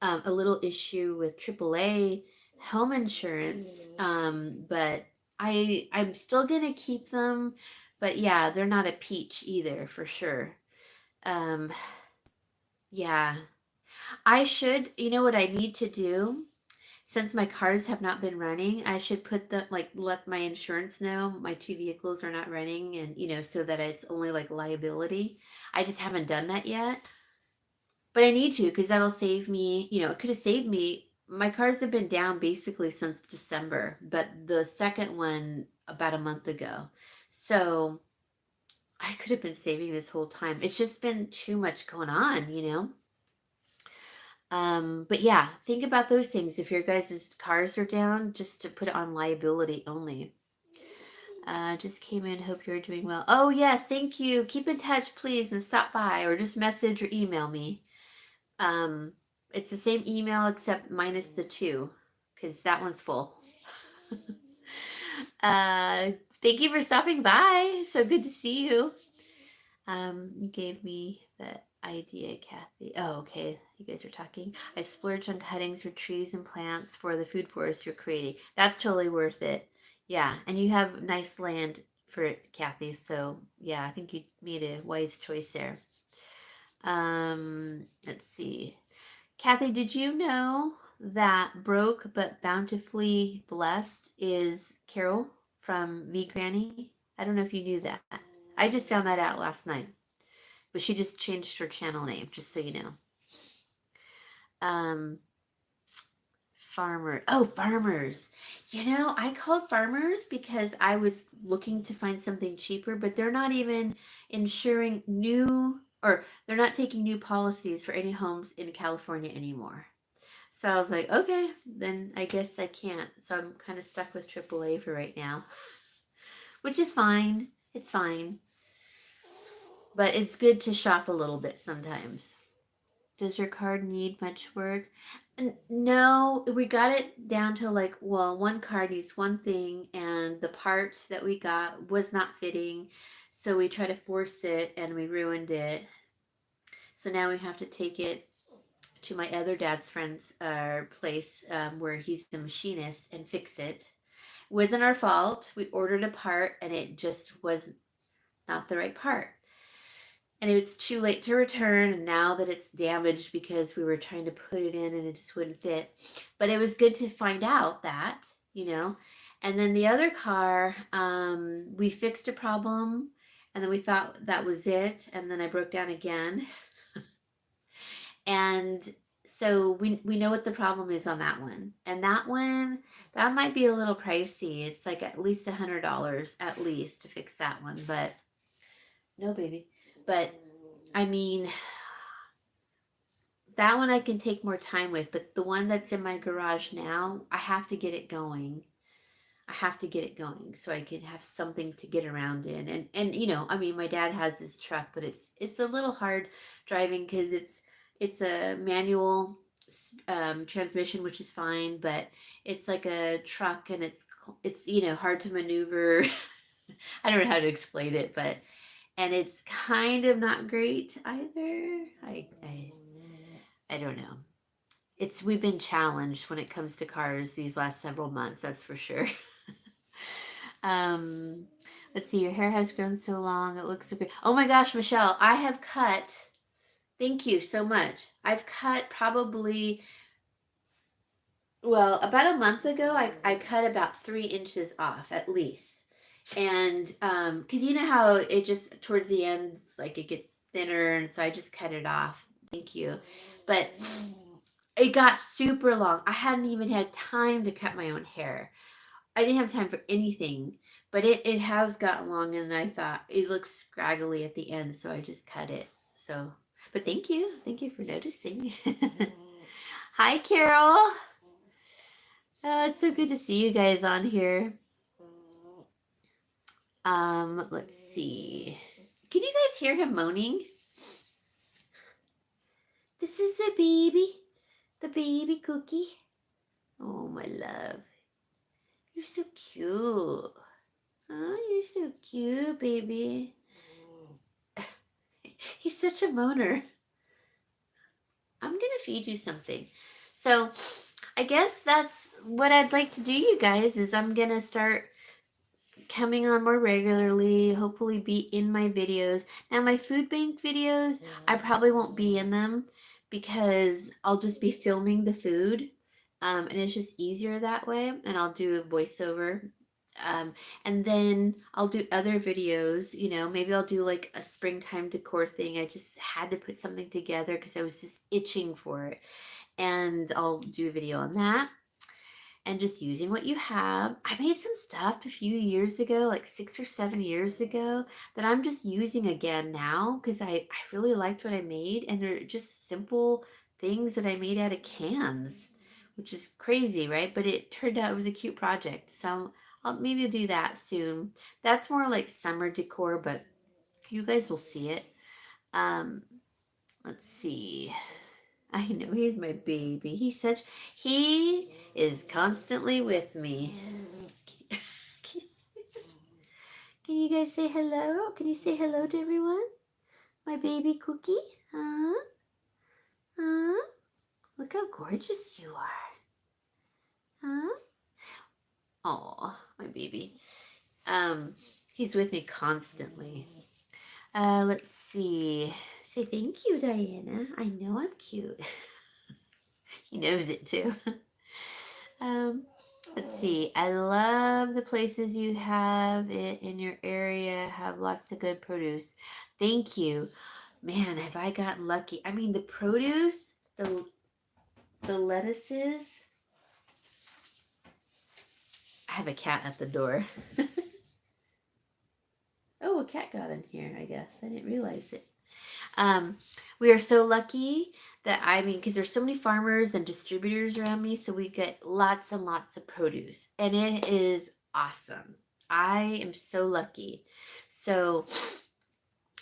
a little issue with AAA home insurance, but I'm still gonna keep them. But yeah, they're not a peach either, for sure. Um, yeah, I should. You know what I need to do? Since my cars have not been running, I should put them, like, let my insurance know my 2 vehicles are not running, and so that it's only like liability. I just haven't done that yet. But I need to, because that'll save me, it could have saved me. My cars have been down basically since December, but the second one about a month ago. So I could have been saving this whole time. It's just been too much going on. But yeah, think about those things. If your guys' cars are down, just to put it on liability only. Just came in. Hope you're doing well. Oh yes, thank you. Keep in touch, please, and stop by, or just message or email me. Um, it's the same email except minus the 2, because that one's full. Thank you for stopping by. So good to see you. You gave me the idea, Kathy. Oh, okay. You guys are talking. I splurge on cuttings for trees and plants for the food forest you're creating. That's totally worth it. Yeah, and you have nice land for it, Kathy. So yeah, I think you made a wise choice there. Let's see. Kathy, did you know that Broke but Bountifully Blessed is Carol from V Granny? I don't know if you knew that. I just found that out last night. But she just changed her channel name, just so you know. Um, farmers. I called farmers because I was looking to find something cheaper, but they're not even insuring new, or they're not taking new policies for any homes in California anymore. So I was like, okay, then I guess I can't. So I'm kind of stuck with AAA for right now. which is fine. It's fine. But it's good to shop a little bit sometimes. Does your card need much work? No, we got it down to like, well, one card needs one thing, and the part that we got was not fitting. So we tried to force it and we ruined it. So now we have to take it to my other dad's friend's place where he's the machinist and fix it. It wasn't our fault. We ordered a part and it just was not the right part. And it's too late to return, and now that it's damaged because we were trying to put it in and it just wouldn't fit. But it was good to find out that, you know. And then the other car, we fixed a problem, and then we thought that was it, and then I broke down again. And so we know what the problem is on that one. And that one, that might be a little pricey. It's like at least $100 at least to fix that one. But no, baby. But I mean, that one I can take more time with. But the one that's in my garage now, I have to get it going. I have to get it going so I can have something to get around in. And you know, I mean, my dad has his truck, but it's a little hard driving because it's a manual transmission, which is fine, but it's like a truck and it's you know hard to maneuver. I don't know how to explain it, but and it's kind of not great either. I don't know. It's we've been challenged when it comes to cars these last several months, that's for sure. um let's see, your hair has grown so long, it looks so great. Oh my gosh, Michelle, I have cut, thank you so much. I've cut probably, well, about a month ago, I cut about 3 inches off at least. And because you know how it just towards the end, like it gets thinner, and so I just cut it off. Thank you. But it got super long. I hadn't even had time to cut my own hair. I didn't have time for anything, but it has gotten long, and I thought it looks scraggly at the end, so I just cut it. So, but thank you for noticing. Hi, Carol. Oh, it's so good to see you guys on here. Let's see. Can you guys hear him moaning? This is the baby cookie. Oh, my love. You're so cute. Oh, you're so cute, baby. He's such a moaner. I'm going to feed you something. So, I guess that's what I'd like to do, you guys, is I'm going to start coming on more regularly, hopefully be in my videos. Now, my food bank videos, I probably won't be in them because I'll just be filming the food. And it's just easier that way. And I'll do a voiceover. And then I'll do other videos, you know, maybe I'll do like a springtime decor thing. I just had to put something together because I was just itching for it. And I'll do a video on that. And just using what you have. I made some stuff a few years ago, like 6 or 7 years ago, that I'm just using again now because I really liked what I made. And they're just simple things that I made out of cans, which is crazy, right? But it turned out it was a cute project. So I'll maybe do that soon. That's more like summer decor, but you guys will see it. Let's see. I know he's my baby. He is constantly with me. Can you guys say hello? Can you say hello to everyone? My baby cookie? Huh? Huh? Look how gorgeous you are. Huh? Oh, my baby. He's with me constantly. Let's see. Say thank you, Diana. I know I'm cute. He knows it too. Let's see. I love the places you have it in your area. Have lots of good produce. Thank you. Man, have I gotten lucky. I mean, the produce, the lettuces. I have a cat at the door. Oh, a cat got in here, I guess. I didn't realize it. We are so lucky that, I mean, because there's so many farmers and distributors around me, so we get lots and lots of produce, and it is awesome. I am so lucky. So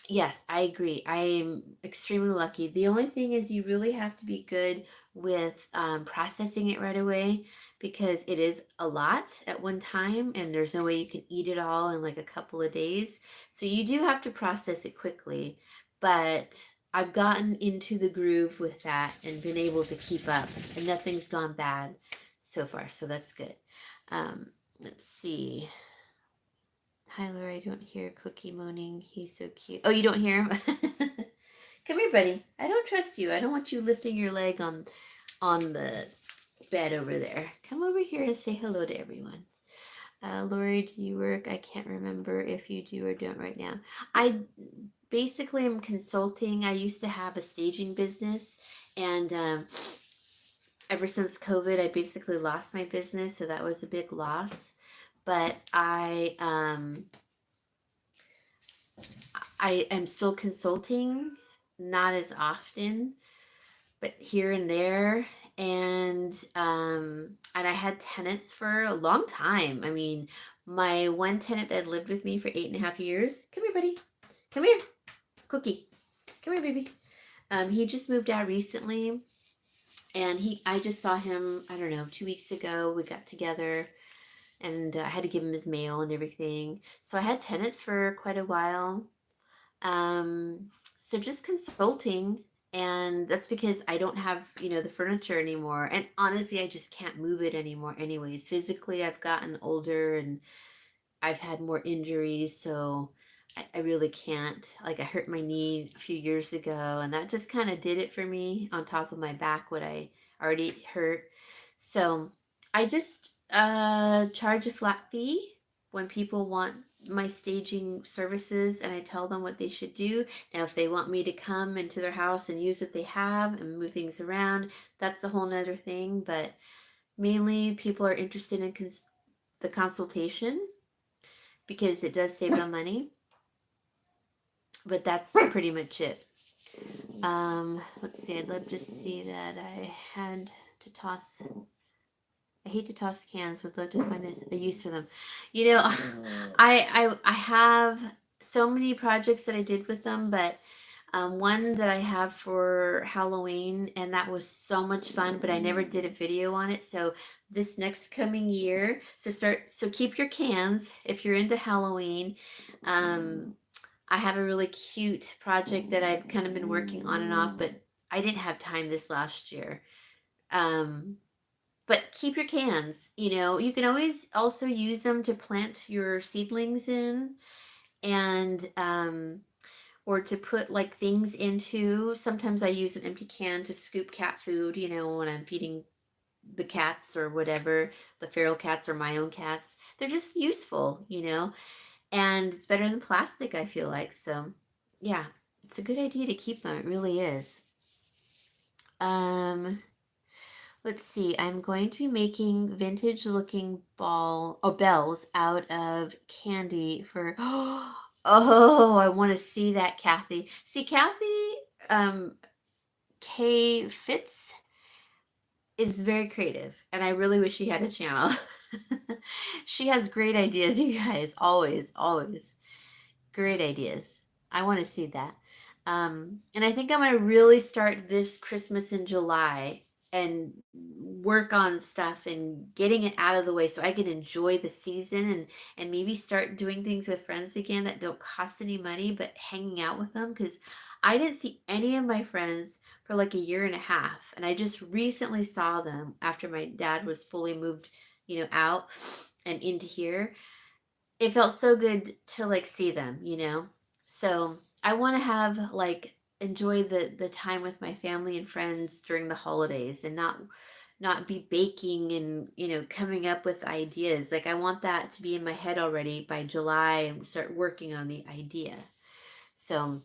yes, I agree. I am extremely lucky. The only thing is you really have to be good with processing it right away because it is a lot at one time and there's no way you can eat it all in like a couple of days. So you do have to process it quickly. But I've gotten into the groove with that and been able to keep up and nothing's gone bad so far. So that's good. Let's see. Hi, Laura. I don't hear Cookie moaning. He's so cute. Oh, you don't hear him? Come here, buddy. I don't trust you. I don't want you lifting your leg on the bed over there. Come over here and say hello to everyone. Lori, do you work? I can't remember if you do or don't right now. I basically am consulting. I used to have a staging business, and ever since COVID, I basically lost my business, so that was a big loss. But I am still consulting, not as often, but here and there. And I had tenants for a long time. I mean, my one tenant that lived with me for 8.5 years. Come here, buddy. Come here, Cookie. Come here, baby. He just moved out recently, and I just saw him. I don't know, 2 weeks ago. We got together, and I had to give him his mail and everything. So I had tenants for quite a while. Um, so just consulting, and that's because I don't have, the furniture anymore. And honestly, I just can't move it anymore anyways. Physically, I've gotten older and I've had more injuries, so I really can't. Like I hurt my knee a few years ago, and that just kind of did it for me on top of my back, what I already hurt. So I just charge a flat fee when people want my staging services, and I tell them what they should do. Now, if they want me to come into their house and use what they have and move things around, that's a whole nother thing. But mainly, people are interested in the consultation because it does save them money. But that's pretty much it. Let's see. I'd love to see that. I had to toss. I hate to toss cans. Would love to find a use for them. I have so many projects that I did with them, but one that I have for Halloween, and that was so much fun, but I never did a video on it. So this next coming year, so keep your cans if you're into Halloween. I have a really cute project that I've kind of been working on and off, but I didn't have time this last year. But keep your cans. You can always also use them to plant your seedlings in, and or to put like things into. Sometimes I use an empty can to scoop cat food, when I'm feeding the cats or whatever, the feral cats or my own cats. They're just useful. And it's better than plastic, I feel like. So yeah, it's a good idea to keep them. It really is. Let's see. I'm going to be making vintage looking bells out of candy for oh, I want to see that, Kathy. See, Kathy K Fitz is very creative, and I really wish she had a channel. She has great ideas, you guys. Always, always. Great ideas. I want to see that. And I think I'm going to really start this Christmas in July and work on stuff and getting it out of the way so I can enjoy the season and maybe start doing things with friends again that don't cost any money, but hanging out with them because I didn't see any of my friends for like a year and a half. And I just recently saw them after my dad was fully moved, out and into here. It felt so good to like see them. So I want to have like enjoy the time with my family and friends during the holidays and not be baking and coming up with ideas. Like I want that to be in my head already by July and start working on the idea. So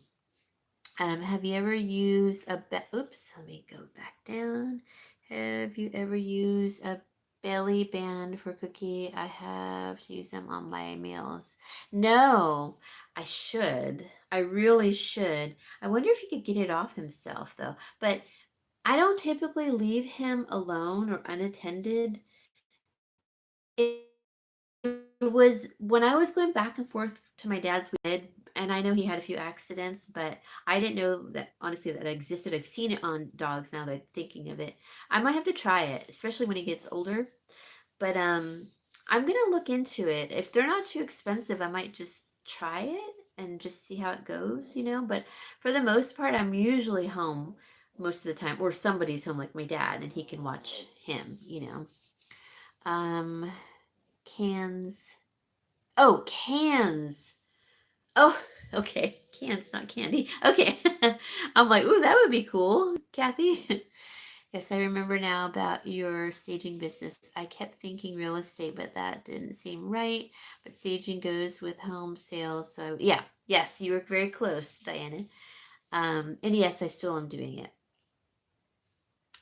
have you ever used oops, let me go back down. Have you ever used a belly band for Cookie? I have to use them on my meals. No, I should. I really should. I wonder if he could get it off himself though. But I don't typically leave him alone or unattended. If was when I was going back and forth to my dad's, we did, and I know he had a few accidents, but I didn't know that honestly that it existed. I've seen it on dogs now that I'm thinking of it. I might have to try it, especially when he gets older. But I'm gonna look into it. If they're not too expensive, I might just try it and just see how it goes, But for the most part, I'm usually home most of the time, or somebody's home, like my dad, and he can watch him. Um, cans. Oh, cans. Oh, okay. Cans, not candy. Okay. I'm like, ooh, that would be cool, Kathy. Yes, I remember now about your staging business. I kept thinking real estate, but that didn't seem right. But staging goes with home sales. So, yeah, yes, you were very close, Diana. And yes, I still am doing it.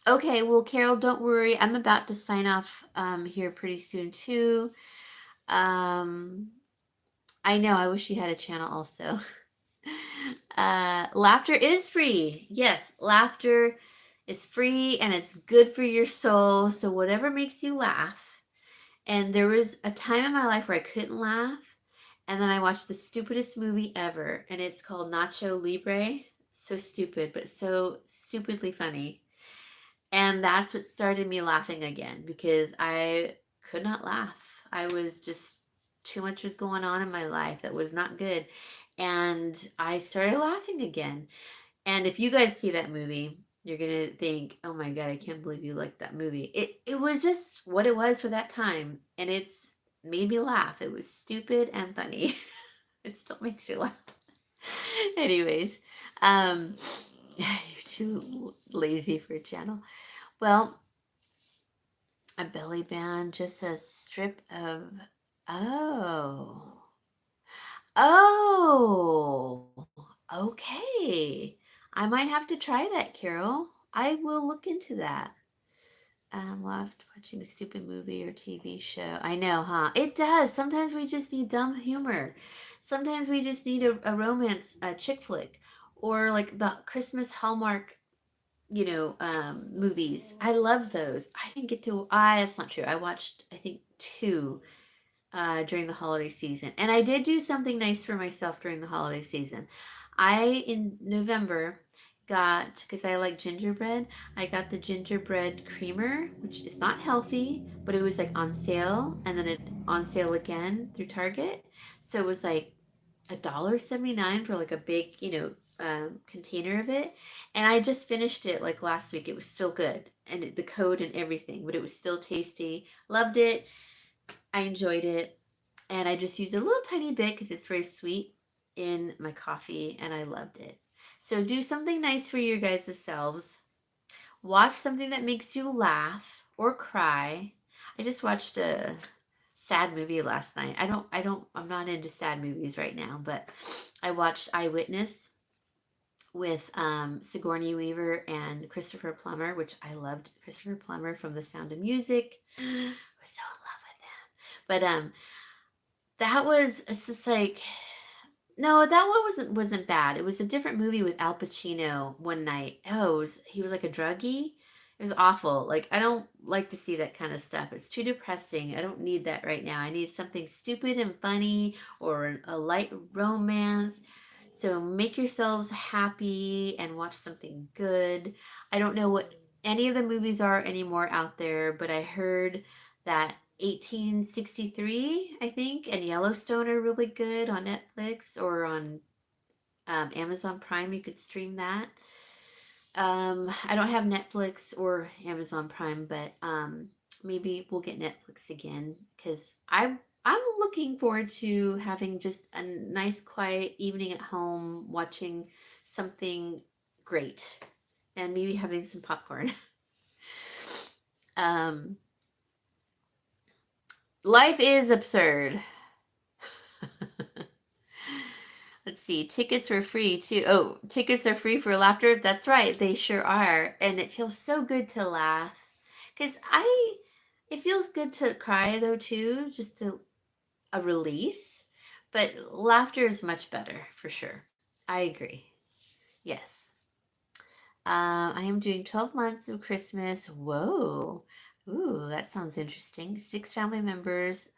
Okay, well, Carol, don't worry. I'm about to sign off here pretty soon, too. Um, I know, I wish you had a channel also. Laughter is free. Yes, laughter is free and it's good for your soul. So whatever makes you laugh. And there was a time in my life where I couldn't laugh, and then I watched the stupidest movie ever, and it's called Nacho Libre. So stupid, but so stupidly funny. And that's what started me laughing again because I could not laugh. I was just too much was going on in my life that was not good. And I started laughing again. And if you guys see that movie, you're gonna think, "Oh my god, I can't believe you liked that movie." It was just what it was for that time, and it's made me laugh. It was stupid and funny. It still makes me laugh. Anyways, um, you're too lazy for a channel. Well, a belly band just says strip of. Oh. Oh. Okay. I might have to try that, Carol. I will look into that. Loved watching a stupid movie or TV show. I know, huh? It does. Sometimes we just need dumb humor. Sometimes we just need a romance, a chick flick, or like the Christmas Hallmark movies. I love those. I didn't get to, that's not true. I watched, I think, two during the holiday season. And I did do something nice for myself during the holiday season. In November, because I like gingerbread, I got the gingerbread creamer, which is not healthy, but it was like on sale and then it on sale again through Target. So it was like $1.79 for like a big, container of it. And I just finished it like last week. It was still good. And the code and everything, but it was still tasty. Loved it. I enjoyed it. And I just used a little tiny bit because it's very sweet in my coffee and I loved it. So do something nice for your guys' selves. Watch something that makes you laugh or cry. I just watched a sad movie last night. I'm not into sad movies right now, but I watched Eyewitness with Sigourney Weaver and Christopher Plummer, which I loved Christopher Plummer from The Sound of Music. I was so in love with him. But it's just like, no, that one wasn't bad. It was a different movie with Al Pacino one night. He was like a druggie. It was awful. Like I don't like to see that kind of stuff. It's too depressing. I don't need that right now. I need something stupid and funny or a light romance. So make yourselves happy and watch something good. I don't know what any of the movies are anymore out there, but I heard that 1863, I think, and Yellowstone are really good on Netflix or on Amazon Prime. You could stream that. I don't have Netflix or Amazon Prime, but maybe we'll get Netflix again because I'm looking forward to having just a nice, quiet evening at home, watching something great, and maybe having some popcorn. um, Life is absurd. Let's see. Tickets were free too. Oh, tickets are free for laughter. That's right. They sure are. And it feels so good to laugh. It feels good to cry though too, just to a release. But laughter is much better for sure. I agree. Yes. I am doing 12 months of Christmas. Whoa. Ooh, that sounds interesting. 6 family members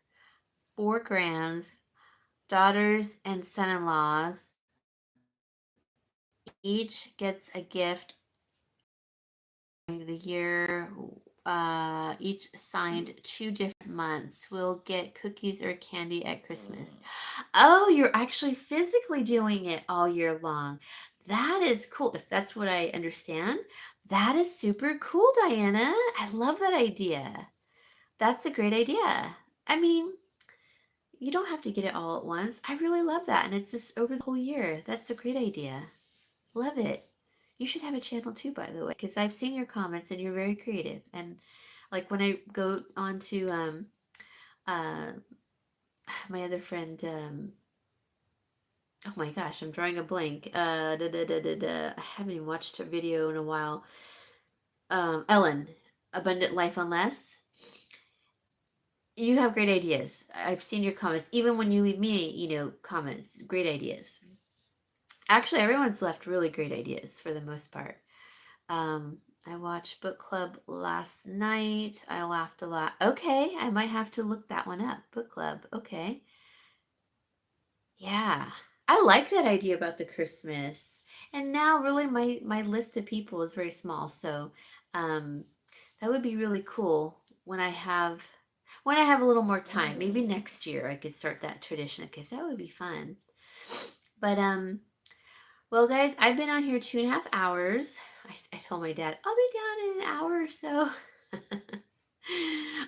4 grands, daughters and son-in-laws. Each gets a gift the year, each signed 2 different months. We'll get cookies or candy at Christmas. Oh, you're actually physically doing it all year long. That is cool. If that's what I understand, that is super cool, Diana. I love that idea. That's a great idea. I mean, you don't have to get it all at once. I really love that. And it's just over the whole year. That's a great idea. Love it. You should have a channel too, by the way, because I've seen your comments and you're very creative. And like when I go on to uh, my other friend, oh my gosh, I'm drawing a blank. I haven't even watched her video in a while. Ellen, Abundant Life on Less. You have great ideas. I've seen your comments. Even when you leave me, comments, great ideas. Actually, everyone's left really great ideas for the most part. I watched book club last night. I laughed a lot. Okay, I might have to look that one up. Book club. Okay. Yeah. I like that idea about the Christmas. And now really my list of people is very small, so um that would be really cool when I have a little more time. Maybe next year I could start that tradition because that would be fun. But well, guys, I've been on here 2.5 hours. I told my dad I'll be down in an hour or so.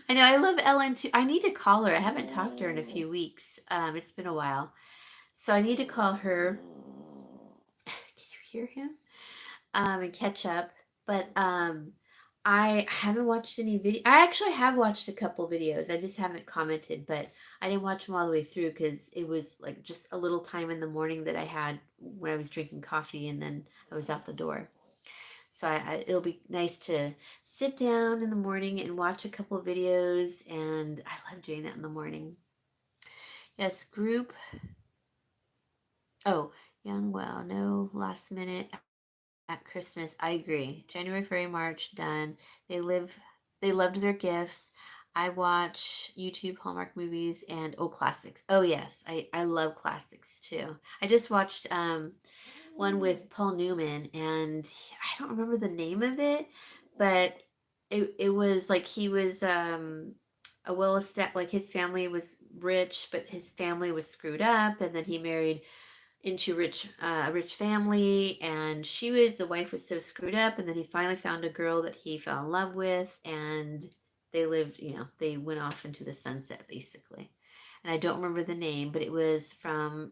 I know I love Ellen too. I need to call her. I haven't talked to her in a few weeks. It's been a while, so I need to call her. Can you hear him? And catch up. But I haven't watched any video. I actually have watched a couple videos. I just haven't commented, but I didn't watch them all the way through because it was like just a little time in the morning that I had when I was drinking coffee, and then I was out the door. So it'll be nice to sit down in the morning and watch a couple of videos, and I love doing that in the morning. Yes, group. Oh, young, well, no last minute at Christmas. I agree. January, February, March, done. They live. They loved their gifts. I watch YouTube Hallmark movies and classics. Oh yes, I love classics too. I just watched one with Paul Newman, and I don't remember the name of it, but it was like he was a well established, like his family was rich, but his family was screwed up, and then he married into a rich family, and the wife was so screwed up, and then he finally found a girl that he fell in love with, and they lived, they went off into the sunset basically. And I don't remember the name, but it was from,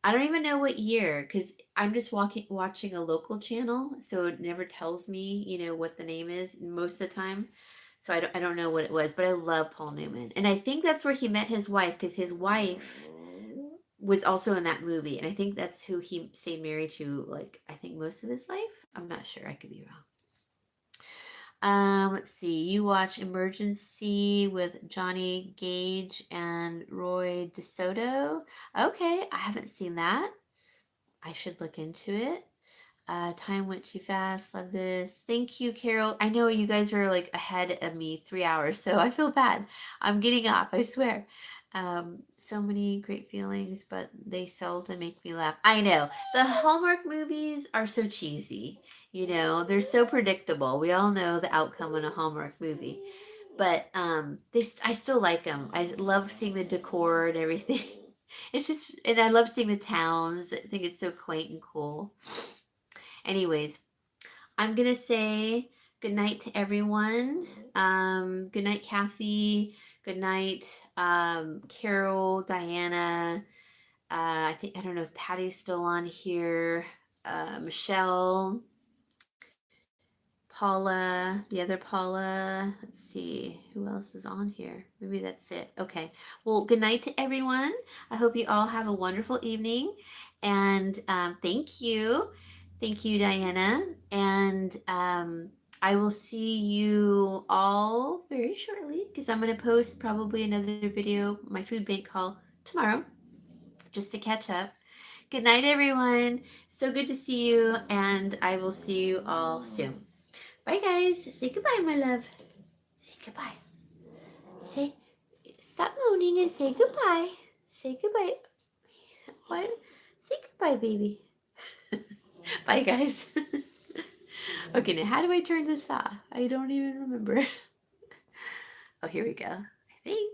I don't even know what year, because I'm just watching a local channel, so it never tells me, what the name is most of the time. So I don't know what it was, but I love Paul Newman. And I think that's where he met his wife, because his wife was also in that movie. And I think that's who he stayed married to, like, I think most of his life. I'm not sure. I could be wrong. Let's see. You watch Emergency with Johnny Gage and Roy DeSoto. Okay, I haven't seen that. I should look into it. Time went too fast. Love this. Thank you, Carol. I know you guys are like ahead of me 3 hours, so I feel bad. I'm getting off, I swear. So many great feelings, but they seldom make me laugh. I know. The Hallmark movies are so cheesy. They're so predictable. We all know the outcome in a Hallmark movie. But I still like them. I love seeing the decor and everything. It's just, and I love seeing the towns. I think it's so quaint and cool. Anyways, I'm gonna say good night to everyone. Good night, Kathy. Good night, Carol, Diana. I don't know if Patty's still on here. Michelle, Paula, the other Paula. Let's see who else is on here. Maybe that's it. Okay. Well, good night to everyone. I hope you all have a wonderful evening, and thank you. Thank you, Diana. And I will see you all very shortly because I'm going to post probably another video, my food bank haul, tomorrow, just to catch up. Good night, everyone. So good to see you, and I will see you all soon. Bye, guys. Say goodbye, my love. Say goodbye. Say Stop moaning and say goodbye. Say goodbye. What? Say goodbye, baby. Bye, guys. Okay, now how do I turn this off? I don't even remember. Oh, here we go. I think.